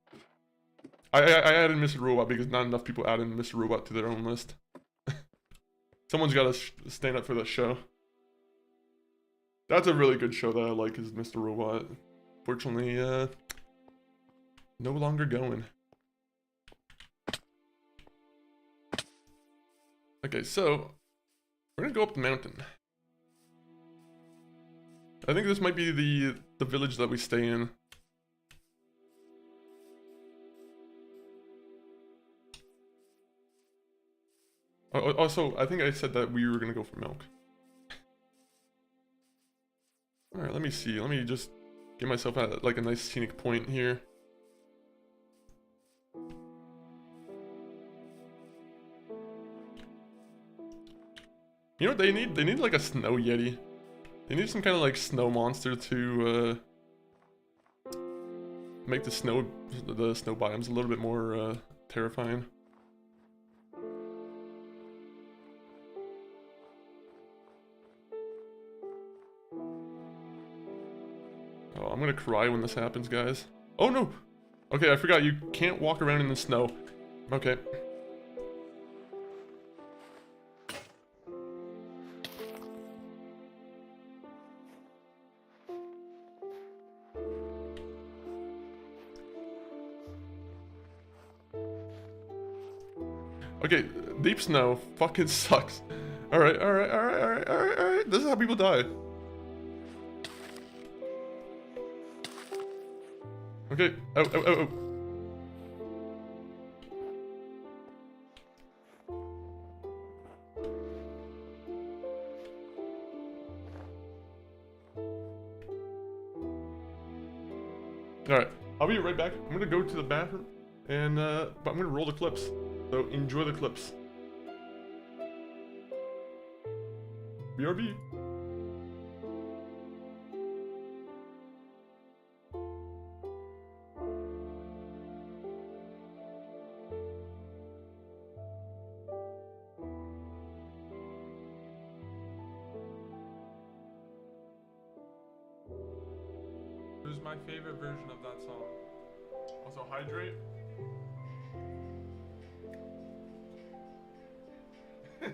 I added Mr. Robot because not enough people added Mr. Robot to their own list. Someone's got to stand up for that show. That's a really good show that I like, is Mr. Robot. Fortunately, no longer going. Okay, so we're gonna go up the mountain. I think this might be the village that we stay in. Also, I think I said that we were gonna go for milk. Alright, let me see. Let me just get myself at like a nice scenic point here. You know what they need? They need like a snow yeti. They need some kind of like snow monster to make the snow biomes a little bit more terrifying. Oh, I'm gonna cry when this happens, guys. Oh no! Okay, I forgot you can't walk around in the snow. Okay. Okay, deep snow fucking sucks. Alright. This is how people die. Okay, oh. Alright, I'll be right back. I'm gonna go to the bathroom, and but I'm gonna roll the clips. So enjoy the clips. BRB.
Who's my favorite version of that song?
Also hydrate. Okay,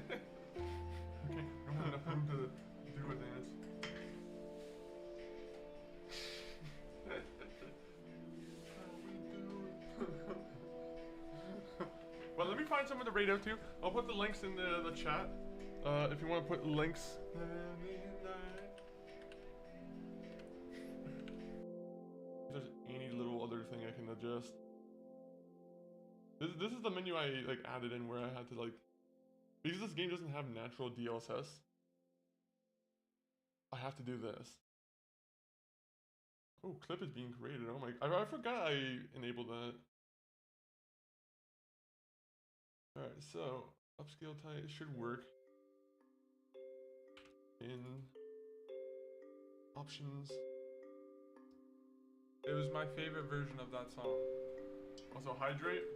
don't have enough room to do a dance. Well, let me find someone to radio to. I'll put the links in the chat. If you want to put links. If there's any little other thing I can adjust. This is the menu I like added in where I had to like, because this game doesn't have natural DLSS, I have to do this. Oh, clip is being created. Oh my, I forgot I enabled that. Alright, so upscale type should work. In options.
It was my favorite version of that song.
Also hydrate.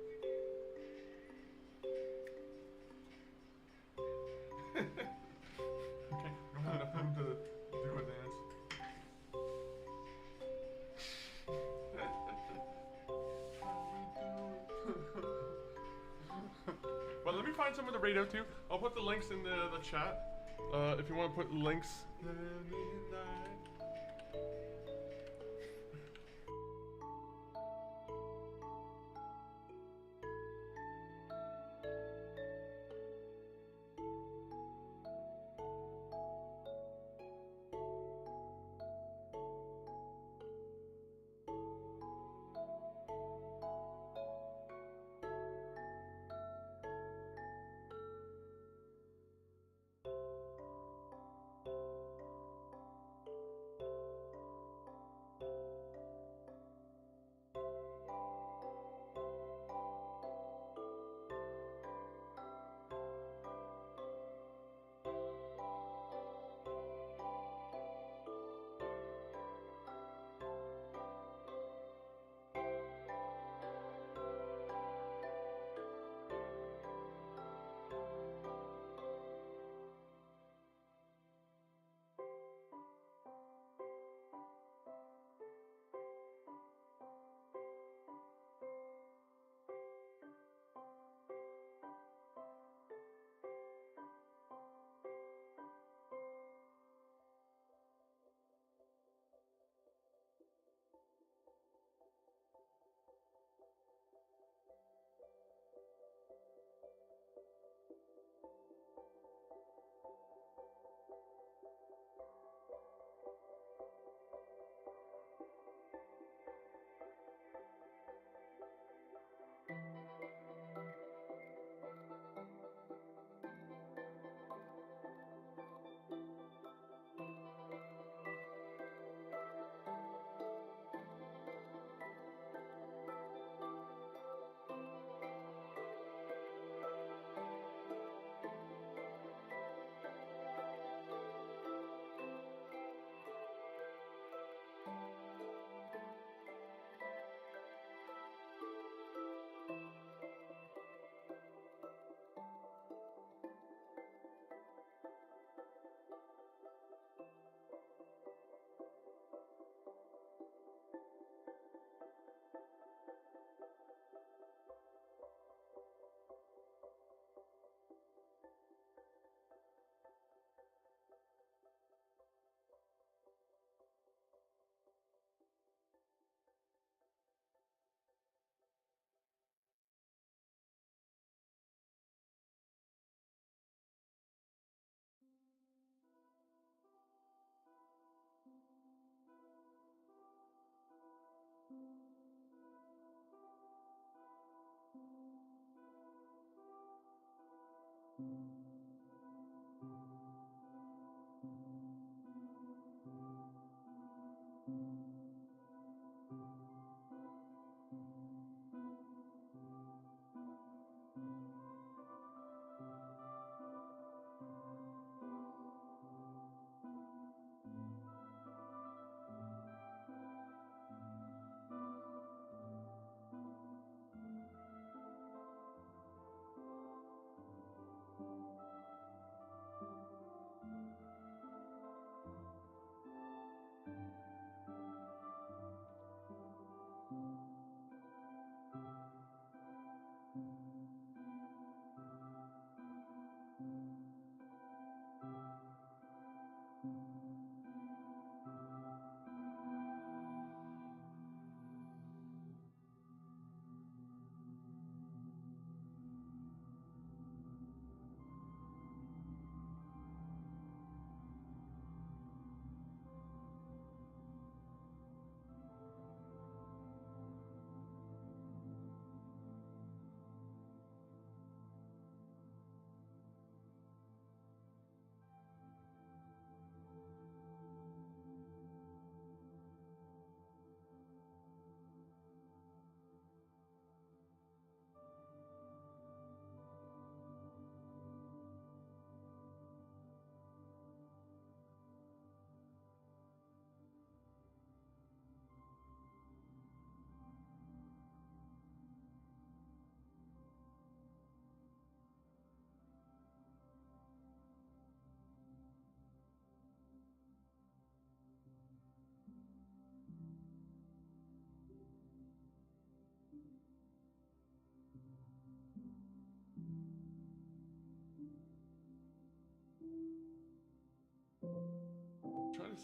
Okay, don't have enough room to do a dance. find some of the radio too. I'll put the links in the chat. If you want to put links.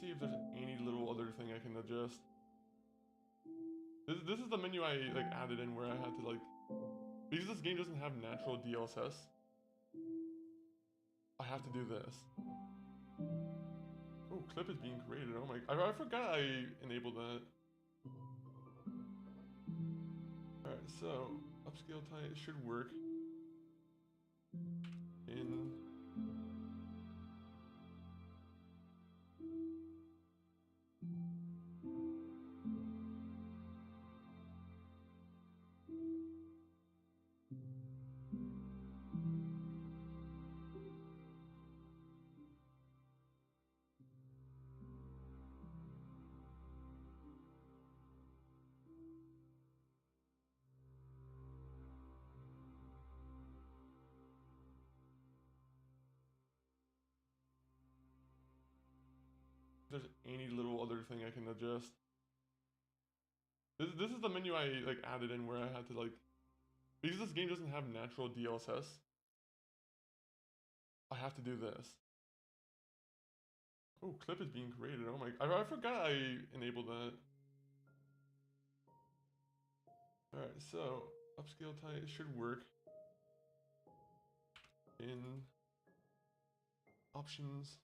see if there's any little other thing I can adjust. This is the menu I like added in where I had to like, because this game doesn't have natural DLSS, I have to do this. Oh, clip is being created. Oh my, I forgot I enabled that. Alright, so upscale type, it should work. In if there's any little other thing I can adjust. This is the menu I like added in where I had to like, because this game doesn't have natural DLSS, I have to do this. Oh, clip is being created. Oh my, I forgot I enabled that. Alright, so upscale type, it should work. In options.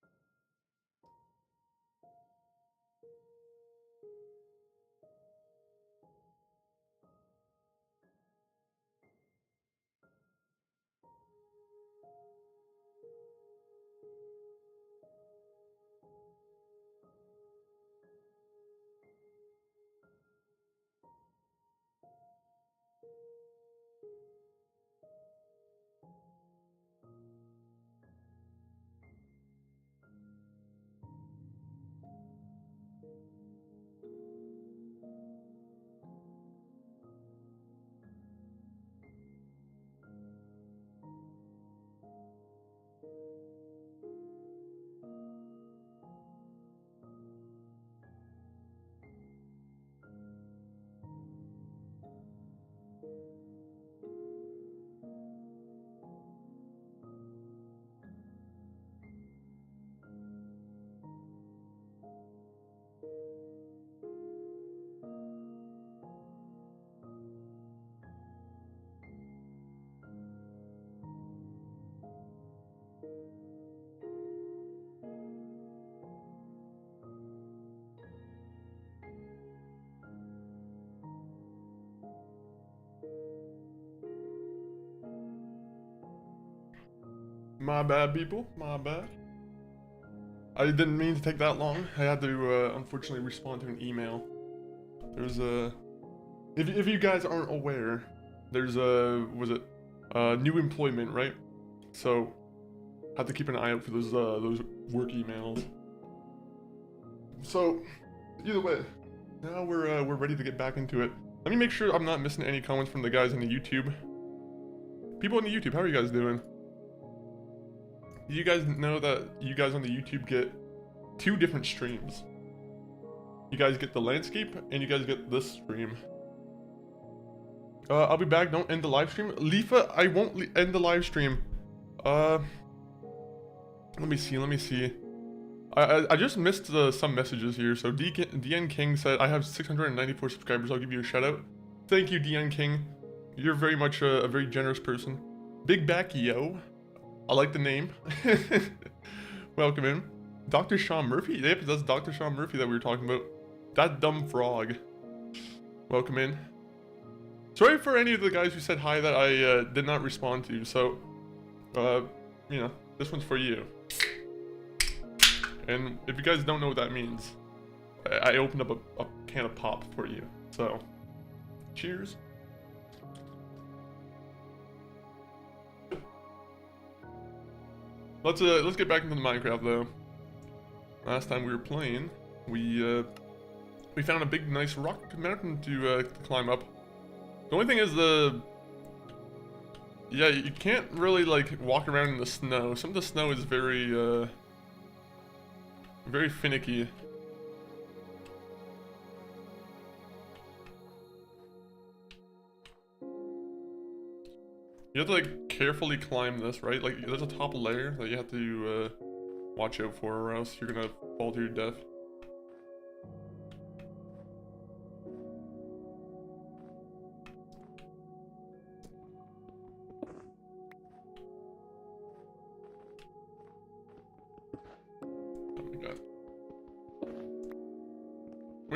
My bad, people. My bad. I didn't mean to take that long. I had to, unfortunately, respond to an email. There's a... If you guys aren't aware, there's a... new employment, right? So, have to keep an eye out for those work emails. So, either way, now we're ready to get back into it. Let me make sure I'm not missing any comments from the guys on the YouTube. People on the YouTube, how are you guys doing? You guys know that you guys on the YouTube get 2 different streams. You guys get the landscape, and you guys get this stream. I'll be back, don't end the live stream. Leafa, I won't end the live stream. Let me see. I just missed some messages here. So DN King said, I have 694 subscribers, I'll give you a shout out. Thank you, DN King. You're very much a very generous person. Big Back Yo. I like the name. Welcome in. Dr. Sean Murphy? Yep, that's Dr. Sean Murphy that we were talking about. That dumb frog. Welcome in. Sorry for any of the guys who said hi that I did not respond to, so, you know, this one's for you. And if you guys don't know what that means, I opened up a can of pop for you, so, cheers. Let's get back into the Minecraft though. Last time we were playing, we found a big nice rock mountain to climb up. The only thing is yeah, you can't really like walk around in the snow. Some of the snow is very very finicky. You have to like carefully climb this, right? Like there's a top layer that you have to watch out for, or else you're gonna fall to your death.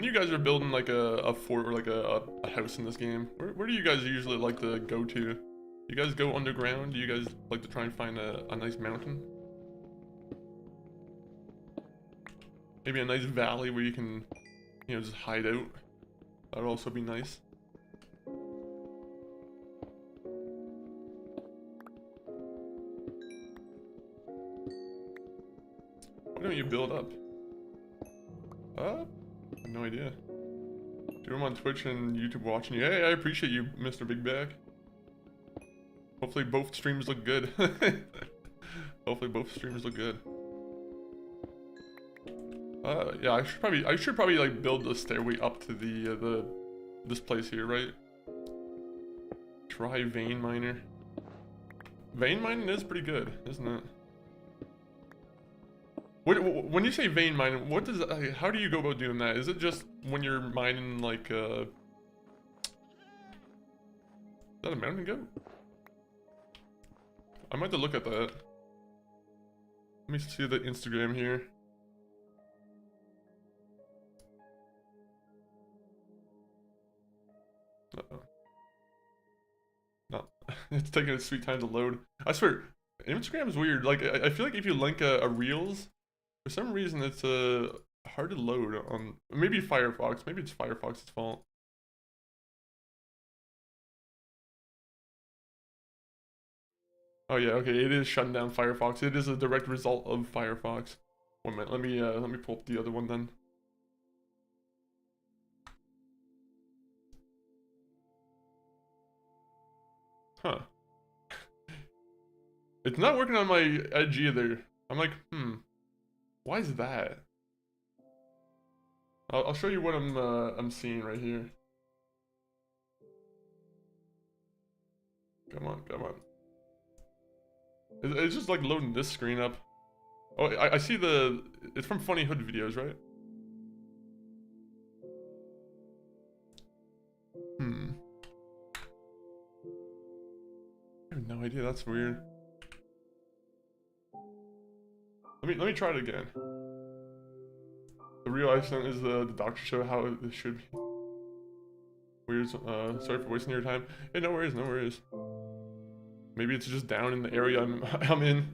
when you guys are building like a fort or like a house in this game, where do you guys usually like to go to? You guys go underground? Do you guys like to try and find a nice mountain? Maybe a nice valley where you can, you know, just hide out. That would also be nice. Why don't you build up? I have no idea. Do them on Twitch and YouTube watching you. Hey, I appreciate you, Mr. Big Back. Hopefully both streams look good. Hopefully both streams look good. Yeah, I should probably like build a stairway up to this place here, right? Try vein miner. Vein mining is pretty good, isn't it? When you say vein mining, what does how do you go about doing that? Is it just when you're mining like is that a mountain goat? I might have to look at that. Let me see the Instagram here. Uh-oh. No, it's taking a sweet time to load. I swear, Instagram is weird. Like, I feel like if you link a Reels, for some reason it's hard to load on. Maybe Firefox. Maybe it's Firefox's fault. Oh yeah, okay. It is shutting down Firefox. It is a direct result of Firefox. 1 minute. Let me pull up the other one then. Huh. It's not working on my Edge either. I'm like, why is that? I'll show you what I'm seeing right here. Come on, come on. It's just like loading this screen up. Oh, I see it's from Funny Hood videos, right? I have no idea, that's weird. Let me try it again. The real Iceland is the doctor show how it should be. Weird, sorry for wasting your time. Hey, no worries, no worries. Maybe it's just down in the area I'm in.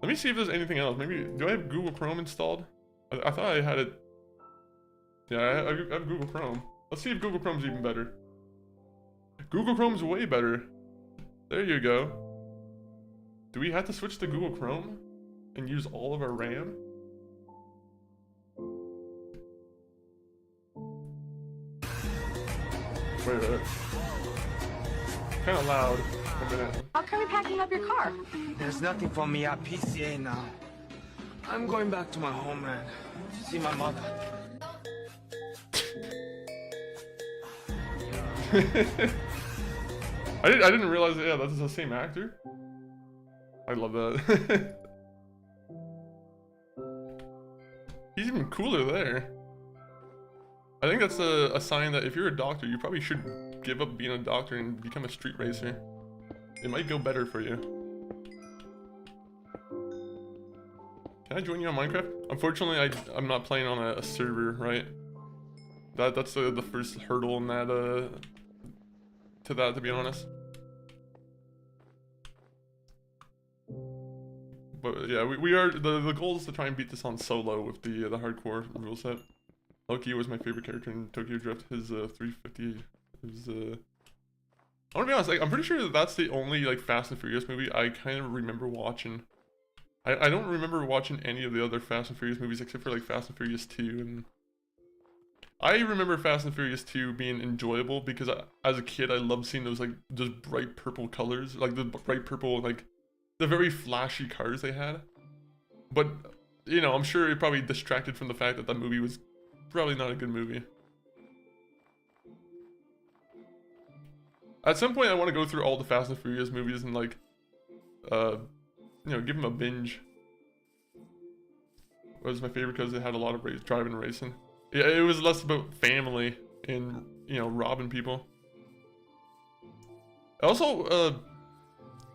Let me see if there's anything else. Maybe, do I have Google Chrome installed? I thought I had it. Yeah, I have Google Chrome. Let's see if Google Chrome's even better. Google Chrome's way better. There you go. Do we have to switch to Google Chrome and use all of our RAM? Wait. Kind of loud. A minute.
How come you're packing up your car?
There's nothing for me at PCA now. I'm going back to my homeland to see my mother.
I didn't realize that, yeah, that's the same actor. I love that. He's even cooler there. I think that's a sign that if you're a doctor, you probably should give up being a doctor and become a street racer. It might go better for you. Can I join you on Minecraft? Unfortunately, I'm not playing on a server, right? That's the first hurdle in that, to be honest. But yeah, we are, the goal is to try and beat this on solo with the hardcore rule set. Loki was my favorite character in Tokyo Drift. His 350 is I wanna be honest, like, I'm pretty sure that that's the only like Fast and Furious movie I kind of remember watching. I don't remember watching any of the other Fast and Furious movies except for like Fast and Furious 2, and I remember Fast and Furious 2 being enjoyable because as a kid I loved seeing those bright purple colors, like the bright purple, like the very flashy cars they had. But you know, I'm sure it probably distracted from the fact that that movie was probably not a good movie. At some point I want to go through all the Fast and Furious movies and like you know, give them a binge. It was my favorite because it had a lot of driving and racing. Yeah, it was less about family and, you know, robbing people. Also,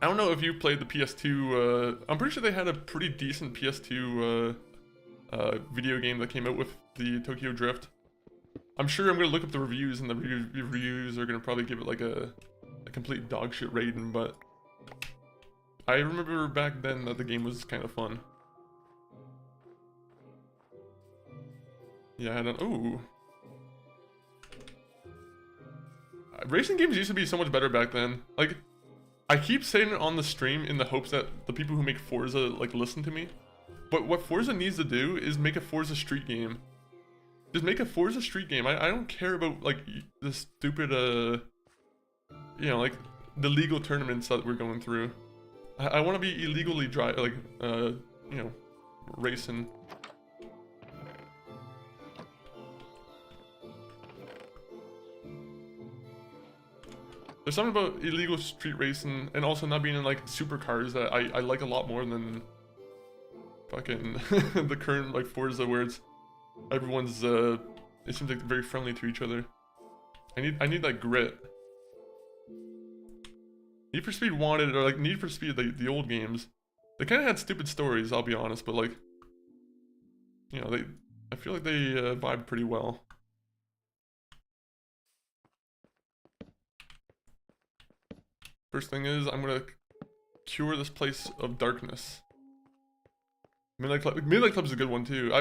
I don't know if you played the PS2, I'm pretty sure they had a pretty decent PS2 video game that came out with the Tokyo Drift. I'm sure I'm gonna look up the reviews, and the reviews are gonna probably give it like a complete dog shit rating, but I remember back then that the game was kind of fun. Yeah, I don't. Ooh. Racing games used to be so much better back then. Like, I keep saying it on the stream in the hopes that the people who make Forza like listen to me. But what Forza needs to do is make a Forza Street game. Just make a Forza Street game. I don't care about like the stupid you know, like the legal tournaments that we're going through. I want to be illegally you know, racing. There's something about illegal street racing and also not being in like supercars that I like a lot more than fucking the current like Forza where it's everyone's it seems like very friendly to each other. I need like grit. Need for Speed Wanted or like Need for Speed the old games. They kind of had stupid stories, I'll be honest, but like, you know, I feel like they vibe pretty well. First thing is, I'm gonna cure this place of darkness. Midnight Club is a good one too.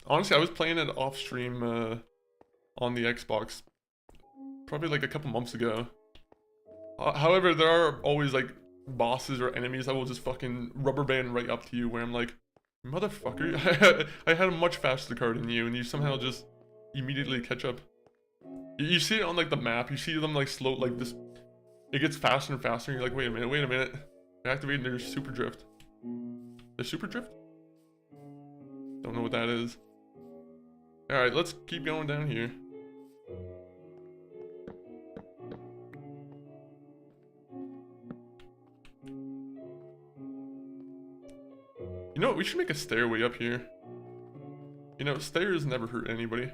Honestly, I was playing it off stream on the Xbox probably like a couple months ago. However, there are always like bosses or enemies that will just fucking rubber band right up to you where I'm like, motherfucker, I had a much faster car than you and you somehow just immediately catch up. You see it on like the map, you see them like slow, like this. It gets faster and faster, and you're like, wait a minute. They're activating their super drift. The super drift? Don't know what that is. Alright, let's keep going down here. You know what, we should make a stairway up here. You know, stairs never hurt anybody.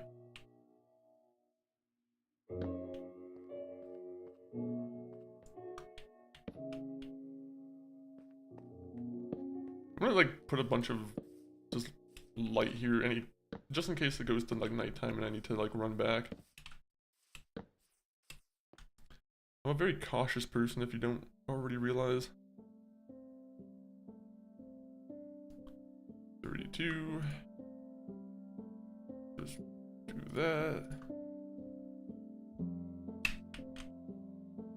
I'm gonna like put a bunch of just light here, just in case it goes to like nighttime and I need to like run back. I'm a very cautious person if you don't already realize. 32. Just do that.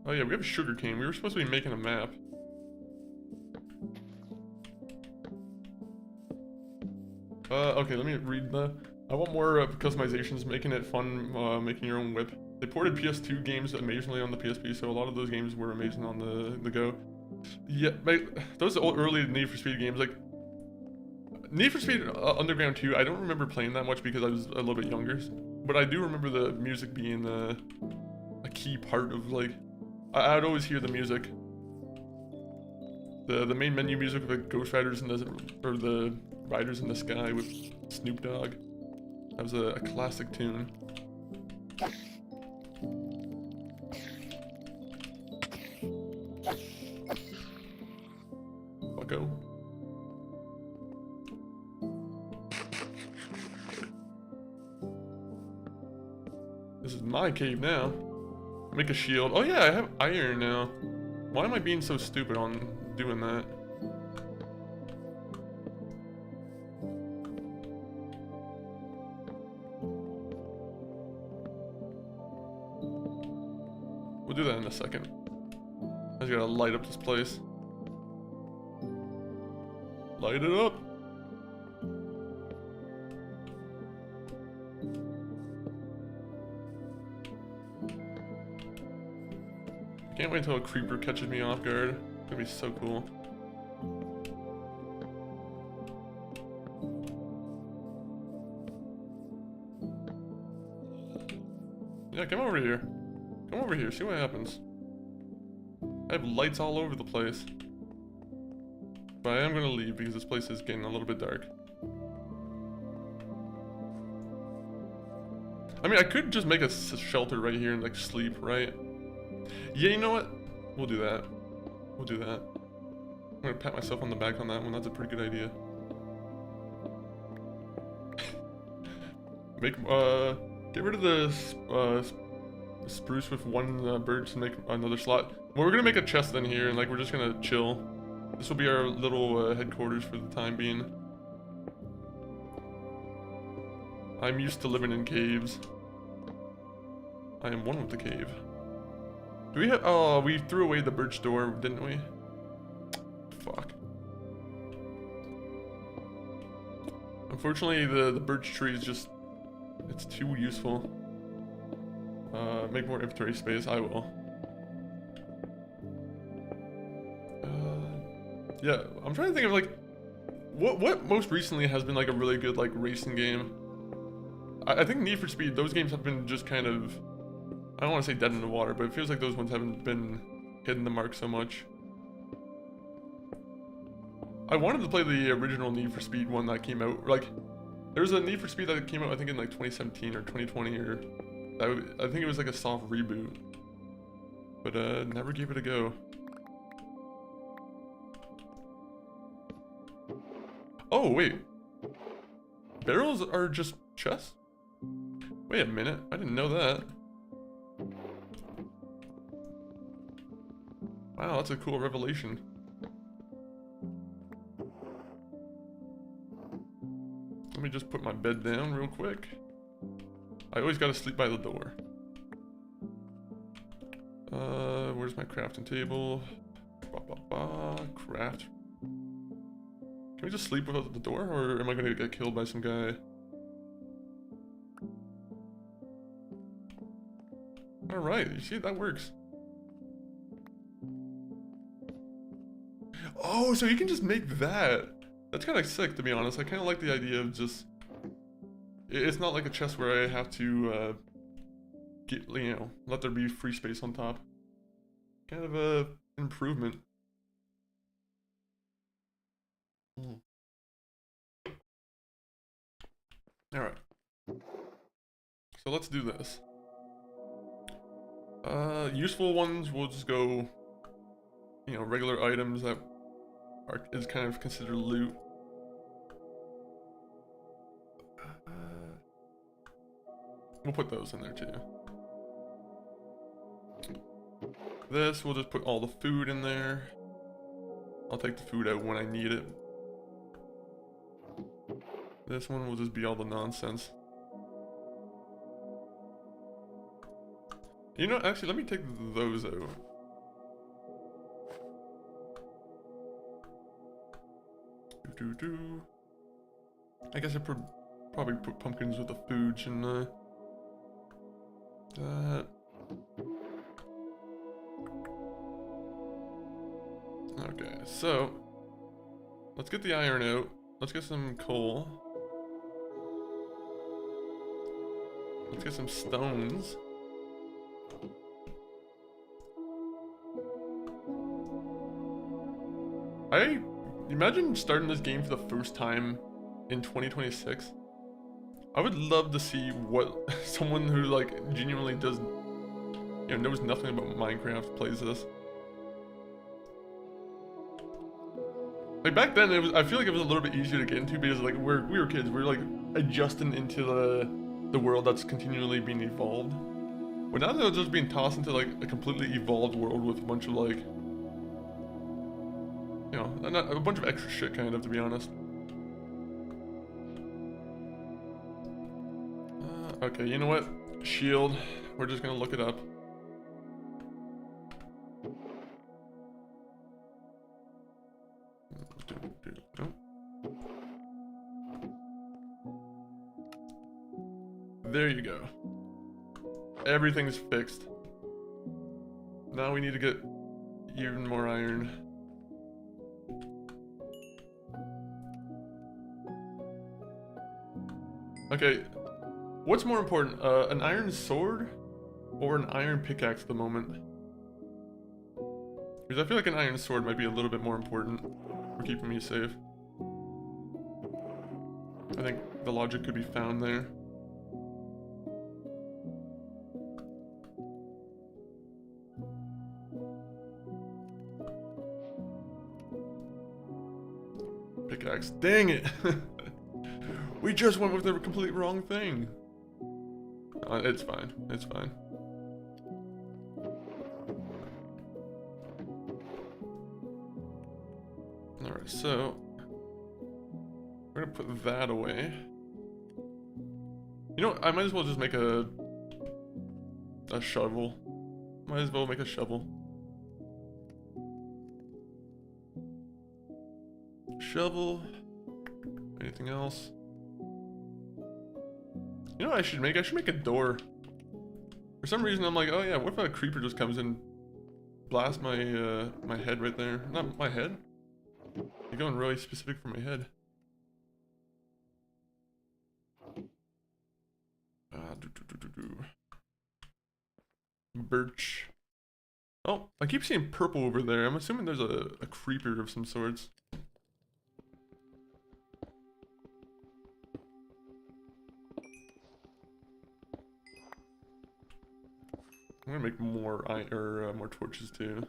Oh yeah, we have a sugar cane. We were supposed to be making a map. Okay, let me read I want more customizations, making it fun, making your own whip. They ported PS2 games amazingly on the PSP, so a lot of those games were amazing on the go. Yeah, those early Need for Speed games, like Need for Speed Underground 2, I don't remember playing that much because I was a little bit younger, but I do remember the music being a key part of like, I'd always hear the music. The main menu music of the Ghost Riders and the Riders in the Sky with Snoop Dogg. That was a classic tune. Bucko. This is my cave now. Make a shield. Oh yeah, I have iron now. Why am I being so stupid on doing that? We'll do that in a second. I just gotta light up this place. Light it up! Can't wait until a creeper catches me off guard. It's gonna be so cool. Yeah, come over here. Come over here, see what happens. I have lights all over the place. But I am gonna leave because this place is getting a little bit dark. I mean, I could just make a shelter right here and like sleep, right? Yeah, you know what? We'll do that. We'll do that. I'm gonna pat myself on the back on that one. That's a pretty good idea. Get rid of the spruce with one birch and make another slot. Well, we're gonna make a chest in here, and like we're just gonna chill. This will be our little headquarters for the time being. I'm used to living in caves. I am one with the cave. Do we have? Oh, we threw away the birch door, didn't we? Fuck. Unfortunately, the birch tree is just, it's too useful. Make more inventory space, I will. Yeah, I'm trying to think of like, what most recently has been like a really good like racing game. I think Need for Speed, those games have been just kind of, I don't want to say dead in the water, but it feels like those ones haven't been hitting the mark so much. I wanted to play the original Need for Speed one that came out, like, there was a Need for Speed that came out I think in like 2017 or 2020 or, I think it was like a soft reboot. But never gave it a go. Oh wait, barrels are just chests? Wait a minute, I didn't know that. Wow, that's a cool revelation. Let me just put my bed down real quick. I always gotta sleep by the door. Where's my crafting table? Craft. Can we just sleep without the door, or am I gonna get killed by some guy? Alright, you see, that works. Oh, so you can just make that. That's kind of sick, to be honest. I kind of like the idea of just... It's not like a chest where I have to, let there be free space on top. Kind of a improvement. Alright. So let's do this. Useful ones, we'll just go, regular items that is kind of considered loot. We'll put those in there too. This, we'll just put all the food in there. I'll take the food out when I need it. This one will just be all the nonsense. You know, actually, let me take those out. I guess I probably put pumpkins with the food, shouldn't I? That. Okay, so let's get the iron out. Let's get some coal. Let's get some stones. Imagine starting this game for the first time in 2026. I would love to see what someone who like genuinely does, knows nothing about Minecraft plays this. Like back then, I feel like it was a little bit easier to get into because like we were kids, we were like adjusting into the world that's continually being evolved. But now they're just being tossed into like a completely evolved world with a bunch of like, a bunch of extra shit kind of, to be honest. Okay, you know what? Shield. We're just gonna look it up. There you go. Everything's fixed. Now we need to get even more iron. Okay, what's more important, an iron sword or an iron pickaxe at the moment? Because I feel like an iron sword might be a little bit more important for keeping me safe. I think the logic could be found there. Pickaxe, dang it! We just went with the complete wrong thing. It's fine. It's fine. Alright, so we're gonna put that away. You know what? I might as well just make a shovel. Might as well make a shovel. Shovel. Anything else? You know what I should make? I should make a door. For some reason I'm like, oh yeah, what if a creeper just comes and blasts my my head right there? Not my head. You're going really specific for my head. Birch. Oh, I keep seeing purple over there. I'm assuming there's a creeper of some sorts. I'm gonna make more more torches too.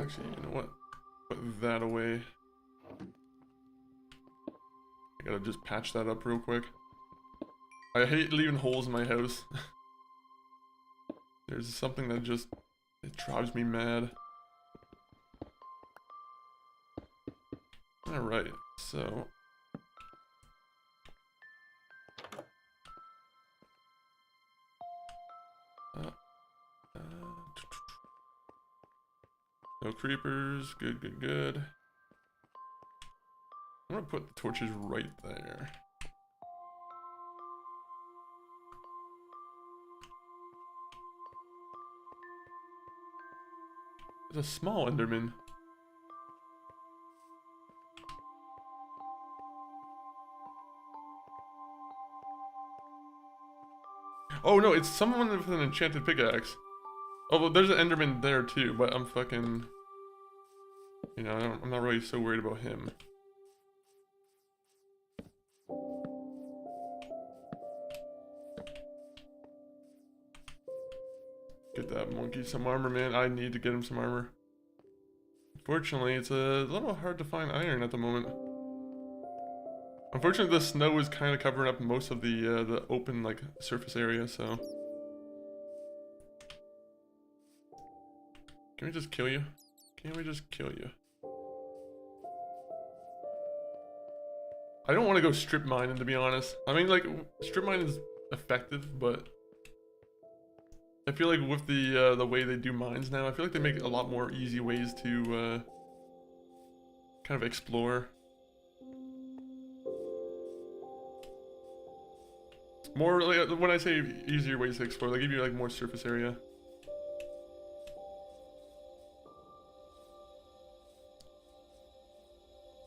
Actually, you know what? Put that away. I gotta just patch that up real quick. I hate leaving holes in my house. There's something that just, it drives me mad. Alright, so no creepers, good, good, good. I'm gonna put the torches right there. There's a small Enderman. Oh no, it's someone with an enchanted pickaxe. Oh, well, there's an Enderman there too, but I'm fucking... You know, I'm not really so worried about him. Get that monkey some armor, man. I need to get him some armor. Unfortunately, it's a little hard to find iron at the moment. Unfortunately, the snow is kind of covering up most of the open, like, surface area, so... Can we just kill you? Can we just kill you? I don't want to go strip mining, to be honest. I mean, like, strip mining is effective, but... I feel like with the way they do mines now, I feel like they make a lot more easy ways to kind of explore. More like when I say easier ways to explore, they give you like more surface area.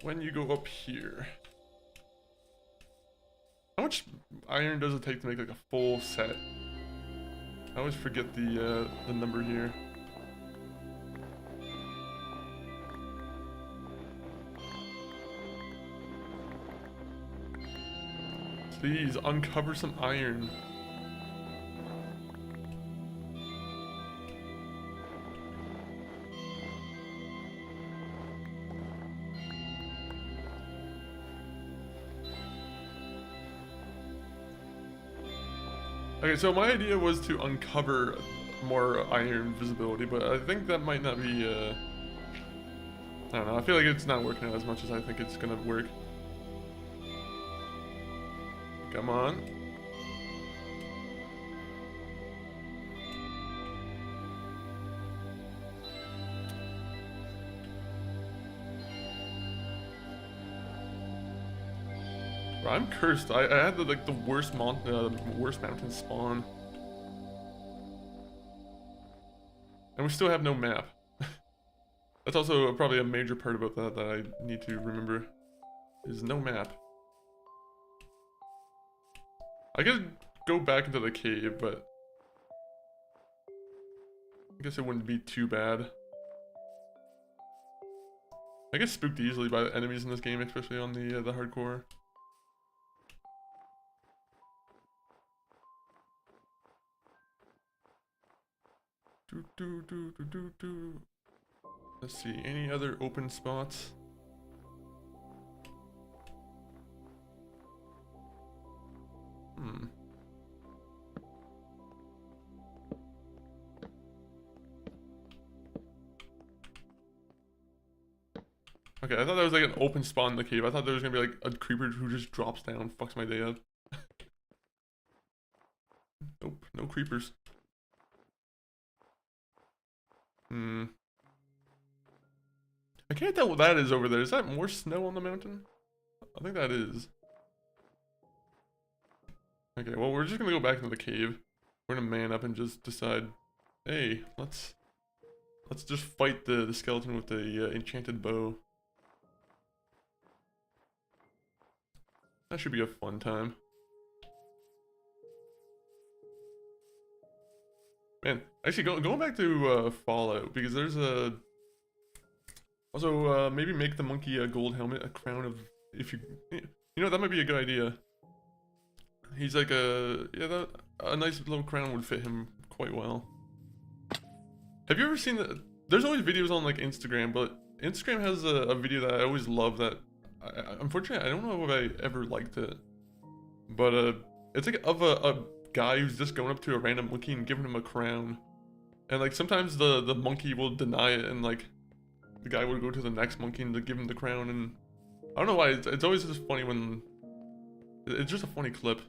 When you go up here, how much iron does it take to make like a full set? I always forget the number here. Please uncover some iron. Okay, so my idea was to uncover more iron visibility, but I think that might not be, I don't know, I feel like it's not working out as much as I think it's gonna work. Come on. Bro, I'm cursed. I had like the worst mountain spawn. And we still have no map. That's also probably a major part about that that I need to remember. Is no map. I could go back into the cave, but I guess it wouldn't be too bad. I get spooked easily by the enemies in this game, especially on the hardcore. Do do do do do do. Let's see, any other open spots? Okay, I thought that was like an open spawn in the cave. I thought there was gonna be like a creeper who just drops down and fucks my day up. Nope, no creepers. I can't tell what that is over there. Is that more snow on the mountain? I think that is. Okay, well, we're just gonna go back into the cave. We're gonna man up and just decide, hey, let's just fight the skeleton with the enchanted bow. That should be a fun time. Man, actually, going back to Fallout, because there's a... Also, maybe make the monkey a gold helmet, a crown of... If you... You know, that might be a good idea. He's like a... Yeah, a nice little crown would fit him quite well. Have you ever seen the... There's always videos on, like, Instagram, but Instagram has a video that I always love that... Unfortunately, I don't know if I ever liked it. But, it's like of a guy who's just going up to a random monkey and giving him a crown. And, like, sometimes the monkey will deny it, and, like, the guy will go to the next monkey and give him the crown, and... I don't know why, it's always just funny when... It's just a funny clip.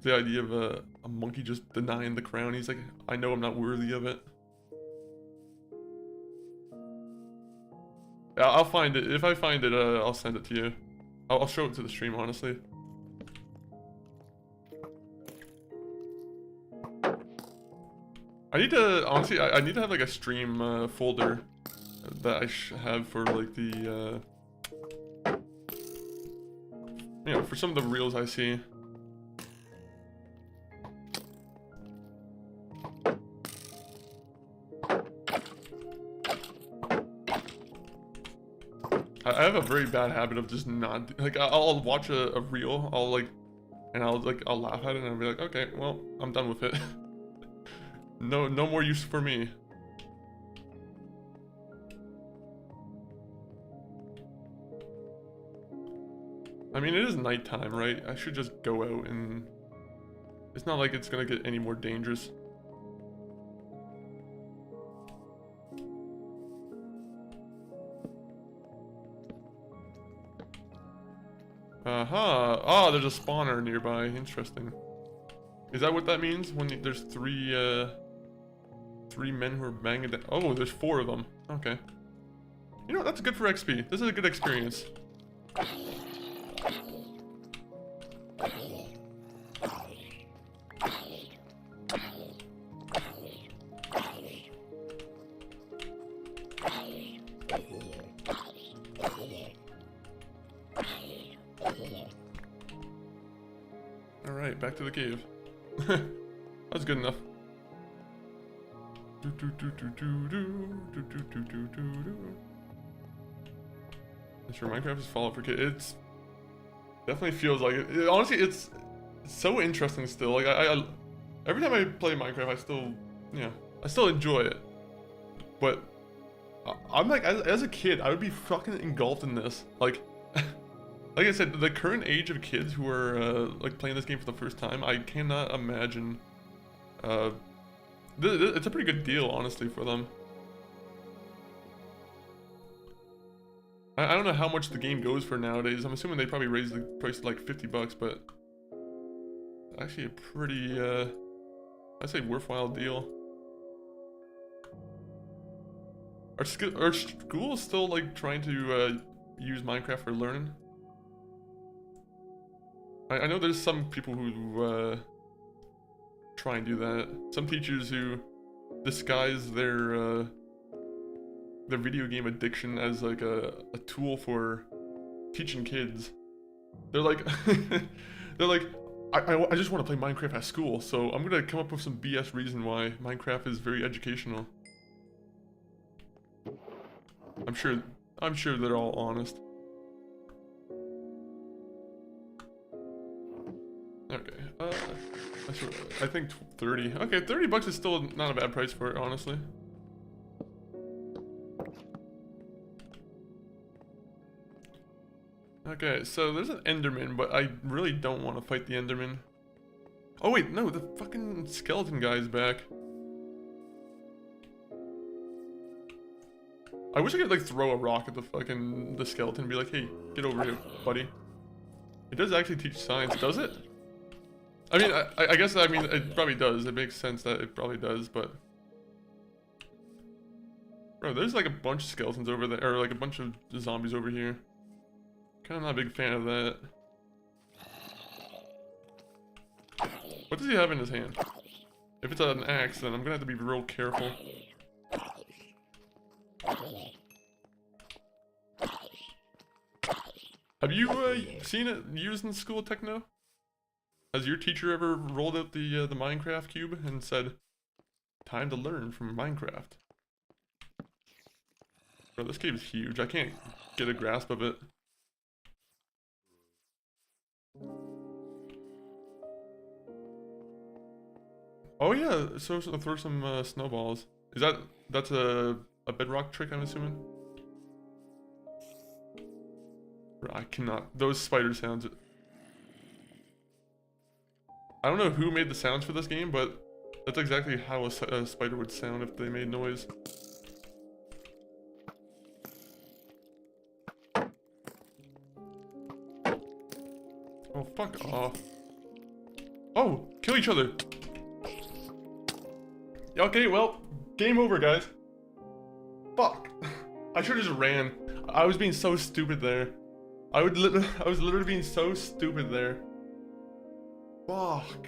The idea of a monkey just denying the crown. He's like, I know I'm not worthy of it. Yeah, I'll find it. If I find it, I'll send it to you. I'll show it to the stream, honestly. I need to, honestly, I need to have like a stream folder that I have for like the, you know, for some of the reels I see. I have a very bad habit of just not, like, I'll watch a reel, I'll laugh at it and I'll be like, okay, well, I'm done with it. No more use for me. I mean, it is nighttime, right? I should just go out and... It's not like it's gonna get any more dangerous. Aha! Oh, there's a spawner nearby. Interesting. Is that what that means? When there's three men who are banging down... Oh, there's 4 of them. Okay. You know what? That's good for XP. This is a good experience. Alright, back to the cave. That's good enough. I'm sure Minecraft is Fallout for kids. It's definitely feels like it. Honestly, it's so interesting still. Like I every time I play Minecraft, I still enjoy it. But I'm like, as a kid, I would be fucking engulfed in this. Like I said, the current age of kids who are like playing this game for the first time, I cannot imagine. It's a pretty good deal, honestly, for them. I don't know how much the game goes for nowadays. I'm assuming they probably raised the price to like $50, but actually a pretty, I'd say worthwhile deal. Are schools still like trying to use Minecraft for learning? I know there's some people who try and do that. Some teachers who disguise their video game addiction as like a tool for teaching kids. They're like, I just want to play Minecraft at school, so I'm gonna come up with some BS reason why Minecraft is very educational. I'm sure they're all honest. Okay, I think 30. Okay, $30 is still not a bad price for it, honestly. Okay, so there's an Enderman, but I really don't want to fight the Enderman. Oh wait, no, the fucking skeleton guy's back. I wish I could like throw a rock at the skeleton and be like, hey, get over here, buddy. It does actually teach science, does it? I mean, I guess, I mean, it probably does. It makes sense that it probably does, but... Bro, there's like a bunch of skeletons over there, or like a bunch of zombies over here. Kinda not a big fan of that. What does he have in his hand? If it's an axe, then I'm gonna have to be real careful. Have you seen it used in school, Techno? Has your teacher ever rolled out the Minecraft cube and said, "Time to learn from Minecraft"? Bro, this cave is huge. I can't get a grasp of it. Oh yeah, so throw some snowballs. That's a bedrock trick, I'm assuming? Bro, I cannot. Those spider sounds. I don't know who made the sounds for this game, but that's exactly how a spider would sound if they made noise. Oh, fuck off. Oh, kill each other. Okay, well, game over, guys. Fuck. I should've just ran. I was being so stupid there. I was literally being so stupid there. Fuck.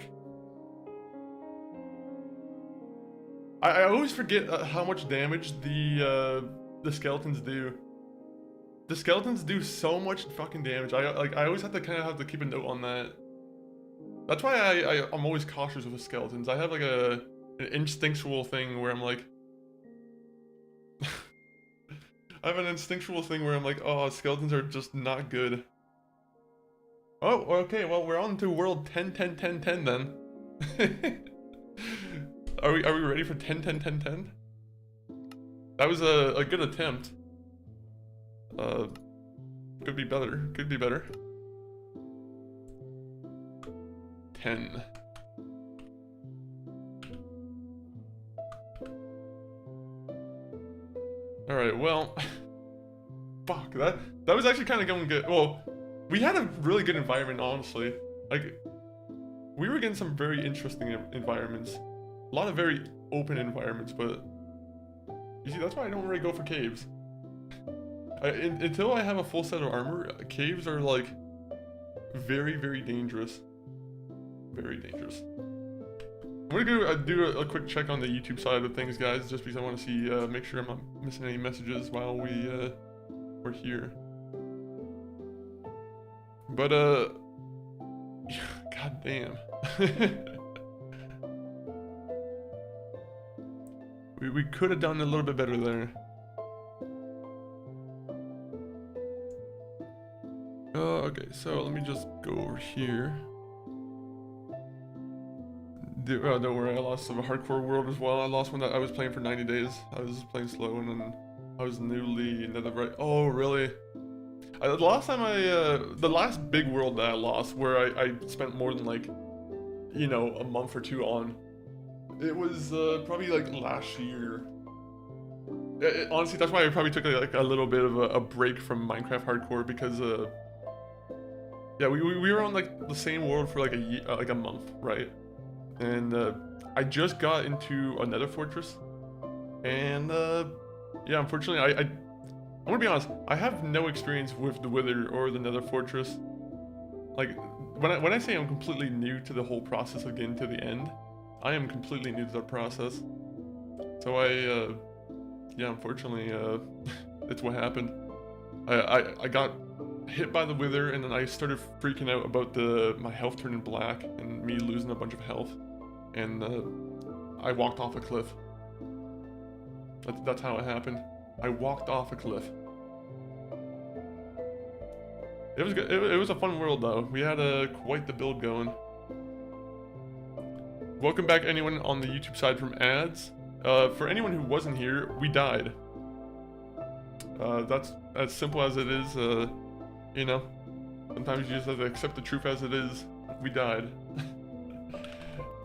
I always forget how much damage the skeletons do. The skeletons do so much fucking damage. I always have to keep a note on that. That's why I'm always cautious with the skeletons. I have like an instinctual thing where I'm like I have an instinctual thing where I'm like, oh, skeletons are just not good. Oh, okay, well, we're on to world 10, 10, 10, 10 then. Are we ready for 10, 10, 10, 10? That was a good attempt. Could be better. Could be better. 10. Alright, well... Fuck, that was actually kind of going good. Well, we had a really good environment, honestly. Like, we were getting some very interesting environments. A lot of very open environments, but... You see, that's why I don't really go for caves. Until I have a full set of armor, caves are, like, very, very dangerous. Very dangerous. I'm gonna go do a quick check on the YouTube side of things, guys, just because I want to see, make sure I'm not missing any messages while we're here. But, god damn. we could have done a little bit better there. Okay, so let me just go over here. Don't worry, I lost a hardcore world as well. I lost one that I was playing for 90 days. I was playing slow and then I was newly Nether right. Oh, really? The last time the last big world that I lost, where I spent more than like, you know, a month or two on, it was probably like last year. Honestly, that's why I probably took like a little bit of a break from Minecraft hardcore because yeah, we were on like the same world for like a month, right? And I just got into a Nether fortress, and yeah, unfortunately, I'm gonna be honest, I have no experience with the Wither or the Nether fortress. Like, when I say I'm completely new to the whole process of getting to the end, I am completely new to the process. So yeah, unfortunately, it's what happened. I got hit by the Wither, and then I started freaking out about my health turning black and me losing a bunch of health, and I walked off a cliff. That's how it happened. I walked off a cliff. It was good. It was a fun world though. We had quite the build going. Welcome back anyone on the YouTube side from ads. For anyone who wasn't here, we died. That's as simple as it is. You know, Sometimes you just have to accept the truth as it is. We died.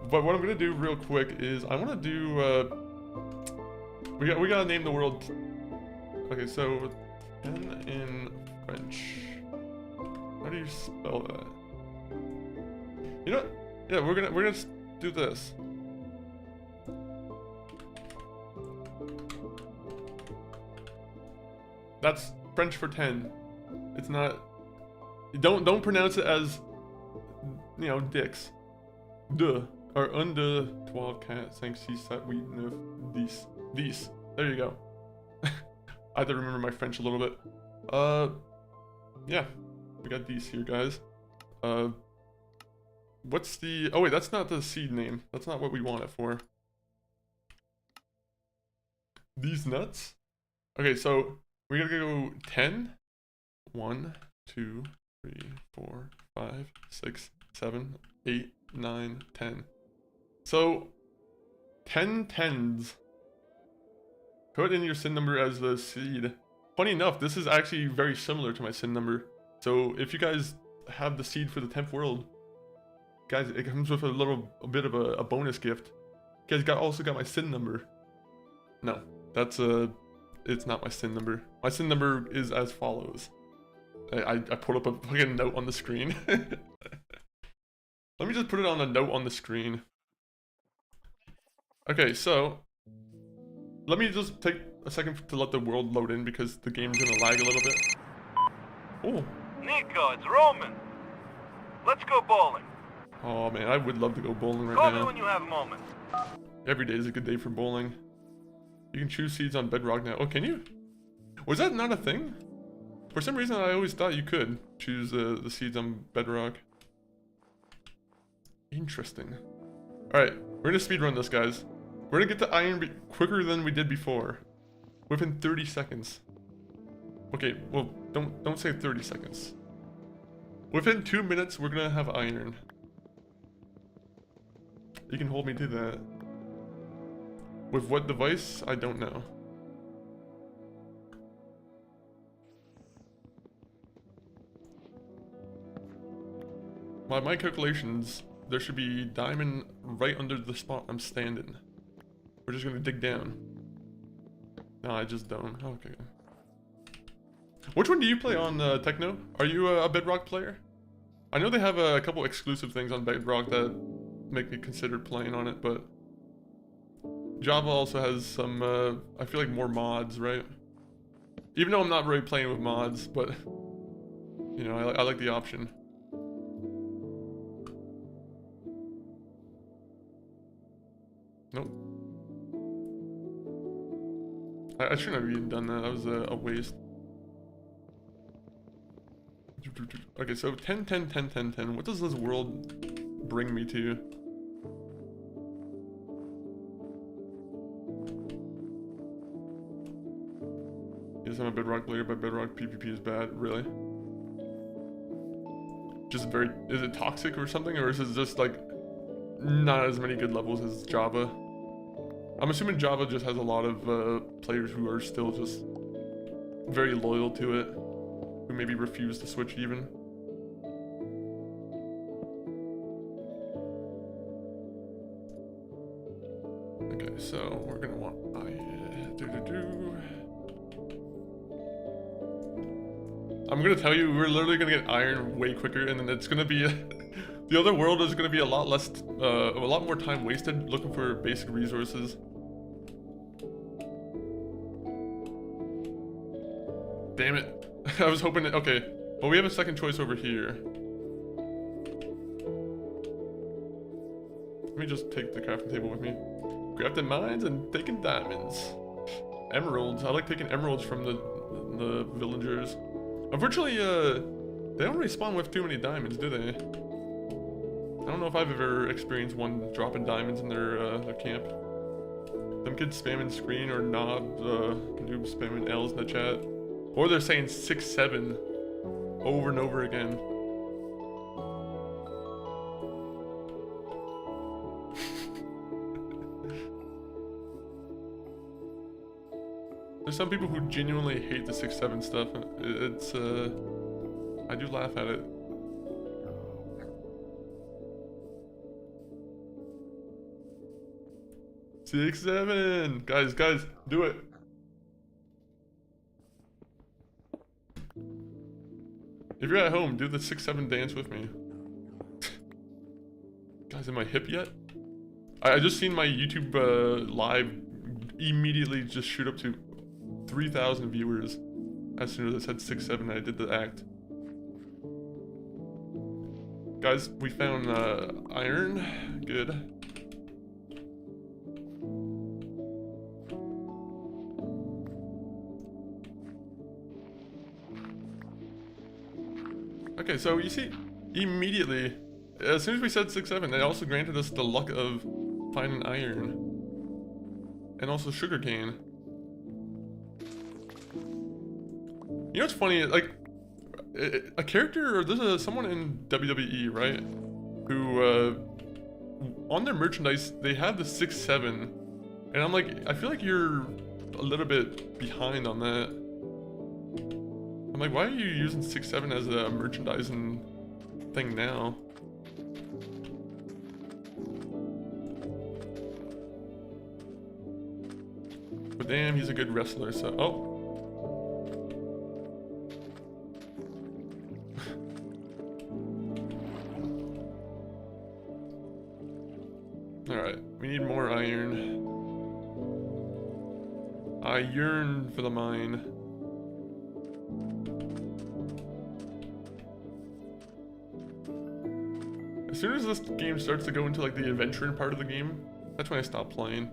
But what I'm gonna do real quick is I wanna do we gotta name the world. Okay, so 10 in French. How do you spell that? You know what? Yeah, we're gonna do this. That's French for 10. It's not. Don't pronounce it as, you know, dicks. Duh. Or under 12 cat 5, 6, 7, 8, 9, 10. These. There you go. I have to remember my French a little bit. Yeah. We got these here, guys. What's the... Oh, wait, that's not the seed name. That's not what we want it for. These nuts? Okay, so we're gonna go 10. 1, 2, 3, 4, 5, 6, 7, 8, 9, 10. So, 10 tens. Put in your sin number as the seed. Funny enough, this is actually very similar to my sin number. So, if you guys have the seed for the 10th world, guys, it comes with a bit of a bonus gift. You guys also got my sin number. No, that's it's not my sin number. My sin number is as follows. I put up a fucking note on the screen. Let me just put it on a note on the screen. Okay, so let me just take a second to let the world load in because the game's gonna lag a little bit. Oh.
Nico, it's Roman. Let's go bowling.
Oh man, I would love to go bowling right
Call
now.
me when you have a moment.
Every day is a good day for bowling. You can choose seeds on Bedrock now. Oh, can you? Was that not a thing? For some reason, I always thought you could choose the seeds on Bedrock. Interesting. Alright, we're gonna speedrun this, guys. We're gonna get to iron quicker than we did before. Within 30 seconds. Okay, well, don't say 30 seconds. Within 2 minutes, we're gonna have iron. You can hold me to that. With what device? I don't know. By my calculations, there should be diamond right under the spot I'm standing. We're just gonna dig down. No, I just don't. Okay. Which one do you play on, Techno? Are you a Bedrock player? I know they have a couple exclusive things on Bedrock that make me consider playing on it, but Java also has some, I feel like more mods, right? Even though I'm not really playing with mods, but, you know, I like the option. Nope. I shouldn't have even done that. That was a waste. Okay, so 10, 10, 10, 10, 10. What does this world bring me to? Yes, I'm a Bedrock player, but Bedrock PvP is bad. Really? Just very... Is it toxic or something? Or is it just like... not as many good levels as Java? I'm assuming Java just has a lot of players who are still just very loyal to it. Who maybe refuse to switch even. Okay, so we're gonna want I'm gonna tell you, we're literally gonna get iron way quicker, and then it's gonna be the other world is gonna be a lot less, a lot more time wasted looking for basic resources. Damn it. I was hoping that, okay, well we have a second choice over here. Let me just take the crafting table with me. Crafting mines and taking diamonds. Emeralds, I like taking emeralds from the villagers. Unfortunately, they don't really spawn with too many diamonds, do they? I don't know if I've ever experienced one dropping diamonds in their camp. Them kids spamming screen or Knob, noob spamming L's in the chat. Or they're saying 6, 7 over and over again. There's some people who genuinely hate the 6, 7 stuff. It's, I do laugh at it. 6-7. Guys, do it. If you're at home, do the 6-7 dance with me. Guys, am I hip yet? I just seen my YouTube live immediately just shoot up to 3,000 viewers as soon as I said 6-7 and I did the act. Guys, we found iron. Good. Okay, so you see, immediately, as soon as we said 6-7, they also granted us the luck of finding iron. And also sugarcane. You know what's funny? Like, a character, or there's someone in WWE, right? Who, on their merchandise, they have the 6-7. And I'm like, I feel like you're a little bit behind on that. I'm like, why are you using 6-7 as a merchandising thing now? But damn, he's a good wrestler, so... Oh! Alright, we need more iron. I yearn for the mine. As soon as this game starts to go into like the adventuring part of the game, that's when I stop playing.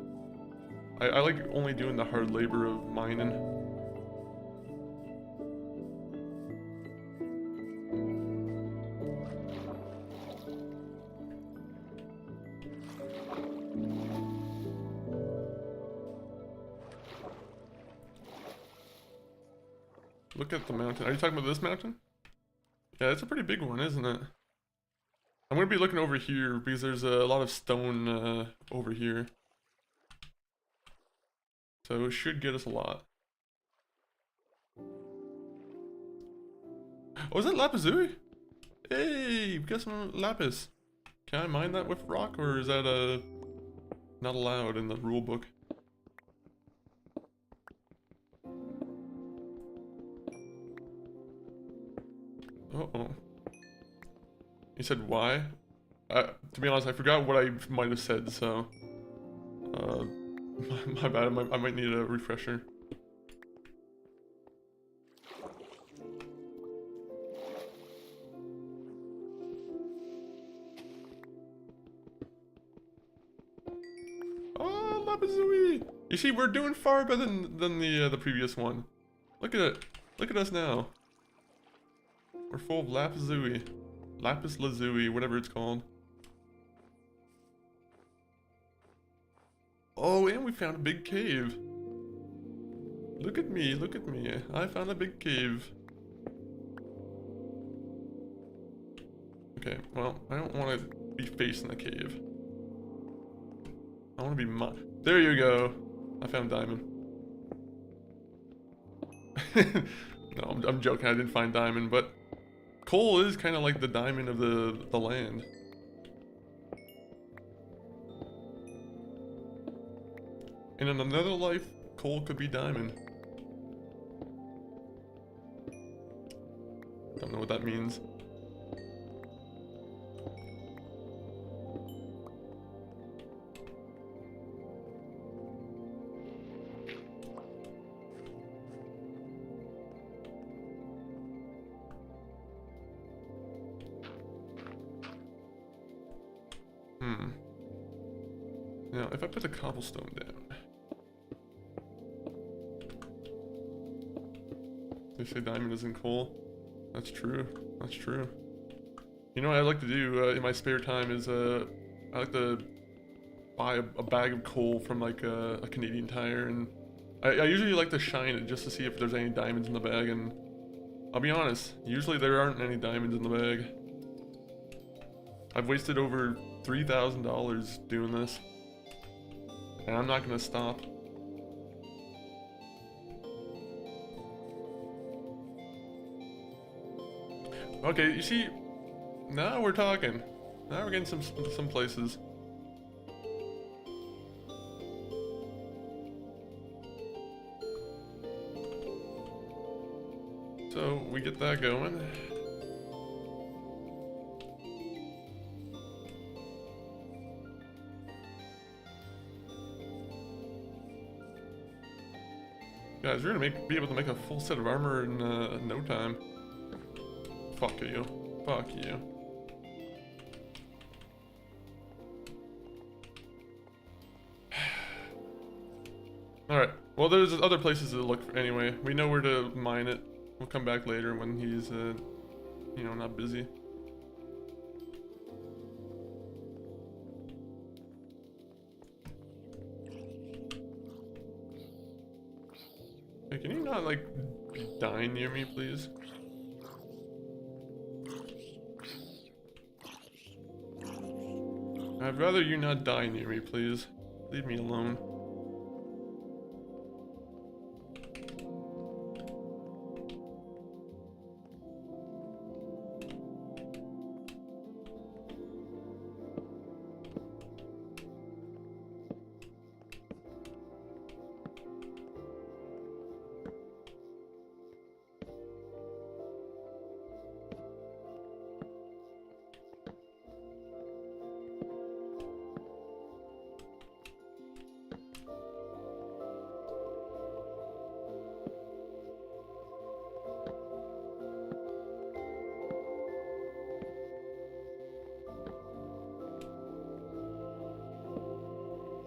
I like only doing the hard labor of mining. Look at the mountain. Are you talking about this mountain? Yeah, it's a pretty big one, isn't it? I'm gonna be looking over here because there's a lot of stone over here. So it should get us a lot. Oh, is that lapazuli? Hey, we got some lapis. Can I mine that with rock, or is that not allowed in the rule book? Uh-oh. You said why? To be honest, I forgot what I might have said, so... my bad, I might need a refresher. Oh, lapazuli! You see, we're doing far better than the previous one. Look at it. Look at us now. We're full of lapazuli. Lapis lazuli, whatever it's called. Oh, and we found a big cave. Look at me, look at me. I found a big cave. Okay, well, I don't want to be facing the cave. I want to be there you go. I found diamond. No, I'm joking, I didn't find diamond, but coal is kind of like the diamond of the land. And in another life, coal could be diamond. Don't know what that means. Now, if I put the cobblestone down... They say diamond isn't coal. That's true. That's true. You know what I like to do in my spare time is I like to buy a bag of coal from like a Canadian Tire, and I usually like to shine it just to see if there's any diamonds in the bag, and I'll be honest, usually there aren't any diamonds in the bag. I've wasted over $3,000 doing this, and I'm not gonna stop. Okay, you see, now we're talking. Now we're getting some places. So we get that going. Guys, we're gonna be able to make a full set of armor in no time. Fuck you. Fuck you. Alright. Well, there's other places to look for anyway. We know where to mine it. We'll come back later when he's, you know, not busy. Hey, can you not, like, be dying near me, please? I'd rather you not die near me, please. Leave me alone.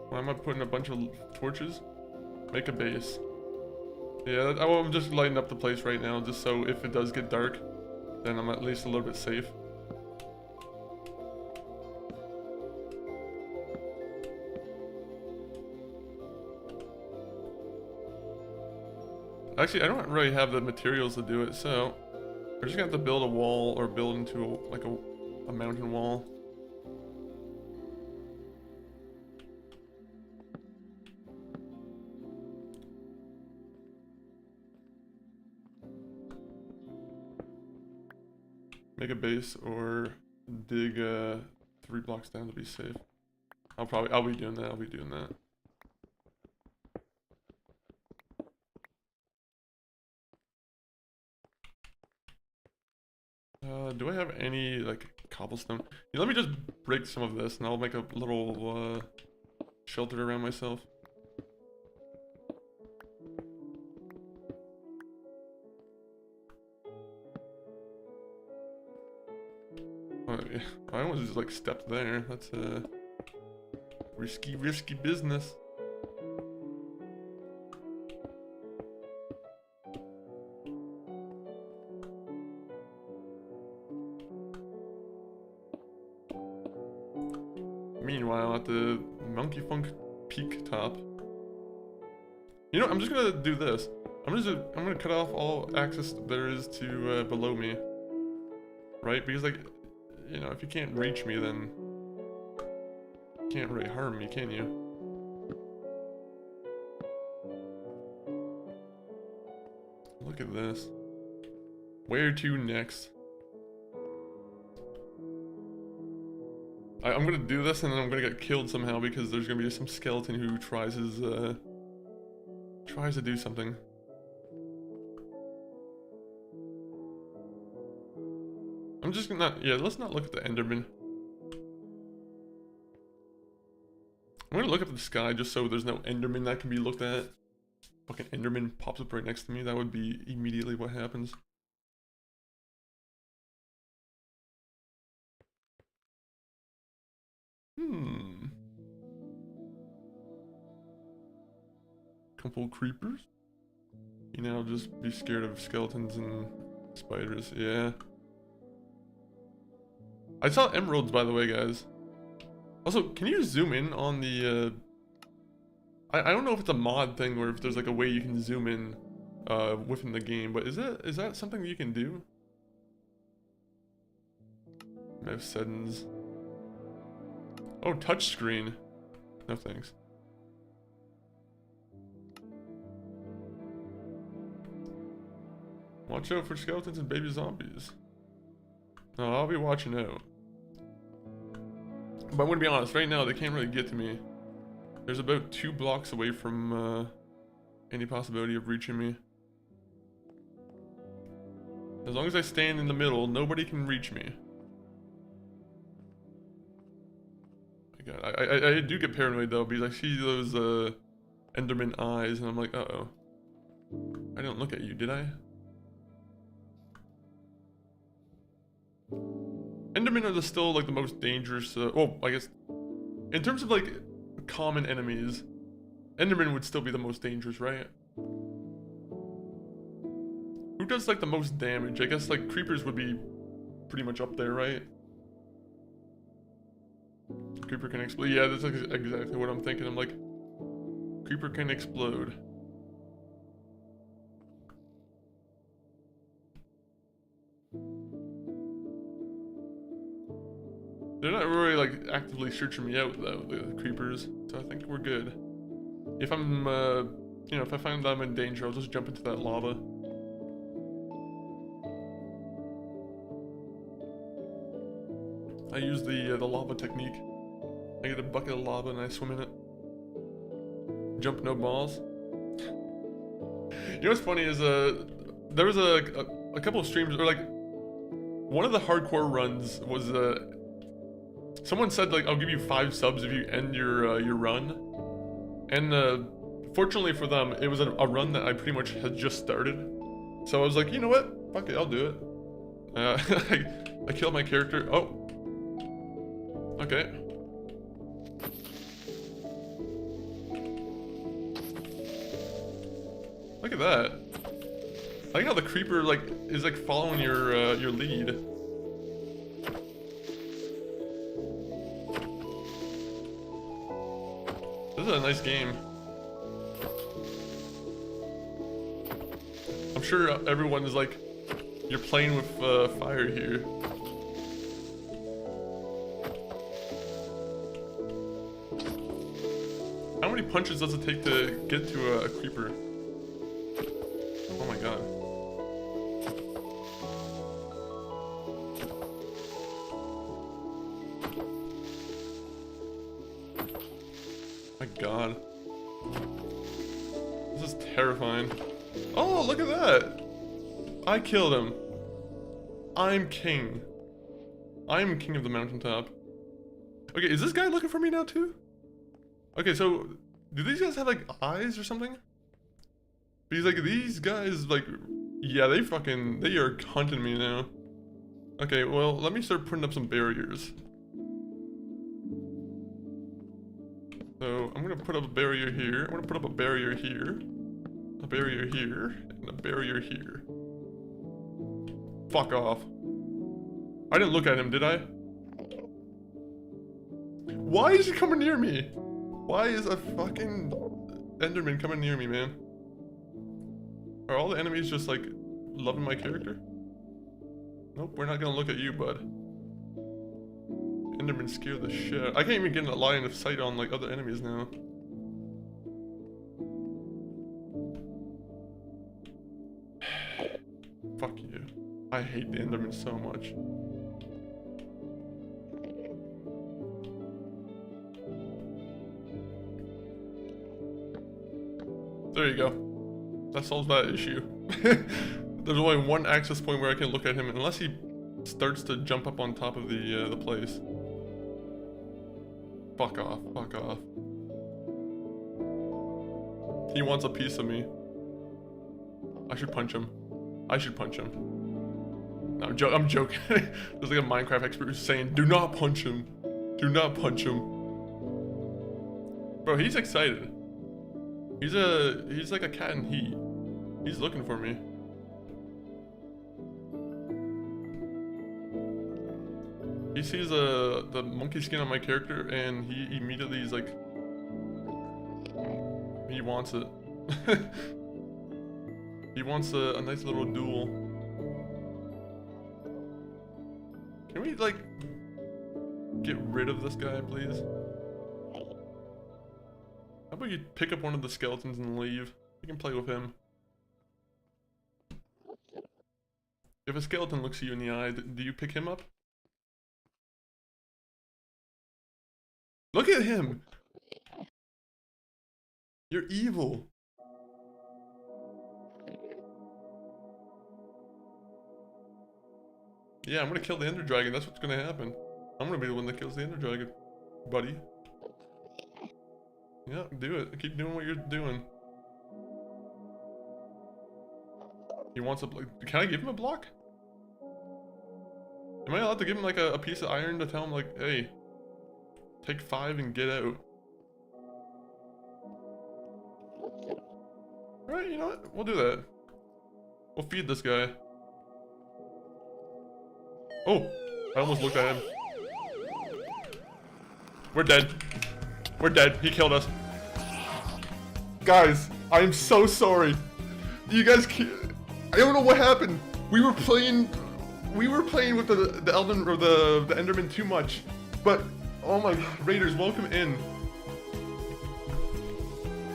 Why am I putting a bunch of torches? Make a base. Yeah, I'm just lighting up the place right now, just so if it does get dark, then I'm at least a little bit safe. Actually, I don't really have the materials to do it, so we're just gonna have to build a wall or build into like a mountain wall. Make a base or dig 3 blocks down to be safe. I'll be doing that. I'll be doing that. Do I have any like cobblestone? Yeah, let me just break some of this and I'll make a little shelter around myself. Oh, yeah. I almost just like stepped there. That's risky business. Meanwhile, at the Monkey Funk Peak top, you know, I'm just gonna do this. I'm gonna cut off all access there is to below me, right? Because like, you know, if you can't reach me, then you can't really harm me, can you? Look at this. Where to next? I'm gonna do this and then I'm gonna get killed somehow because there's gonna be some skeleton who tries to do something. I'm just gonna, yeah, let's not look at the Enderman. I'm gonna look up at the sky just so there's no Enderman that can be looked at. Fucking Enderman pops up right next to me. That would be immediately what happens. Couple creepers. You know, just be scared of skeletons and spiders. Yeah. I saw emeralds, by the way, guys. Also, can you zoom in on the, I don't know if it's a mod thing or if there's like a way you can zoom in within the game, but is that something you can do? Map settings. Oh, touchscreen. No thanks. Watch out for skeletons and baby zombies. No, I'll be watching out. But I'm gonna be honest, right now they can't really get to me. There's about 2 blocks away from any possibility of reaching me. As long as I stand in the middle, nobody can reach me. My God, I do get paranoid though, because I see those Enderman eyes, and I'm like, uh-oh. I didn't look at you, did I? Endermen are still like the most dangerous. Well, I guess in terms of like common enemies, Enderman would still be the most dangerous, right? Who does like the most damage? I guess like creepers would be pretty much up there, right? Creeper can explode. Yeah, that's exactly what I'm thinking. I'm like, creeper can explode. They're not really like actively searching me out though, the creepers. So I think we're good. If I'm, you know, if I find that I'm in danger, I'll just jump into that lava. I use the lava technique. I get a bucket of lava and I swim in it. Jump no balls. You know what's funny is there was a couple of streams, or like one of the hardcore runs was someone said like, I'll give you 5 subs if you end your run, and fortunately for them, it was a run that I pretty much had just started. So I was like, you know what? Fuck it, I'll do it. I killed my character. Oh. Okay. Look at that. I like how the creeper like is like following your lead. This is a nice game. I'm sure everyone is like, you're playing with fire here. How many punches does it take to get to a creeper? Oh my God. My God. This is terrifying. Oh, look at that! I killed him. I'm king. I'm king of the mountaintop. Okay, is this guy looking for me now too? Okay, so do these guys have like eyes or something? Because like these guys like, yeah, they are hunting me now. Okay, well, let me start putting up some barriers. So I'm gonna put up a barrier here. I'm gonna put up a barrier here, a barrier here, and a barrier here. Fuck off. I didn't look at him, did I? Why is he coming near me? Why is a fucking Enderman coming near me, man? Are all the enemies just like loving my character? Nope, we're not gonna look at you, bud. Enderman scare the shit. I can't even get a line of sight on like other enemies now. Fuck you. I hate the Enderman so much. There you go. That solves that issue. There's only one access point where I can look at him unless he starts to jump up on top of the place. Fuck off, fuck off. He wants a piece of me. I should punch him. I should punch him. No, I'm joking. There's like a Minecraft expert who's saying, do not punch him. Do not punch him. Bro, he's excited. He's like a cat in heat. He's looking for me. He sees the monkey skin on my character and he immediately is like, he wants it. He wants a nice little duel. Can we like get rid of this guy, please? How about you pick up one of the skeletons and leave? You can play with him. If a skeleton looks you in the eye, do you pick him up? Look at him! You're evil. Yeah, I'm gonna kill the Ender Dragon. That's what's gonna happen. I'm gonna be the one that kills the Ender Dragon, buddy. Yeah, do it. Keep doing what you're doing. He wants a block. Can I give him a block? Am I allowed to give him like a piece of iron to tell him like, hey, take 5 and get out? Alright, you know what? We'll do that. We'll feed this guy. Oh, I almost looked at him. We're dead. We're dead. He killed us. Guys, I am so sorry. You guys can't... I don't know what happened. We were playing with the Elden or the Enderman too much. But oh my God, Raiders, welcome in.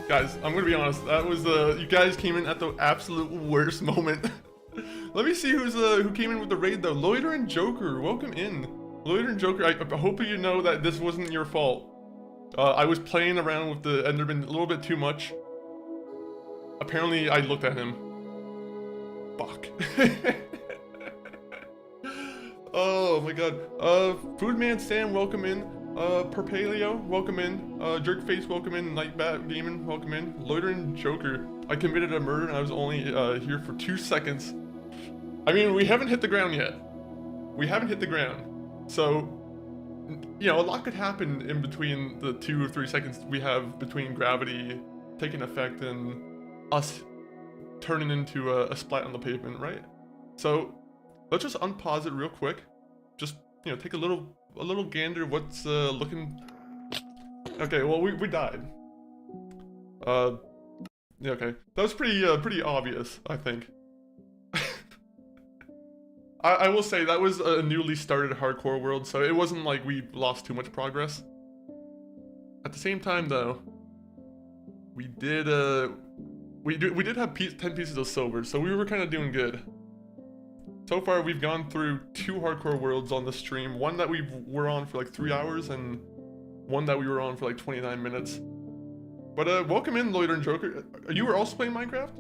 Guys, I'm gonna be honest. That was you guys came in at the absolute worst moment. Let me see who came in with the raid though. Loiter and Joker, welcome in. Loiter and Joker, I hope you know that this wasn't your fault. I was playing around with the Enderman a little bit too much. Apparently, I looked at him. Fuck. Oh my God. Foodman Sam, welcome in. Perpaleo, welcome in. Jerkface, welcome in. Nightbat Demon, welcome in. Loiter and Joker, I committed a murder and I was only here for 2 seconds. I mean, we haven't hit the ground yet. We haven't hit the ground. So, you know, a lot could happen in between the 2 or 3 seconds we have between gravity taking effect and us turning into a splat on the pavement, right? So, let's just unpause it real quick. Just, you know, take a little gander what's looking... Okay, well, we died. Yeah, okay. That was pretty obvious, I think. I will say that was a newly started hardcore world, so it wasn't like we lost too much progress. At the same time, though, we did have 10 pieces of silver, so we were kind of doing good. So far, we've gone through 2 hardcore worlds on the stream. One that we were on for like 3 hours, and one that we were on for like 29 minutes. But welcome in, Loiter and Joker. You were also playing Minecraft?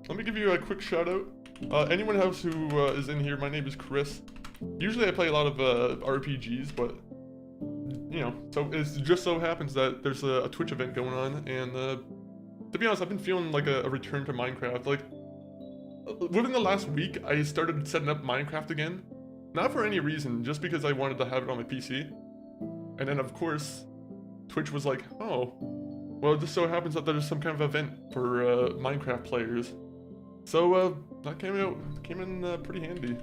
Let me give you a quick shout out. Anyone else who is in here, my name is Chris. Usually I play a lot of RPGs, but you know, so it just so happens that there's a Twitch event going on, and to be honest, I've been feeling like a return to Minecraft. Like within the last week, I started setting up Minecraft again, not for any reason, just because I wanted to have it on my PC. And then of course, Twitch was like, oh, well, it just so happens that there's some kind of event for Minecraft players. So that came in pretty handy.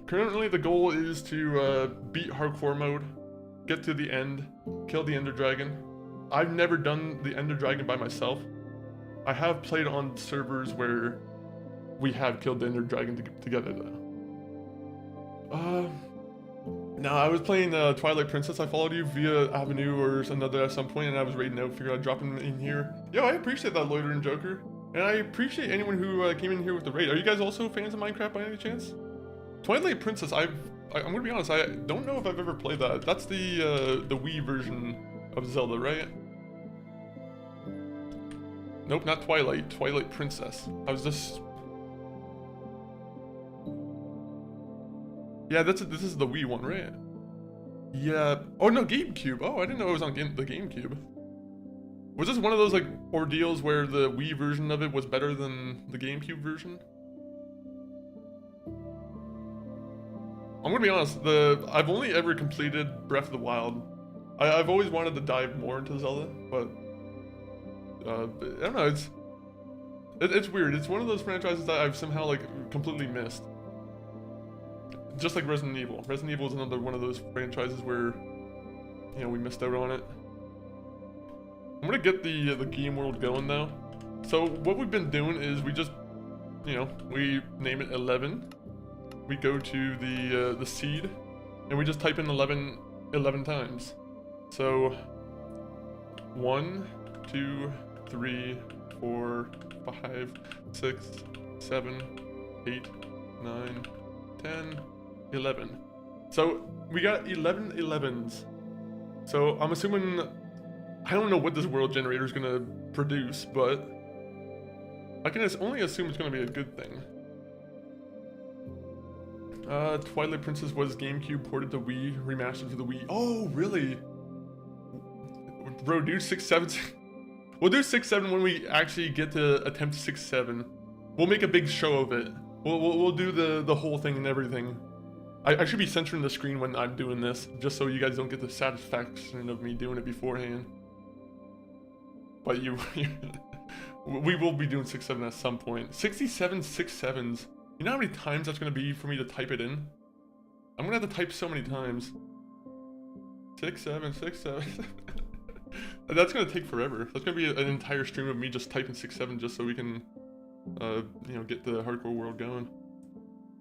Currently, the goal is to beat hardcore mode, get to the end, kill the Ender Dragon. I've never done the Ender Dragon by myself. I have played on servers where we have killed the Ender Dragon together, though. No, I was playing Twilight Princess. I followed you via Avenue or another at some point, and I was raiding out. Figured I'd drop him in here. Yo, I appreciate that, Loiter and Joker. And I appreciate anyone who came in here with the raid. Are you guys also fans of Minecraft by any chance? Twilight Princess, I'm gonna be honest, I don't know if I've ever played that. That's the Wii version of Zelda, right? Nope, not Twilight. Twilight Princess. I was just... Yeah, this is the Wii one, right? Yeah. Oh no, GameCube. Oh, I didn't know it was on the GameCube. Was this one of those like ordeals where the Wii version of it was better than the GameCube version? I'm gonna be honest. I've only ever completed Breath of the Wild. I've always wanted to dive more into Zelda, but I don't know. It's weird. It's one of those franchises that I've somehow like completely missed. Just like Resident Evil. Resident Evil is another one of those franchises where, you know, we missed out on it. I'm gonna get the game world going though. So what we've been doing is we just, you know, we name it 11. We go to the seed, and we just type in 11 times. So 1, 2, 3, 4, 5, 6, 7, 8, 9, 10, 11. So we got 11 11s. So I'm assuming, I don't know what this world generator is gonna produce, but I can only assume it's gonna be a good thing. Twilight Princess was GameCube ported to Wii, remastered to the Wii. Oh, really? Bro, do 6-7. We'll do 6-7 when we actually get to attempt 6-7. We'll make a big show of it. We'll do the whole thing and everything. I should be censoring the screen when I'm doing this, just so you guys don't get the satisfaction of me doing it beforehand. But we will be doing 6-7 at some point. 67 6-7s. You know how many times that's gonna be for me to type it in? I'm gonna have to type so many times. 6-7 6-7. That's gonna take forever. That's gonna be an entire stream of me just typing 6-7 just so we can, you know, get the hardcore world going.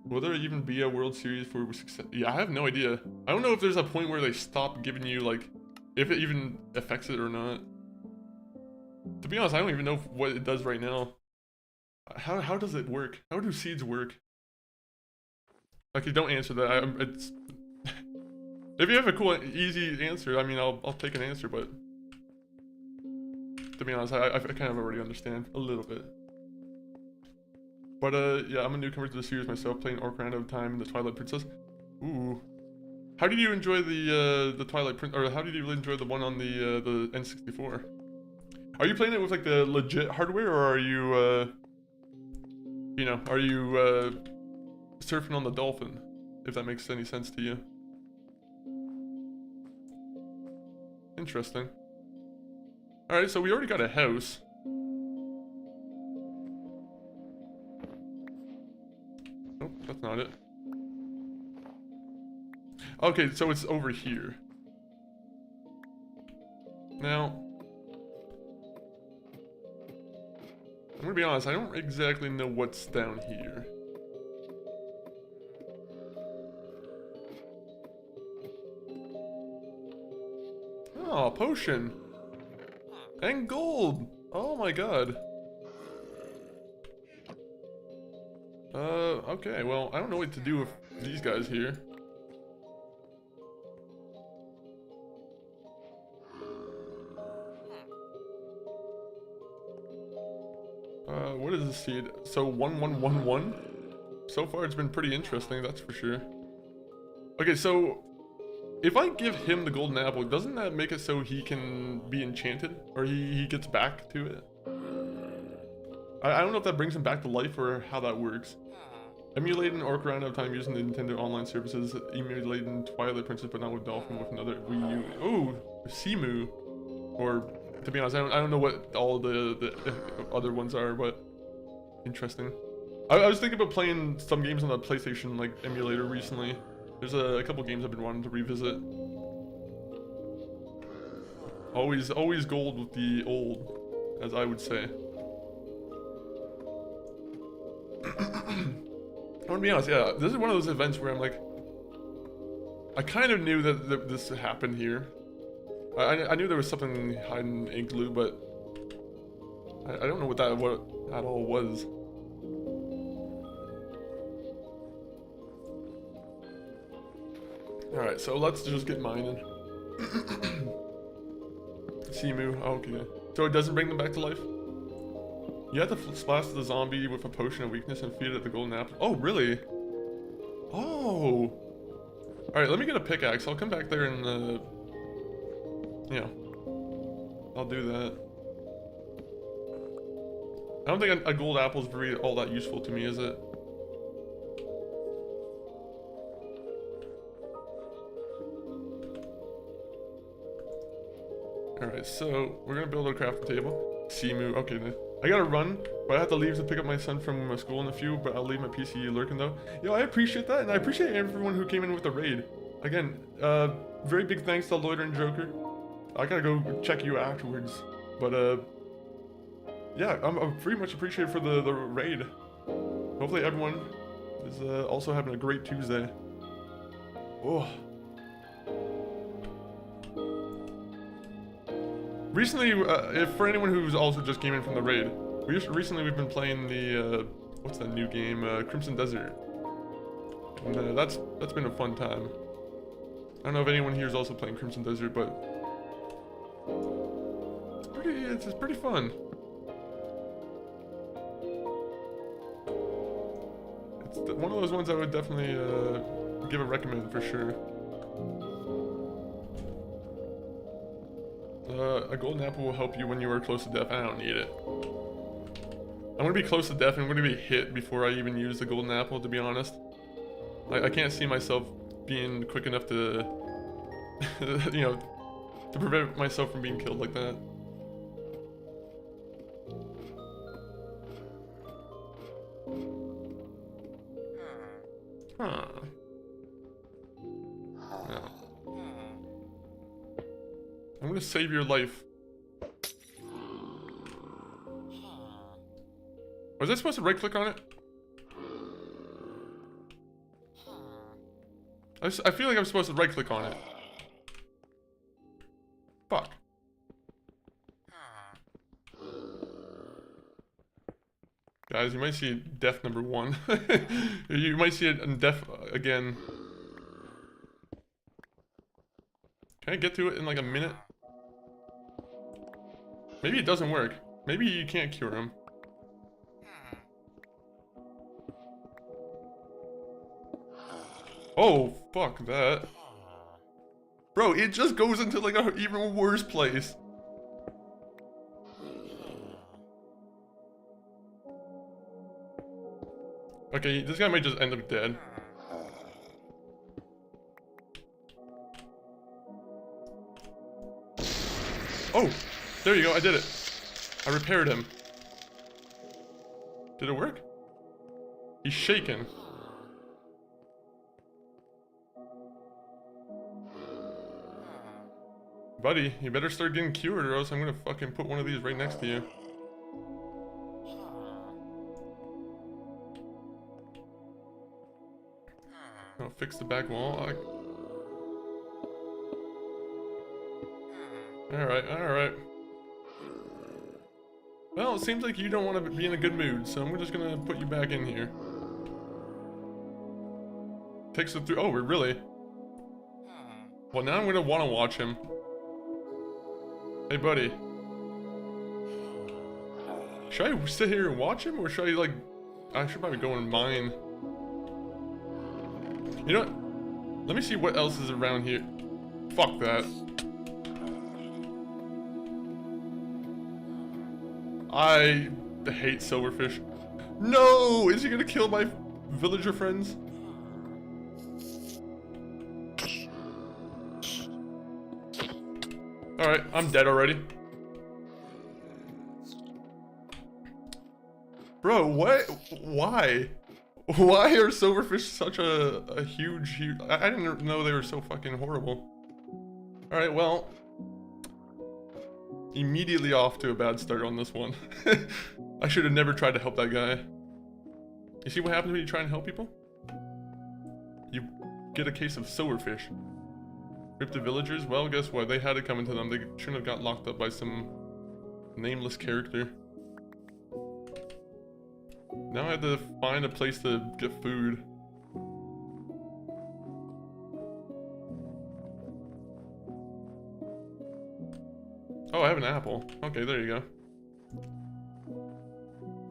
Will there even be a World Series for 6-7? Yeah, I have no idea. I don't know if there's a point where they stop giving you, like, if it even affects it or not. To be honest, I don't even know what it does right now. How does it work? How do seeds work? Like, you don't answer that. It's if you have a cool, easy answer, I mean, I'll take an answer, but to be honest, I kind of already understand a little bit. But yeah, I'm a newcomer to the series myself, playing Ocarina of Time and the Twilight Princess. Ooh, how did you enjoy the Twilight Princess, or how did you really enjoy the one on the N64? Are you playing it with like the legit hardware, or are you you know, are you surfing on the dolphin? If that makes any sense to you. Interesting. All right, so we already got a house. Nope, that's not it. Okay, so it's over here. Now, I'm gonna be honest, I don't exactly know what's down here. Oh, potion. And gold. Oh my god. Okay, well, I don't know what to do with these guys here. What is this seed? So 1111? So far it's been pretty interesting, that's for sure. Okay, so if I give him the golden apple, doesn't that make it so he can be enchanted? Or he gets back to it? I don't know if that brings him back to life or how that works. Emulating Ocarina of Time using the Nintendo Online services, emulating Twilight Princess but not with Dolphin with another Wii U. Oh, Simu. Or, to be honest, I don't know what all the other ones are, but interesting. I was thinking about playing some games on the PlayStation like emulator recently. There's a couple games I've been wanting to revisit. Always gold with the old, as I would say. I want to be honest, yeah, this is one of those events where I'm like, I kind of knew that this happened here. I knew there was something hiding in Igloo, but I don't know what that all was. Alright, so let's just get mining. Simu, okay. So it doesn't bring them back to life? You have to splash the zombie with a potion of weakness and feed it the golden apple. Oh, really? Oh! Alright, let me get a pickaxe. I'll come back there and, yeah. I'll do that. I don't think a gold apple is really all that useful to me, is it? Alright, so we're gonna build a crafting table. Simu, okay. I gotta run, but I have to leave to pick up my son from school in a few, but I'll leave my PC lurking though. Yo, I appreciate that, and I appreciate everyone who came in with the raid. Again, very big thanks to Loiter and Joker. I gotta go check you afterwards, but yeah, I'm pretty much appreciated for the raid. Hopefully everyone is also having a great Tuesday. Oh. Recently, if for anyone who's also just came in from the raid, recently we've been playing the what's that new game, Crimson Desert, and that's been a fun time. I don't know if anyone here is also playing Crimson Desert, but it's pretty fun. one of those ones I would definitely give a recommend for sure. A golden apple will help you when you are close to death. I don't need it. I'm gonna be close to death and I'm gonna be hit before I even use the golden apple, to be honest. I can't see myself being quick enough to, you know, to prevent myself from being killed like that. Huh. No. I'm gonna save your life. Was I supposed to right click on it? I feel like I'm supposed to right click on it. Fuck. Guys, you might see death number 1. You might see it in death again. Can I get to it in like a minute? Maybe it doesn't work. Maybe you can't cure him. Oh, fuck that. Bro, it just goes into like an even worse place. Okay, this guy might just end up dead. Oh, there you go, I did it. I repaired him. Did it work? He's shaking. Buddy, you better start getting cured or else I'm gonna fucking put one of these right next to you. I'll fix the back wall. Alright, alright. Well, it seems like you don't want to be in a good mood, so I'm just gonna put you back in here. Takes it through. Oh, really? Well, now I'm gonna want to watch him. Hey, buddy. Should I sit here and watch him, or should I, like... I should probably go and mine. You know what? Let me see what else is around here. Fuck that. I hate silverfish. No! Is he gonna kill my villager friends? Alright, I'm dead already. Bro, what? Why? Why are silverfish such a huge... I didn't know they were so fucking horrible. Alright, well... Immediately off to a bad start on this one. I should have never tried to help that guy. You see what happens when you try and help people? You get a case of silverfish. Rip the villagers? Well, guess what? They had it coming to them. They shouldn't have got locked up by some nameless character. Now I have to find a place to get food. Oh, I have an apple. Okay, there you go.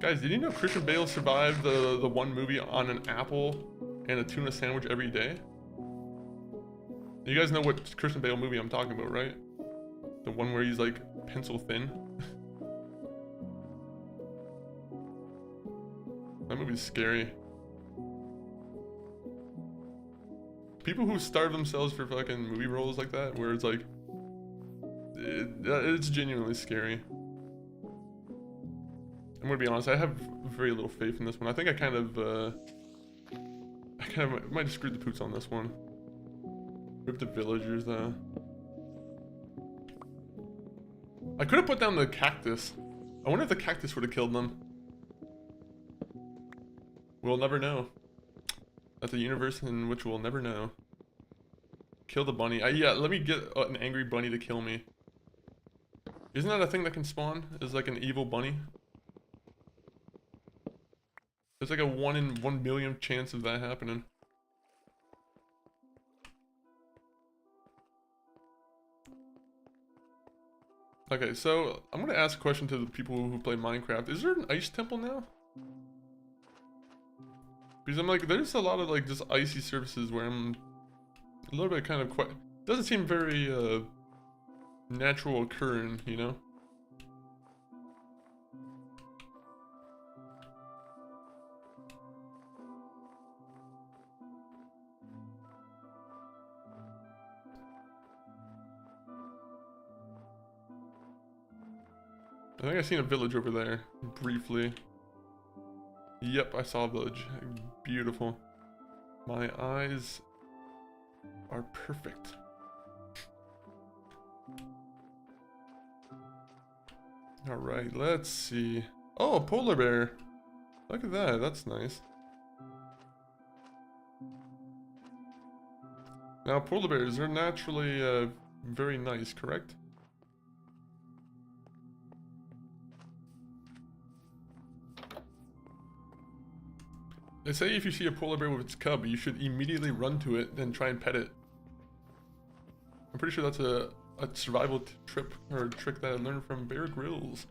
Guys, did you know Christian Bale survived the one movie on an apple and a tuna sandwich every day? You guys know what Christian Bale movie I'm talking about, right? The one where he's like pencil thin. That movie's scary. People who starve themselves for fucking movie roles like that, where it's like... it's genuinely scary. I'm gonna be honest, I have very little faith in this one. I think I kind of might have screwed the poots on this one. Rip the villagers, though. I could have put down the cactus. I wonder if the cactus would have killed them. We'll never know. That's a universe in which we'll never know. Kill the bunny. Yeah, let me get an angry bunny to kill me. Isn't that a thing that can spawn? Is like an evil bunny? There's like a 1 in 1 million chance of that happening. Okay, so I'm gonna ask a question to the people who play Minecraft. Is there an ice temple now? Because I'm like, there's a lot of like just icy surfaces where I'm a little bit kind of quite, doesn't seem very natural occurring, you know? I think I seen a village over there, briefly. Yep, I saw a village. Beautiful. My eyes are perfect. Alright, let's see. Oh, a polar bear. Look at that, that's nice. Now, polar bears are naturally very nice, correct? They say if you see a polar bear with its cub, you should immediately run to it and try and pet it. I'm pretty sure that's a survival trip or trick that I learned from Bear Grylls.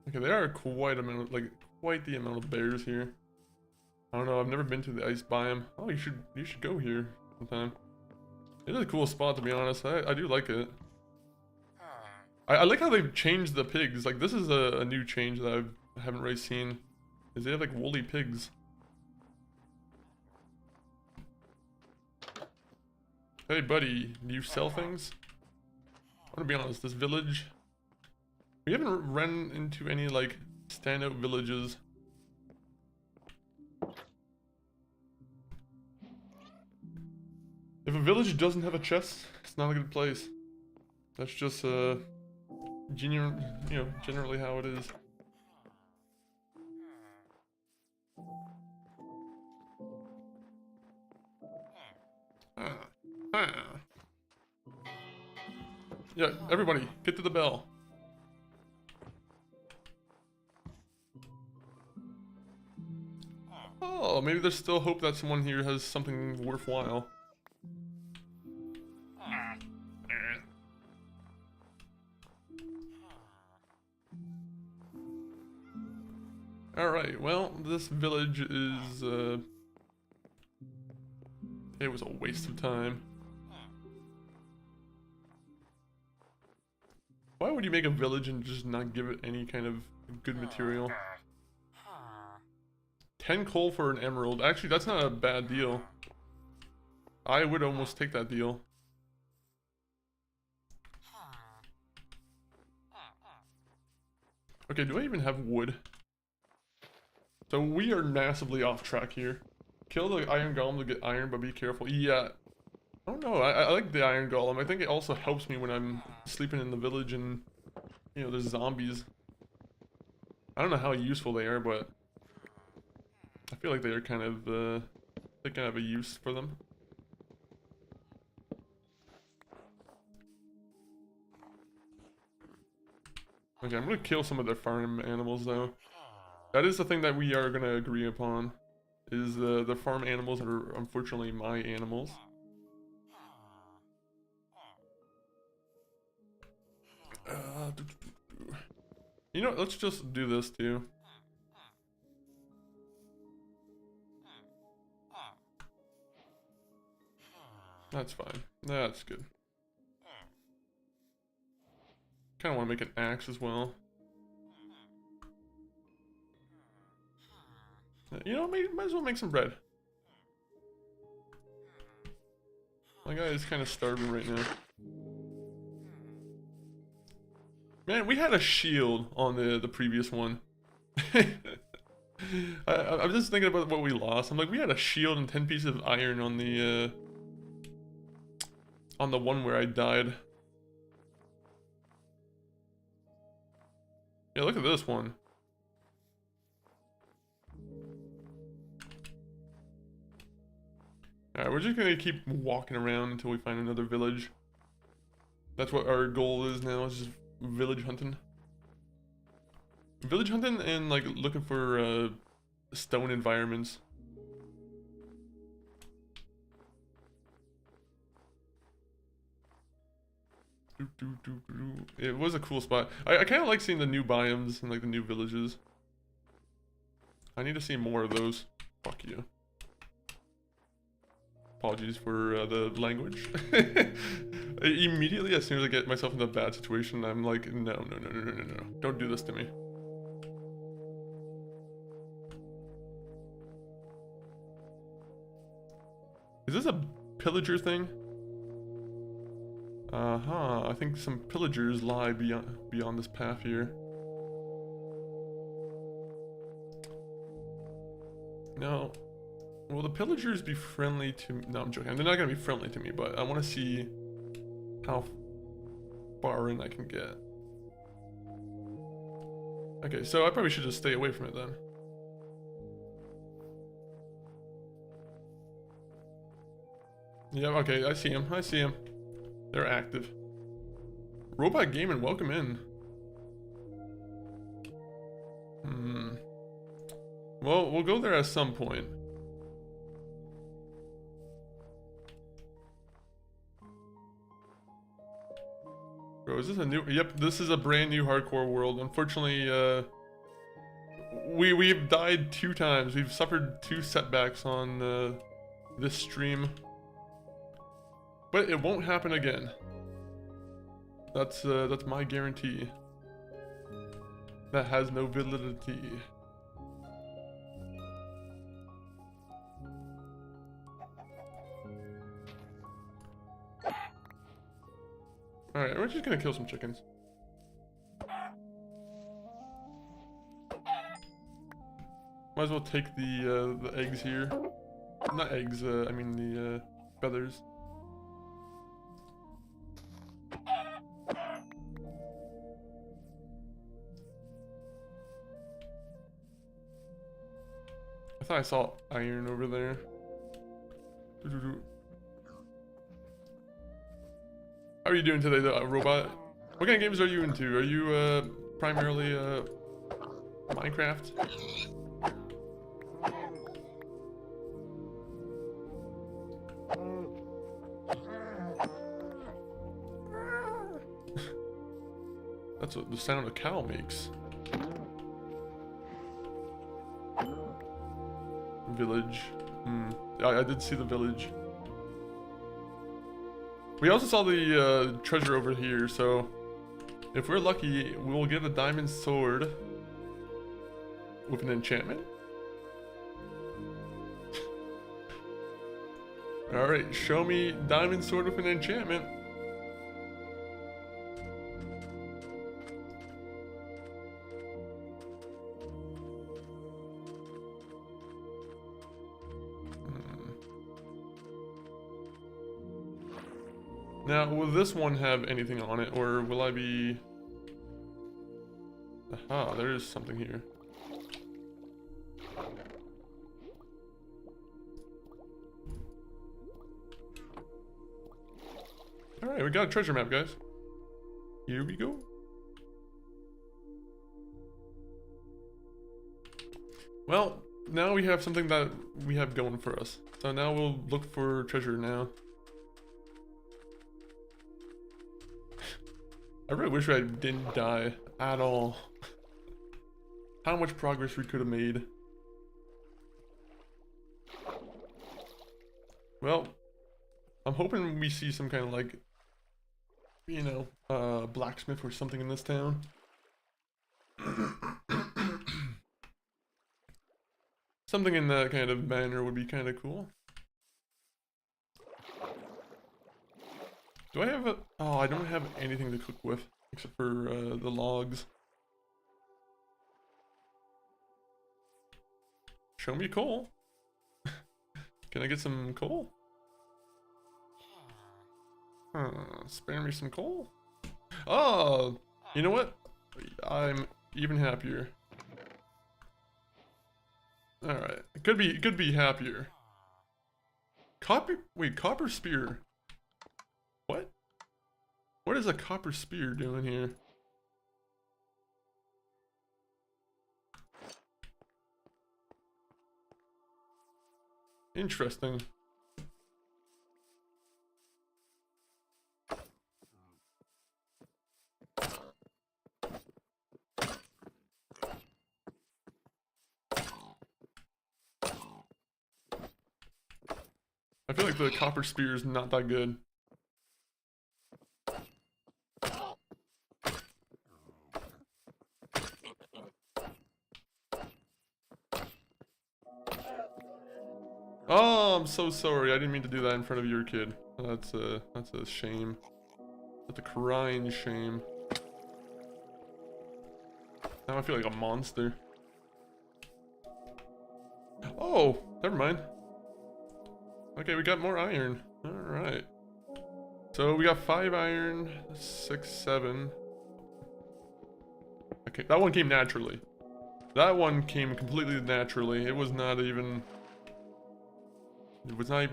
Okay, there are quite the amount of bears here. I don't know, I've never been to the ice biome. Oh, you should go here sometime. It is a cool spot, to be honest. I do like it. I like how they've changed the pigs. Like, this is a new change that I haven't really seen. Is they have like woolly pigs. Hey buddy, do you sell things? I'm gonna be honest, this village, we haven't run into any like standout villages. If a village doesn't have a chest, it's not a good place. That's just generally how it is. Yeah, everybody, get to the bell. Oh, maybe there's still hope that someone here has something worthwhile. Alright, well, this village is, it was a waste of time. Why would you make a village and just not give it any kind of good material? 10 coal for an emerald. Actually, that's not a bad deal. I would almost take that deal. Okay, do I even have wood? So we are massively off track here. Kill the iron golem to get iron, but be careful. Yeah. I don't know. I like the iron golem. I think it also helps me when I'm sleeping in the village and, you know, there's zombies. I don't know how useful they are, but I feel like they are kind of, they kind of have a use for them. Okay, I'm gonna kill some of their farm animals though. That is the thing that we are gonna agree upon. Is the farm animals are unfortunately my animals. You know, let's just do this too. That's fine. That's good. Kind of want to make an axe as well. You know, might as well make some bread. My guy is kind of starving right now. Man, we had a shield on the previous one. I'm just thinking about what we lost. I'm like, we had a shield and 10 pieces of iron on the one where I died. Yeah, look at this one. Alright, we're just gonna keep walking around until we find another village. That's what our goal is now, is just village hunting. Village hunting and like looking for stone environments. It was a cool spot. I kind of like seeing the new biomes and like the new villages. I need to see more of those. Fuck you. Apologies for the language. Immediately, as soon as I get myself in a bad situation, I'm like, no, no, no, no, no, no, no. Don't do this to me. Is this a pillager thing? Uh-huh. I think some pillagers lie beyond this path here. No. Will the pillagers be friendly to me? No, I'm joking. They're not going to be friendly to me, but I want to see how far in I can get. Okay, so I probably should just stay away from it then. Yeah, okay, I see him. I see him. They're active. Robot Gaming, welcome in. Well, we'll go there at some point. Bro, is this a new... Yep, this is a brand new hardcore world. Unfortunately, we've died 2 times. We've suffered 2 setbacks on this stream. But it won't happen again. That's my guarantee. That has no validity. Alright, we're just gonna kill some chickens. Might as well take the eggs here. Not eggs, I mean the feathers. I thought I saw iron over there. How are you doing today, though, robot? What kind of games are you into? Are you primarily Minecraft? That's what the sound a cow makes. Village. I did see the village. We also saw the treasure over here, so if we're lucky, we'll get a diamond sword with an enchantment. Alright, show me diamond sword with an enchantment. Now, will this one have anything on it, or will I be... Aha, there is something here. Alright, we got a treasure map, guys. Here we go. Well, now we have something that we have going for us. So now we'll look for treasure now. I really wish I didn't die at all. How much progress we could have made. Well, I'm hoping we see some kind of like, you know, blacksmith or something in this town. Something in that kind of manner would be kind of cool. Do I have a... Oh, I don't have anything to cook with, except for the logs. Show me coal. Can I get some coal? Spare me some coal? Oh, you know what? I'm even happier. Alright, could be happier. Copper spear. What? What is a copper spear doing here? Interesting. I feel like the copper spear is not that good. Oh, I'm so sorry. I didn't mean to do that in front of your kid. That's a shame. That's a crying shame. Now I feel like a monster. Oh, never mind. Okay, we got more iron. Alright. So we got 5 iron, 6, 7. Okay, that one came naturally. That one came completely naturally. It was not even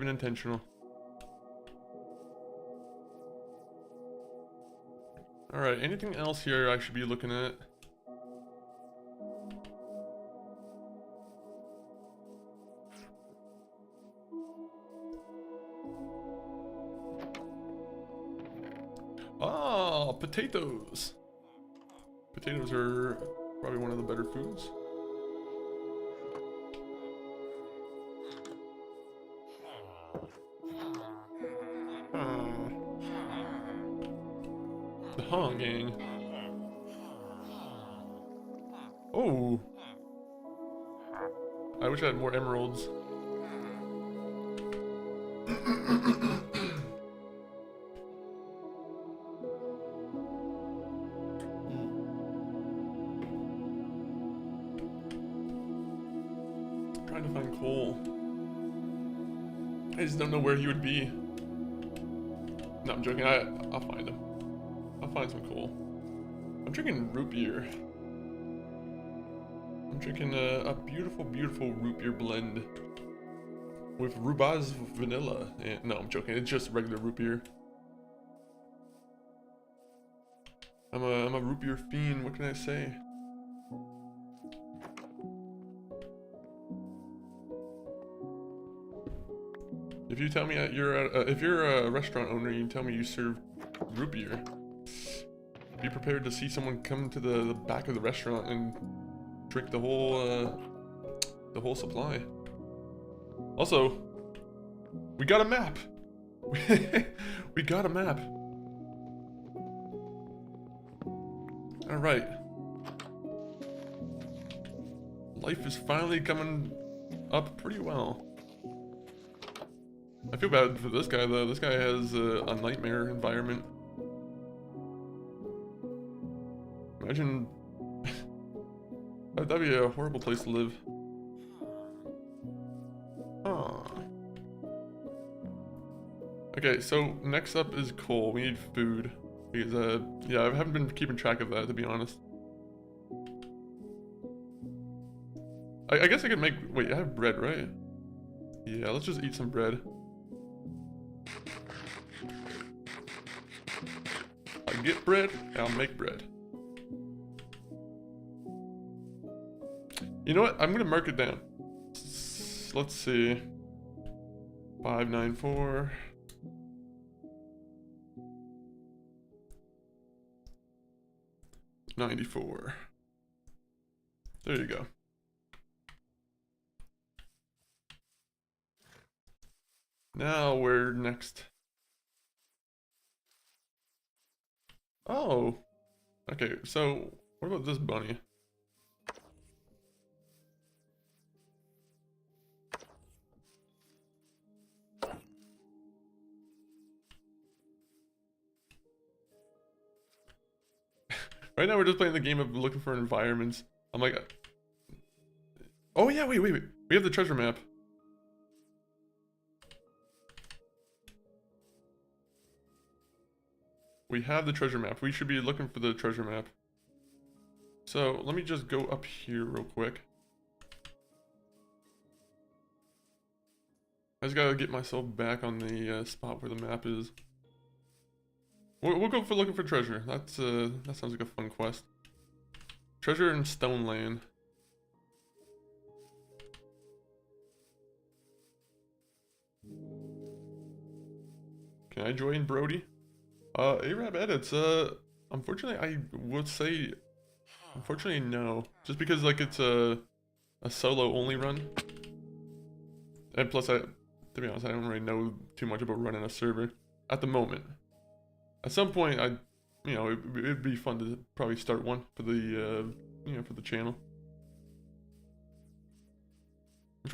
intentional. Alright, anything else here I should be looking at? Ah, potatoes. Potatoes are probably one of the better foods. The Hong Gang. Oh. I wish I had more emeralds. Trying to find coal. I just don't know where he would be. No, I'm joking. I'll find him. I'll find some coal. I'm drinking root beer. I'm drinking a beautiful, beautiful root beer blend with rhubarb vanilla. And, no, I'm joking. It's just regular root beer. I'm a root beer fiend. What can I say? If you tell me if you're a restaurant owner, you tell me you serve root beer, be prepared to see someone come to the back of the restaurant and drink the whole supply. Also, we got a map. We got a map. All right. Life is finally coming up pretty well. I feel bad for this guy though. This guy has a nightmare environment. Imagine that'd be a horrible place to live. Huh. Okay, so next up is coal. We need food because yeah, I haven't been keeping track of that, to be honest. I guess I could make. Wait, I have bread, right? Yeah, let's just eat some bread. I get bread, I'll make bread. You know what? I'm gonna mark it down. Let's see. 594. $94. There you go. Now we're next. Oh. Okay, so what about this bunny? Right now we're just playing the game of looking for environments. I'm like, oh yeah, wait. We have the treasure map. We have the treasure map. We should be looking for the treasure map. So let me just go up here real quick. I just gotta get myself back on the spot where the map is. We'll go for looking for treasure. That sounds like a fun quest. Treasure in Stone Land. Can I join Brody? Arab edits. Unfortunately, I would say, unfortunately, no. Just because like it's a solo only run, and plus To be honest, I don't really know too much about running a server at the moment. At some point, it'd be fun to probably start one for the, for the channel. I'm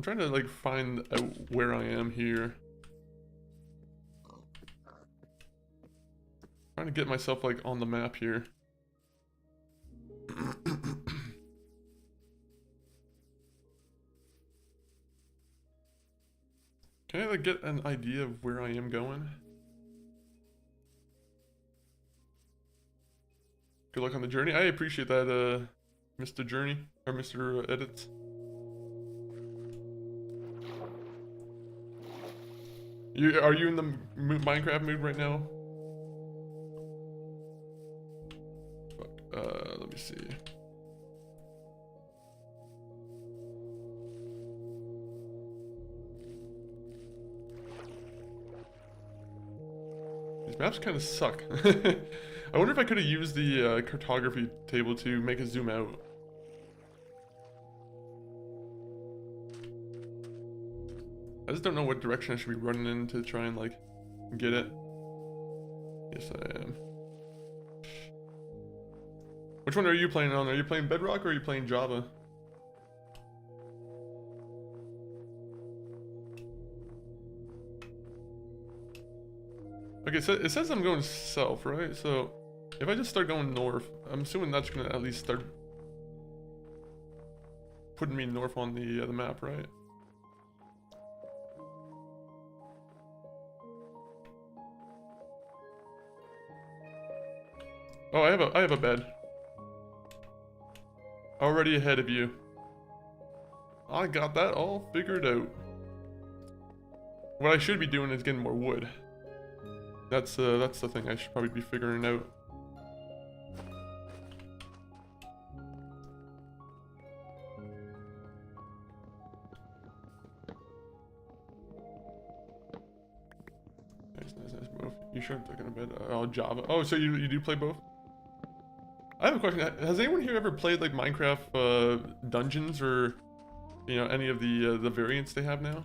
trying to like find out where I am here. Trying to get myself like on the map here. Can I like get an idea of where I am going? Good luck on the journey. I appreciate that, Mr. Journey or Mr. Edits. Are you in the Minecraft mood right now? Let me see. These maps kind of suck. I wonder if I could have used the cartography table to make it zoom out. I just don't know what direction I should be running in to try and like get it. Yes, I am. Which one are you playing on? Are you playing Bedrock or are you playing Java? Okay, so it says I'm going south, right? So if I just start going north, I'm assuming that's gonna at least start putting me north on the map, right? Oh, I have a bed. Already ahead of you. I got that all figured out. What I should be doing is getting more wood. That's the thing I should probably be figuring out. Nice, both. You sure I'm taking a bed? Oh, Java. Oh, so you do play both? I have a question. Has anyone here ever played like Minecraft dungeons or any of the variants they have now?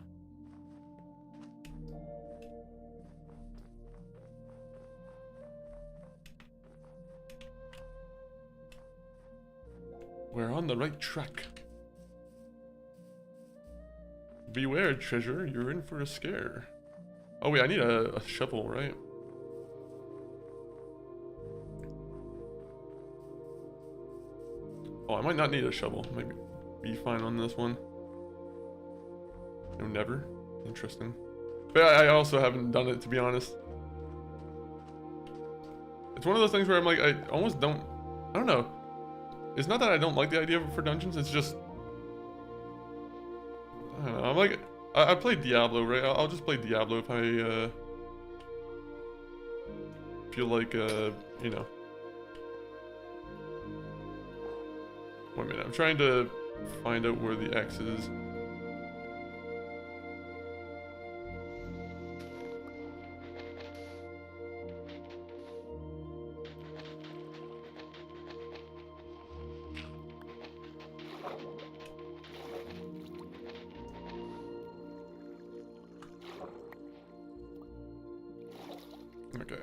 We're on the right track. Beware, treasure, you're in for a scare. Oh wait, I need a shovel, right? Oh, I might not need a shovel. Maybe be fine on this one. No, never. Interesting. But I also haven't done it, to be honest. It's one of those things where I'm like, I almost don't... I don't know. It's not that I don't like the idea for dungeons, it's just... I don't know, I'm like... I played Diablo, right? I'll just play Diablo if I, feel like, Wait a minute, I'm trying to find out where the X is. Okay,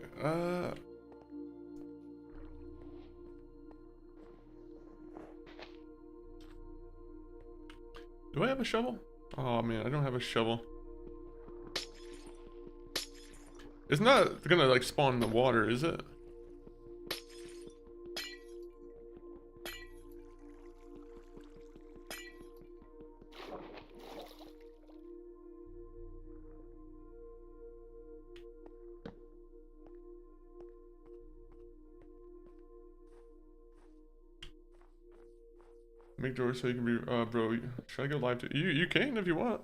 do I have a shovel? Oh man, I don't have a shovel. It's not gonna like spawn in the water, is it? Make doors so you can be, bro, should I go live to you can if you want.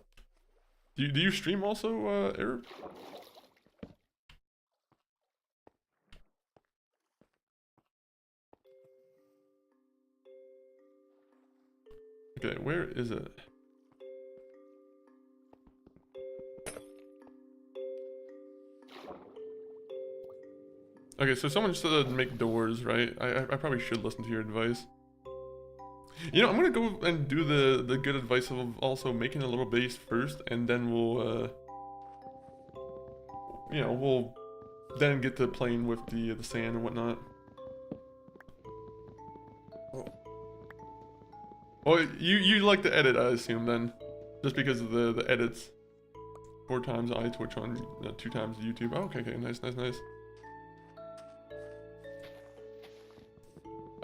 Do you stream also, Arab? Okay, where is it? Okay, so someone said make doors, right? I probably should listen to your advice. You know, I'm gonna go and do the good advice of also making a little base first, and then we'll you know, we'll then get to playing with the sand and whatnot. Well, you like to edit, I assume, then, just because of the edits. 4 times I Twitch on 2 times YouTube. Oh, okay, nice.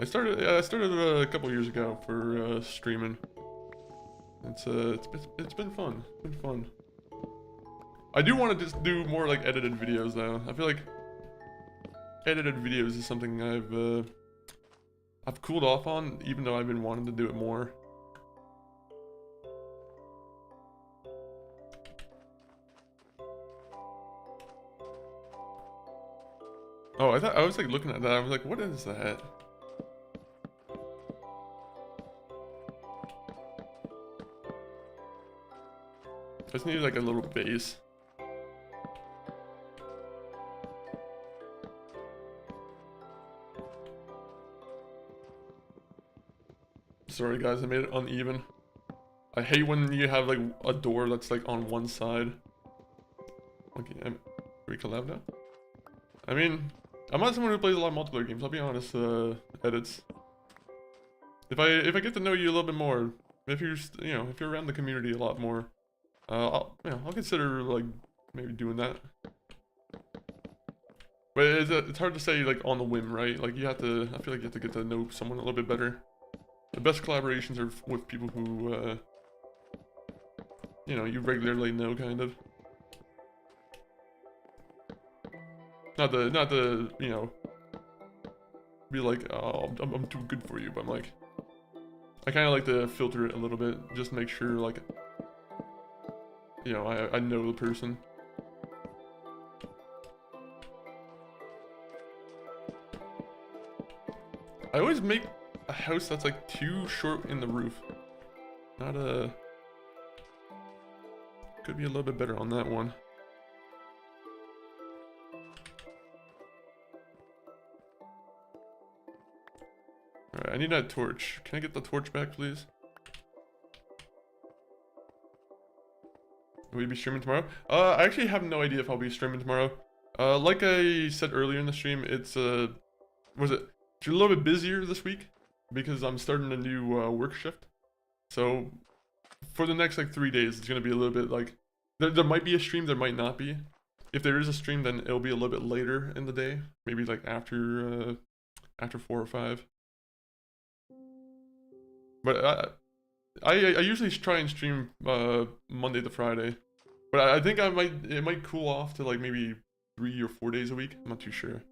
I started a couple years ago for streaming. It's been fun. I do want to just do more like edited videos though. I feel like edited videos is something I've cooled off on, even though I've been wanting to do it more. Oh, I was like looking at that. I was like, what is that? I just need like a little base. Sorry guys, I made it uneven. I hate when you have like a door that's like on one side. Okay, we collab now? I mean, I'm not someone who plays a lot of multiplayer games, I'll be honest, edits. If I get to know you a little bit more, if you're, you know, if you're around the community a lot more, I'll consider like maybe doing that. But it's hard to say like on the whim, right? Like you have to, I feel like you have to get to know someone a little bit better. The best collaborations are with people who, you know, you regularly know, kind of. Not the, you know, be like, oh, I'm too good for you, but I'm like, I kind of like to filter it a little bit, just make sure, like, you know, I know the person. I always make a house that's like too short in the roof. Not a... Could be a little bit better on that one. Alright, I need that torch. Can I get the torch back, please? Will you be streaming tomorrow? I actually have no idea if I'll be streaming tomorrow. Like I said earlier in the stream, it's a little bit busier this week because I'm starting a new work shift. So for the next like 3 days, it's gonna be a little bit like there might be a stream, there might not be. If there is a stream, then it'll be a little bit later in the day, maybe like after 4 or 5. But I usually try and stream Monday to Friday, but I think it might cool off to like maybe 3 or 4 days a week. I'm not too sure.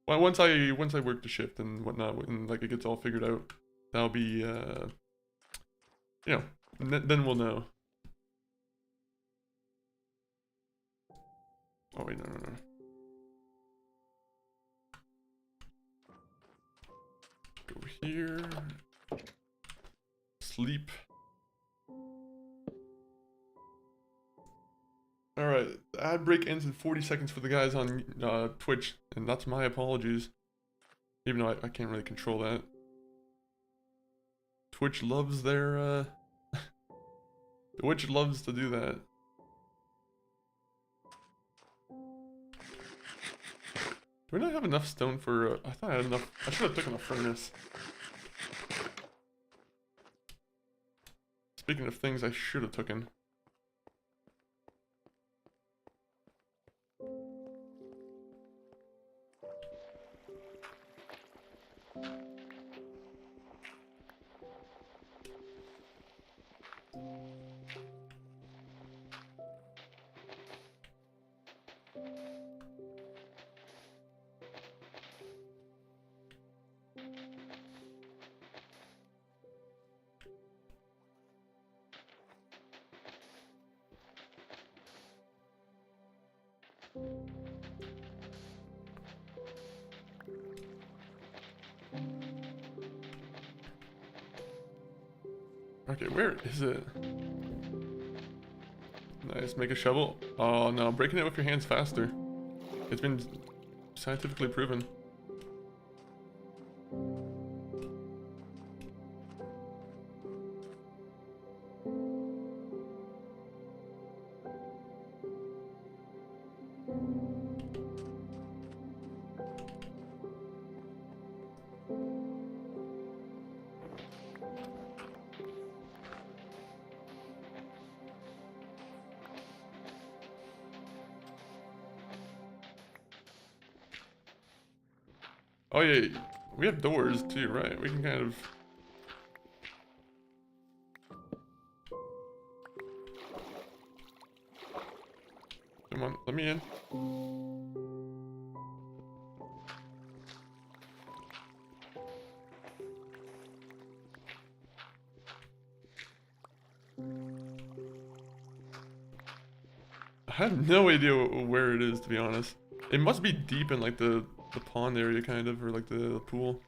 Well, once I work the shift and whatnot, and like it gets all figured out, that'll be you know, then we'll know. Oh wait, no. Go here. Sleep. Alright, ad break ends in 40 seconds for the guys on Twitch, and that's my apologies. Even though I can't really control that. Twitch loves their, Twitch loves to do that. Do we not have enough stone for, I thought I had enough, I should have taken a furnace. Speaking of things I should have taken. Okay, where is it? Nice, make a shovel. Oh no, breaking it with your hands faster. It's been scientifically proven. Oh yeah, we have doors too, right? We can kind of... Come on, let me in. I have no idea where it is, to be honest. It must be deep in like the pond area, kind of, or like the pool.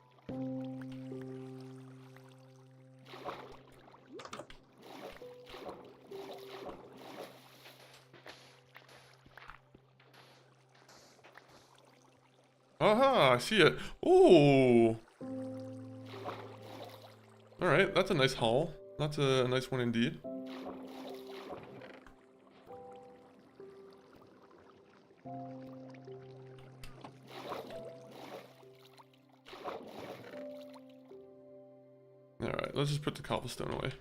Aha, I see it. Ooh. Alright, that's a nice haul. That's a nice one indeed. Alright, let's just put the cobblestone away.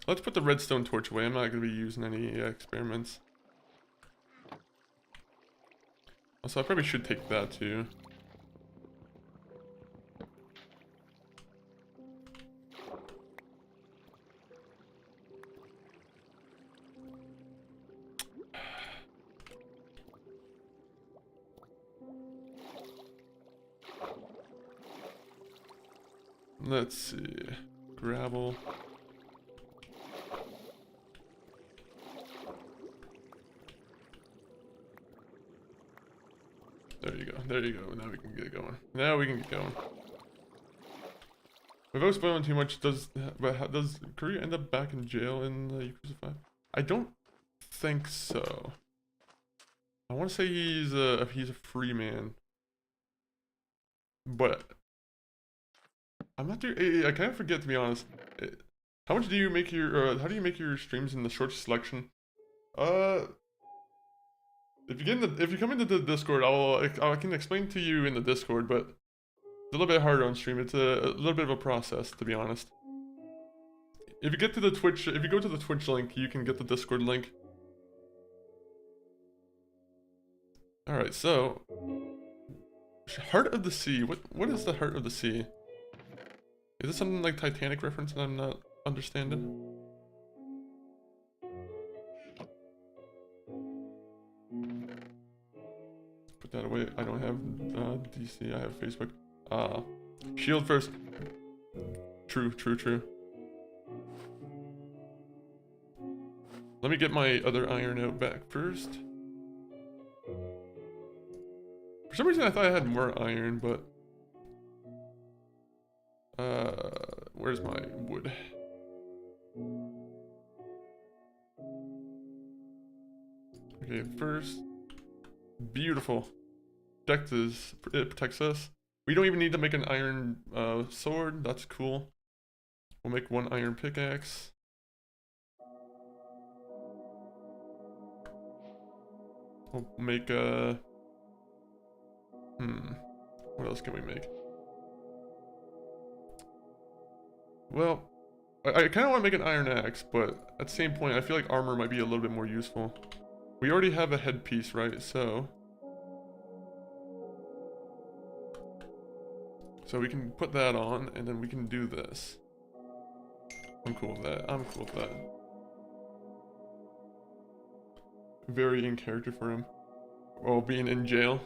Let's put the redstone torch away. I'm not going to be using any experiments. Also, I probably should take that too. Let's see. Gravel. There you go. There you go. Now we can get going. Now we can get going. Without spoiling too much, does Korea end up back in jail in Yakuza 5? I don't think so. I want to say he's a free man, but I'm not too. I kind of forget, to be honest. How much do you make your? How do you make your streams in the short selection? If you come into the Discord, I can explain to you in the Discord, but it's a little bit harder on stream. It's a little bit of a process, to be honest. If you go to the Twitch link, you can get the Discord link. All right, so Heart of the Sea. What is the Heart of the Sea? Is this something like Titanic reference that I'm not understanding? Put that away. I don't have DC. I have Facebook. Shield first. True. Let me get my other iron out back first. For some reason I thought I had more iron, but where's my wood? Okay, first. Beautiful. It protects us. We don't even need to make an iron sword. That's cool. We'll make one iron pickaxe. We'll make a... what else can we make? Well, I kind of want to make an iron axe, but at the same point, I feel like armor might be a little bit more useful. We already have a headpiece, right? So we can put that on, and then we can do this. I'm cool with that. I'm cool with that. Very in character for him. Well, being in jail.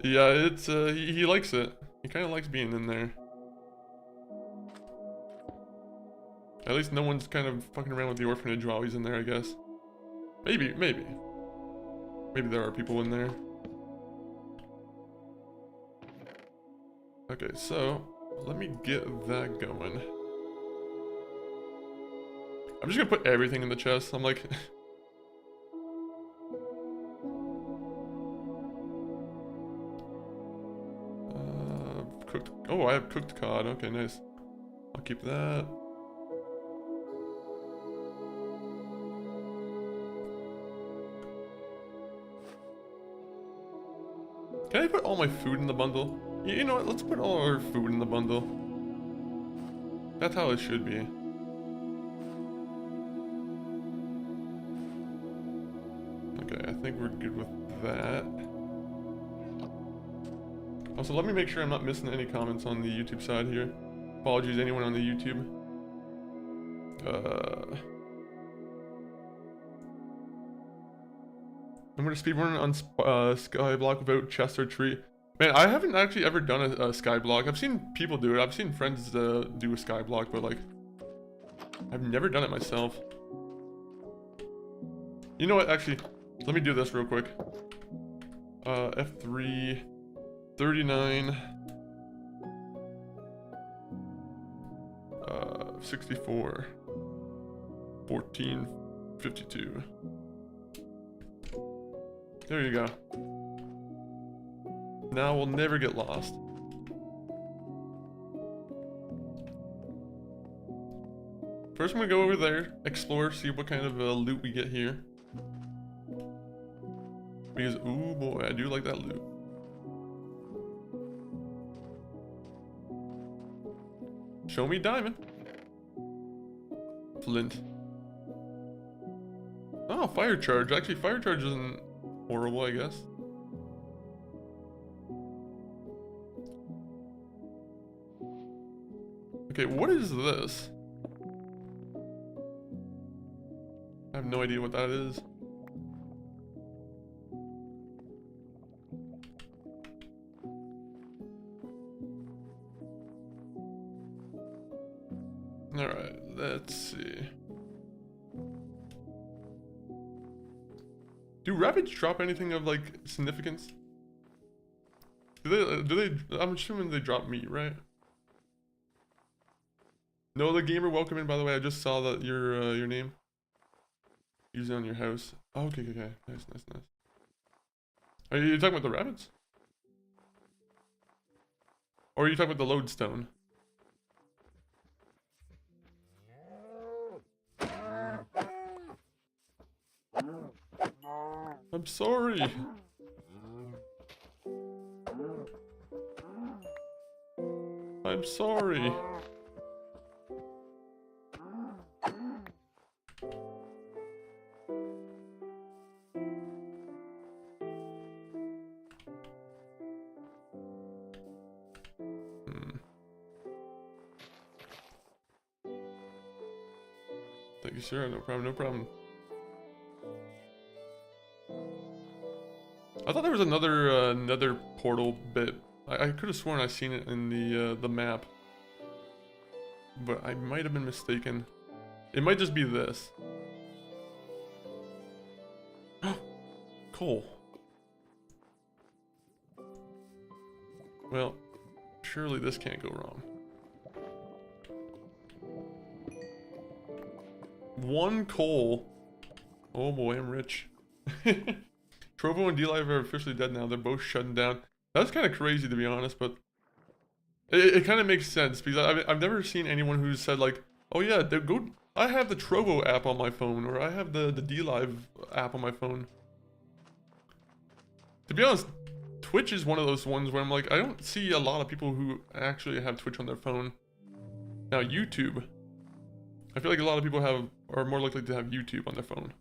Yeah, it's he likes it. He kind of likes being in there. At least no one's kind of fucking around with the orphanage while he's in there, I guess. Maybe there are people in there. Okay, so let me get that going. I'm just gonna put everything in the chest. I'm like cooked. Oh, I have cooked cod. Okay, nice. I'll keep that. Can I put all my food in the bundle? You know what? Let's put all our food in the bundle. That's how it should be. Okay, I think we're good with that. Also, let me make sure I'm not missing any comments on the YouTube side here. Apologies, anyone on the YouTube. I'm gonna speedrun on Skyblock without chest or tree. Man, I haven't actually ever done a Skyblock. I've seen people do it. I've seen friends do a Skyblock, but like, I've never done it myself. You know what? Actually, let me do this real quick. F3, 39, 64, 14, 52. There you go. Now we'll never get lost. First, I'm gonna go over there, explore, see what kind of loot we get here. Because, ooh boy, I do like that loot. Show me diamond. Flint. Oh, fire charge. Actually, fire charge isn't horrible, I guess. Okay, what is this? I have no idea what that is. Alright, let's see. Do rabbits drop anything of like significance? Do they, I'm assuming they drop meat, right? No, the gamer, welcome in, by the way. I just saw that your name. Using on your house. Oh, okay, okay, okay. Nice, nice, nice. Are you talking about the rabbits? Or are you talking about the lodestone? I'm sorry. I'm sorry. Thank you, sir. No problem, no problem. I thought there was another Nether portal bit. I could have sworn I seen it in the map, but I might have been mistaken. It might just be this. Coal. Well, surely this can't go wrong. 1 coal. Oh boy, I'm rich. Trovo and D-Live are officially dead now. They're both shutting down. That's kind of crazy, to be honest, but it kind of makes sense because I've never seen anyone who's said like, oh yeah, I have the Trovo app on my phone, or I have the D-Live app on my phone. To be honest, Twitch is one of those ones where I'm like, I don't see a lot of people who actually have Twitch on their phone. Now YouTube, I feel like a lot of people are more likely to have YouTube on their phone.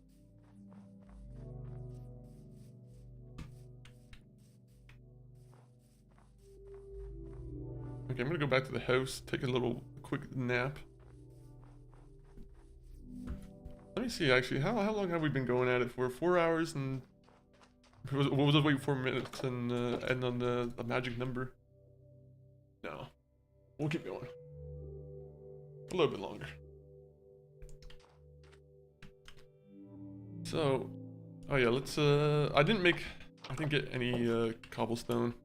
Okay, I'm gonna go back to the house, take a little quick nap. Let me see, actually, how long have we been going at it for? 4 hours and... What was it, wait, 4 minutes and end on the magic number? No. We'll keep going. A little bit longer. So, oh yeah, let's, I didn't get any, cobblestone.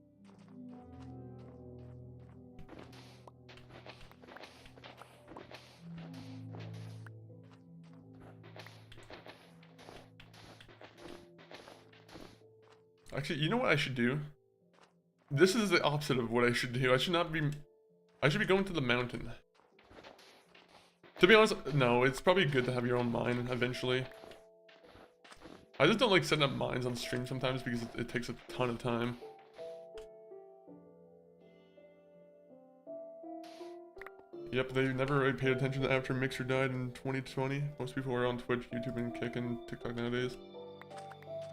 Actually, you know what I should do? This is the opposite of what I should do. I should be going to the mountain. To be honest, no, it's probably good to have your own mine eventually. I just don't like setting up mines on stream sometimes because it takes a ton of time. Yep, they never really paid attention to after Mixer died in 2020. Most people are on Twitch, YouTube, and Kick, and TikTok nowadays.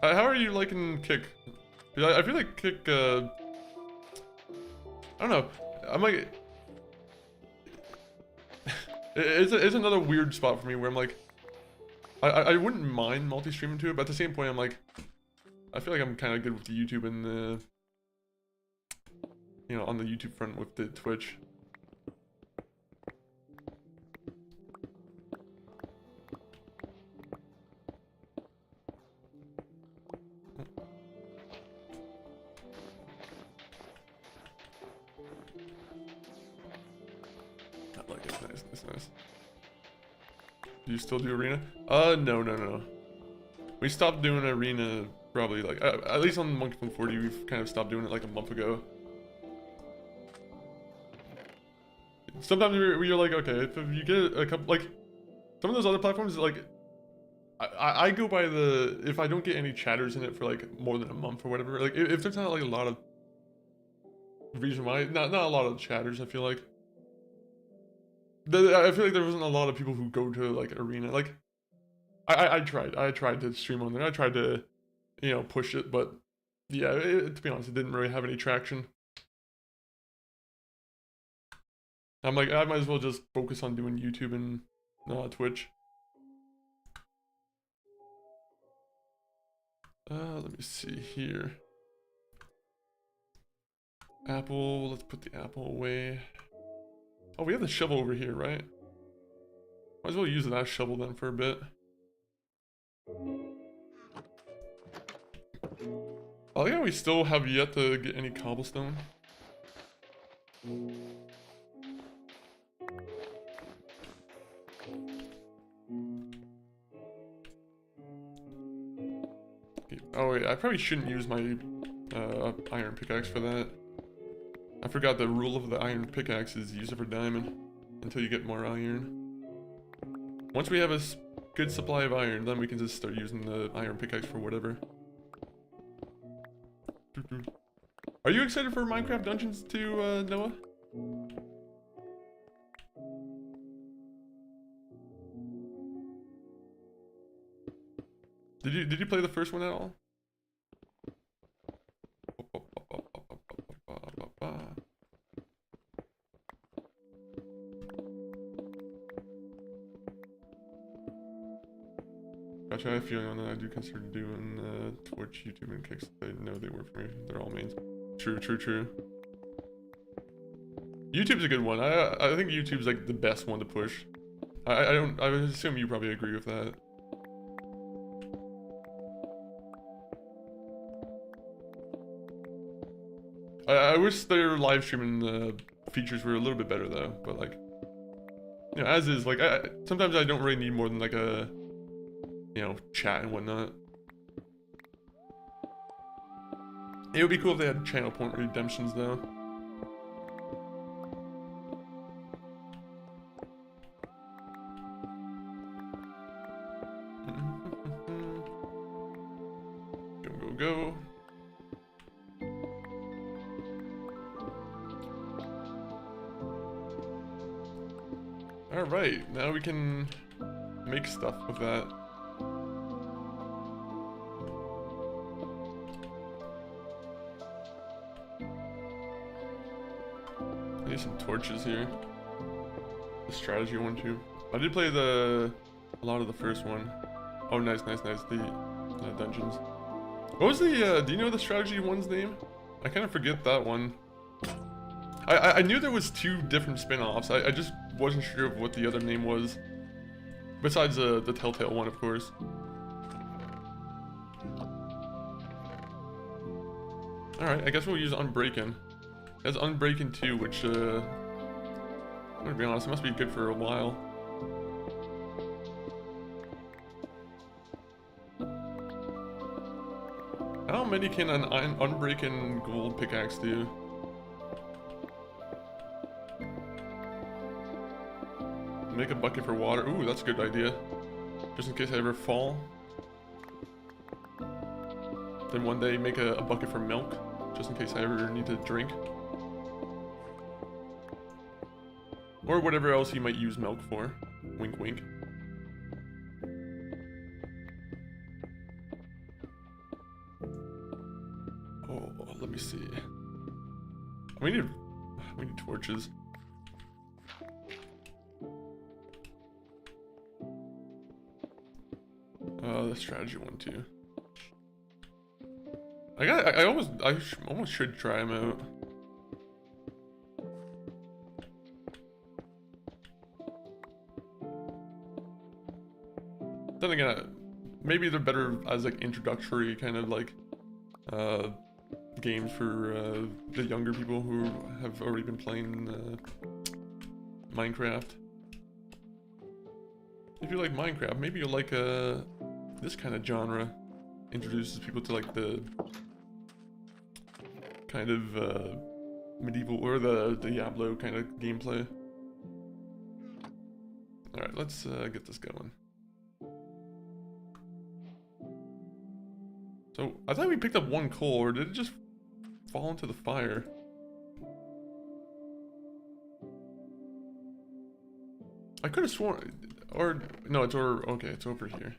How are you liking Kick? 'Cause I feel like Kick, I don't know. I'm like, it's another weird spot for me where I'm like, I wouldn't mind multi-streaming to it, but at the same point, I'm like, I feel like I'm kind of good with the YouTube and the, you know, on the YouTube front with the Twitch. I like it. Nice, nice. Do you still do arena? No. We stopped doing arena probably like at least on Monkey Punch 40. We've kind of stopped doing it like a month ago. Sometimes we're like, okay, if you get a couple, like some of those other platforms, like I go by the, if I don't get any chatters in it for like more than a month or whatever, like if there's not like a lot of reason why, not a lot of chatters, I feel like. I feel like there wasn't a lot of people who go to like arena. Like I tried to stream on there. I tried to, you know, push it, but yeah, to be honest, it didn't really have any traction. I'm like, I might as well just focus on doing YouTube and Twitch. Let me see here. Apple, let's put the apple away. Oh, we have the shovel over here, right? Might as well use that shovel then for a bit. Oh yeah, we still have yet to get any cobblestone. Oh wait, I probably shouldn't use my iron pickaxe for that. I forgot the rule of the iron pickaxe is use it for diamond until you get more iron. Once we have a good supply of iron, then we can just start using the iron pickaxe for whatever. Are you excited for Minecraft Dungeons too, Noah? Did you play the first one at all? Gotcha, I have a feeling that I do consider doing Twitch, YouTube, and Kicks. I know they work for me. They're all mains. True. YouTube's a good one. I think YouTube's like the best one to push. I assume you probably agree with that. I wish their live streaming features were a little bit better though, but like, you know, as is, like, sometimes I don't really need more than like a, you know, chat and whatnot. It would be cool if they had channel point redemptions though. Go. Alright, now we can make stuff with that. I need some torches here. The strategy one too. I did play a lot of the first one. Oh, nice. The dungeons. What was the, do you know the strategy one's name? I kind of forget that one. I knew there was two different spin-offs. I just wasn't sure of what the other name was. Besides the Telltale one, of course. Alright, I guess we'll use Unbreaking. That's Unbreaking 2, which, I'm gonna be honest, it must be good for a while. How many can an Unbreaking gold pickaxe do? Make a bucket for water. Ooh, that's a good idea. Just in case I ever fall. Then one day make a bucket for milk. Just in case I ever need to drink. Or whatever else you might use milk for. Wink, wink. see. We need torches. The strategy one too. I almost should try them out. Then again, maybe they're better as like introductory kind of like games for the younger people who have already been playing Minecraft. If you like Minecraft, maybe you'll like this kind of genre. Introduces people to like the kind of medieval or the Diablo kind of gameplay. Alright, let's get this going. So, I thought we picked up one coal, or did it just fall into the fire? I could have sworn, or, no, it's over, okay, it's over here.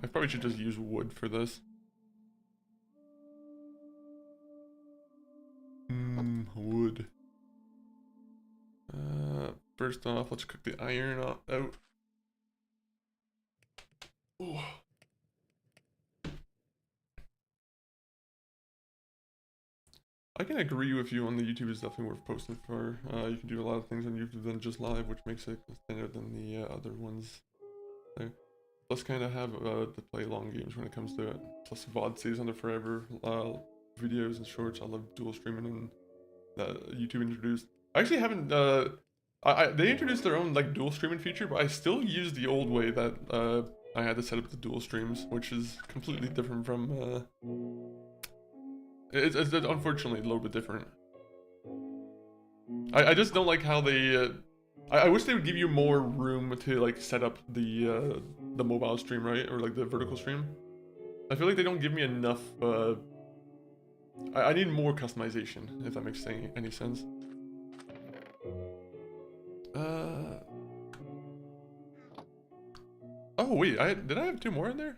I probably should just use wood for this. Wood. First off, let's cook the iron out. Oh. I can agree with you on the YouTube is definitely worth posting for. You can do a lot of things on YouTube than just live, which makes it thinner than the other ones. There. Plus, kind of have to play long games when it comes to it. Plus, VOD stays under forever. Videos and shorts. I love dual streaming and that YouTube introduced. I actually haven't. They introduced their own like dual streaming feature, but I still use the old way that I had to set up the dual streams, which is completely different from. It's unfortunately a little bit different. I just don't like how they. I wish they would give you more room to like set up the mobile stream, right, or like the vertical stream. I feel like they don't give me enough. I need more customization, if that makes any sense. Oh wait, did I have 2 more in there?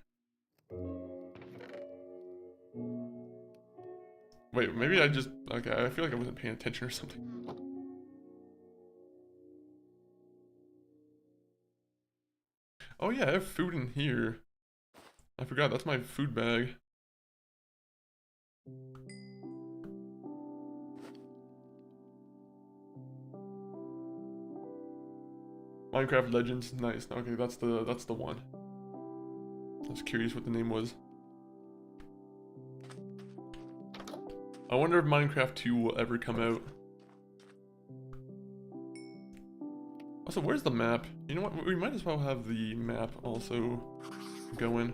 Wait, maybe I just, okay, I feel like I wasn't paying attention or something. Oh yeah, I have food in here. I forgot, that's my food bag. Minecraft Legends, nice. Okay, that's the one. I was curious what the name was. I wonder if Minecraft 2 will ever come out. Also, where's the map? You know what? We might as well have the map also going.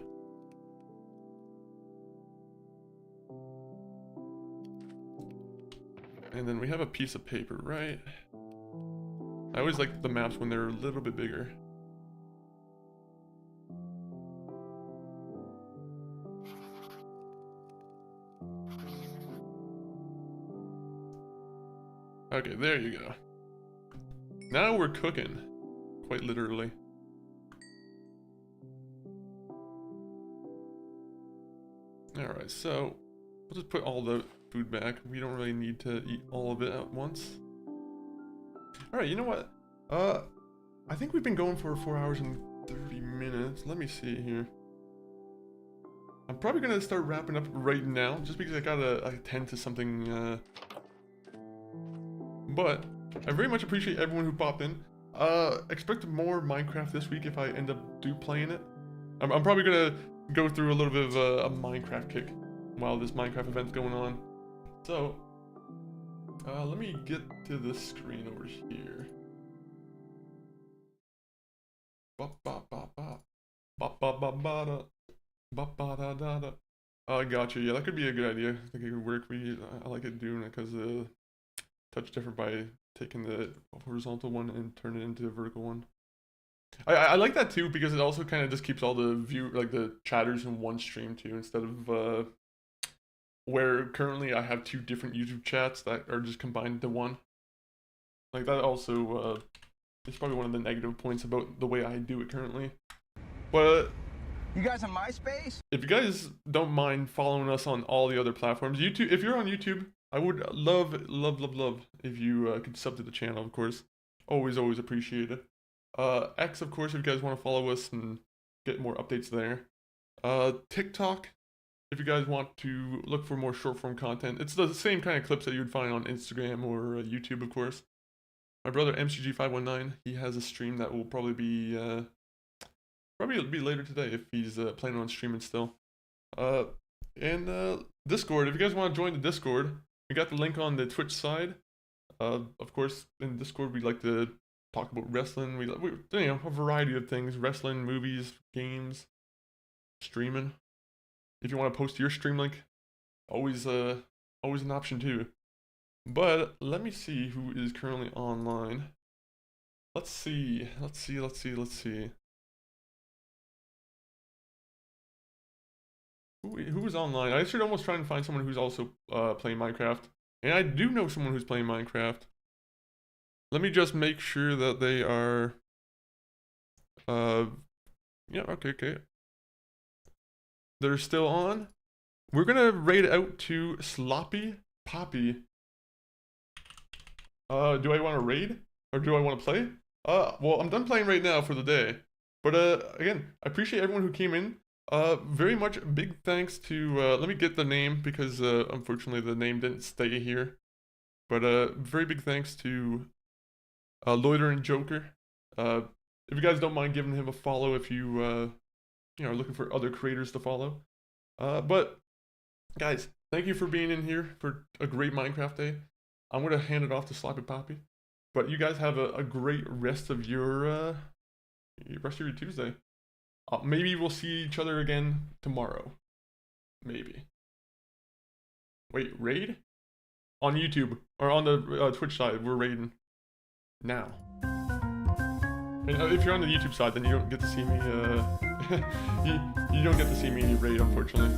And then we have a piece of paper, right? I always like the maps when they're a little bit bigger. Okay, there you go. Now we're cooking. Quite literally. Alright, so we'll just put all the food back. We don't really need to eat all of it at once. Alright, you know what? I think we've been going for 4 hours and 30 minutes. Let me see here. I'm probably gonna start wrapping up right now, just because I gotta attend to something, but I very much appreciate everyone who popped in. Expect more Minecraft this week if I end up playing it. I'm probably gonna go through a little bit of a Minecraft kick while this Minecraft event's going on. So, let me get to the screen over here. I got you. Yeah, that could be a good idea. I think it could work. I like it doing it because touch different by taking the horizontal one and turn it into a vertical one. I like that too because it also kind of just keeps all the the chatters in one stream too, instead of where currently I have 2 different YouTube chats that are just combined into one. Like that also is probably one of the negative points about the way I do it currently. But
You guys on MySpace?
If you guys don't mind following us on all the other platforms, YouTube, if you're on YouTube, I would love if you could sub to the channel, of course. Always appreciate it. X, of course, if you guys want to follow us and get more updates there. TikTok, if you guys want to look for more short form content. It's the same kind of clips that you would find on Instagram or YouTube, of course. My brother MCG519, he has a stream that will probably be later today if he's planning on streaming still. And Discord, if you guys want to join the Discord, we got the link on the Twitch side. Of course, in Discord we like to talk about wrestling. We you know, a variety of things: wrestling, movies, games, streaming. If you want to post your stream link, always an option too. But let me see who is currently online. Let's see. Who is online? I should almost try and find someone who's also playing Minecraft. And I do know someone who's playing Minecraft. Let me just make sure that they are... yeah, okay. They're still on. We're gonna raid out to Sloppy Poppy. Do I want to raid? Or do I want to play? Well, I'm done playing right now for the day. But, again, I appreciate everyone who came in. Very much big thanks to, let me get the name because, unfortunately the name didn't stay here. But, very big thanks to, Loiter and Joker. If you guys don't mind giving him a follow if you, you know, are looking for other creators to follow. But, guys, thank you for being in here for a great Minecraft day. I'm going to hand it off to Sloppy Poppy. But you guys have a great rest of your Tuesday. Maybe we'll see each other again tomorrow. Maybe. Wait, raid? On YouTube, or on the Twitch side, we're raiding now. And if you're on the YouTube side, then you don't get to see me, you don't get to see me raid, unfortunately.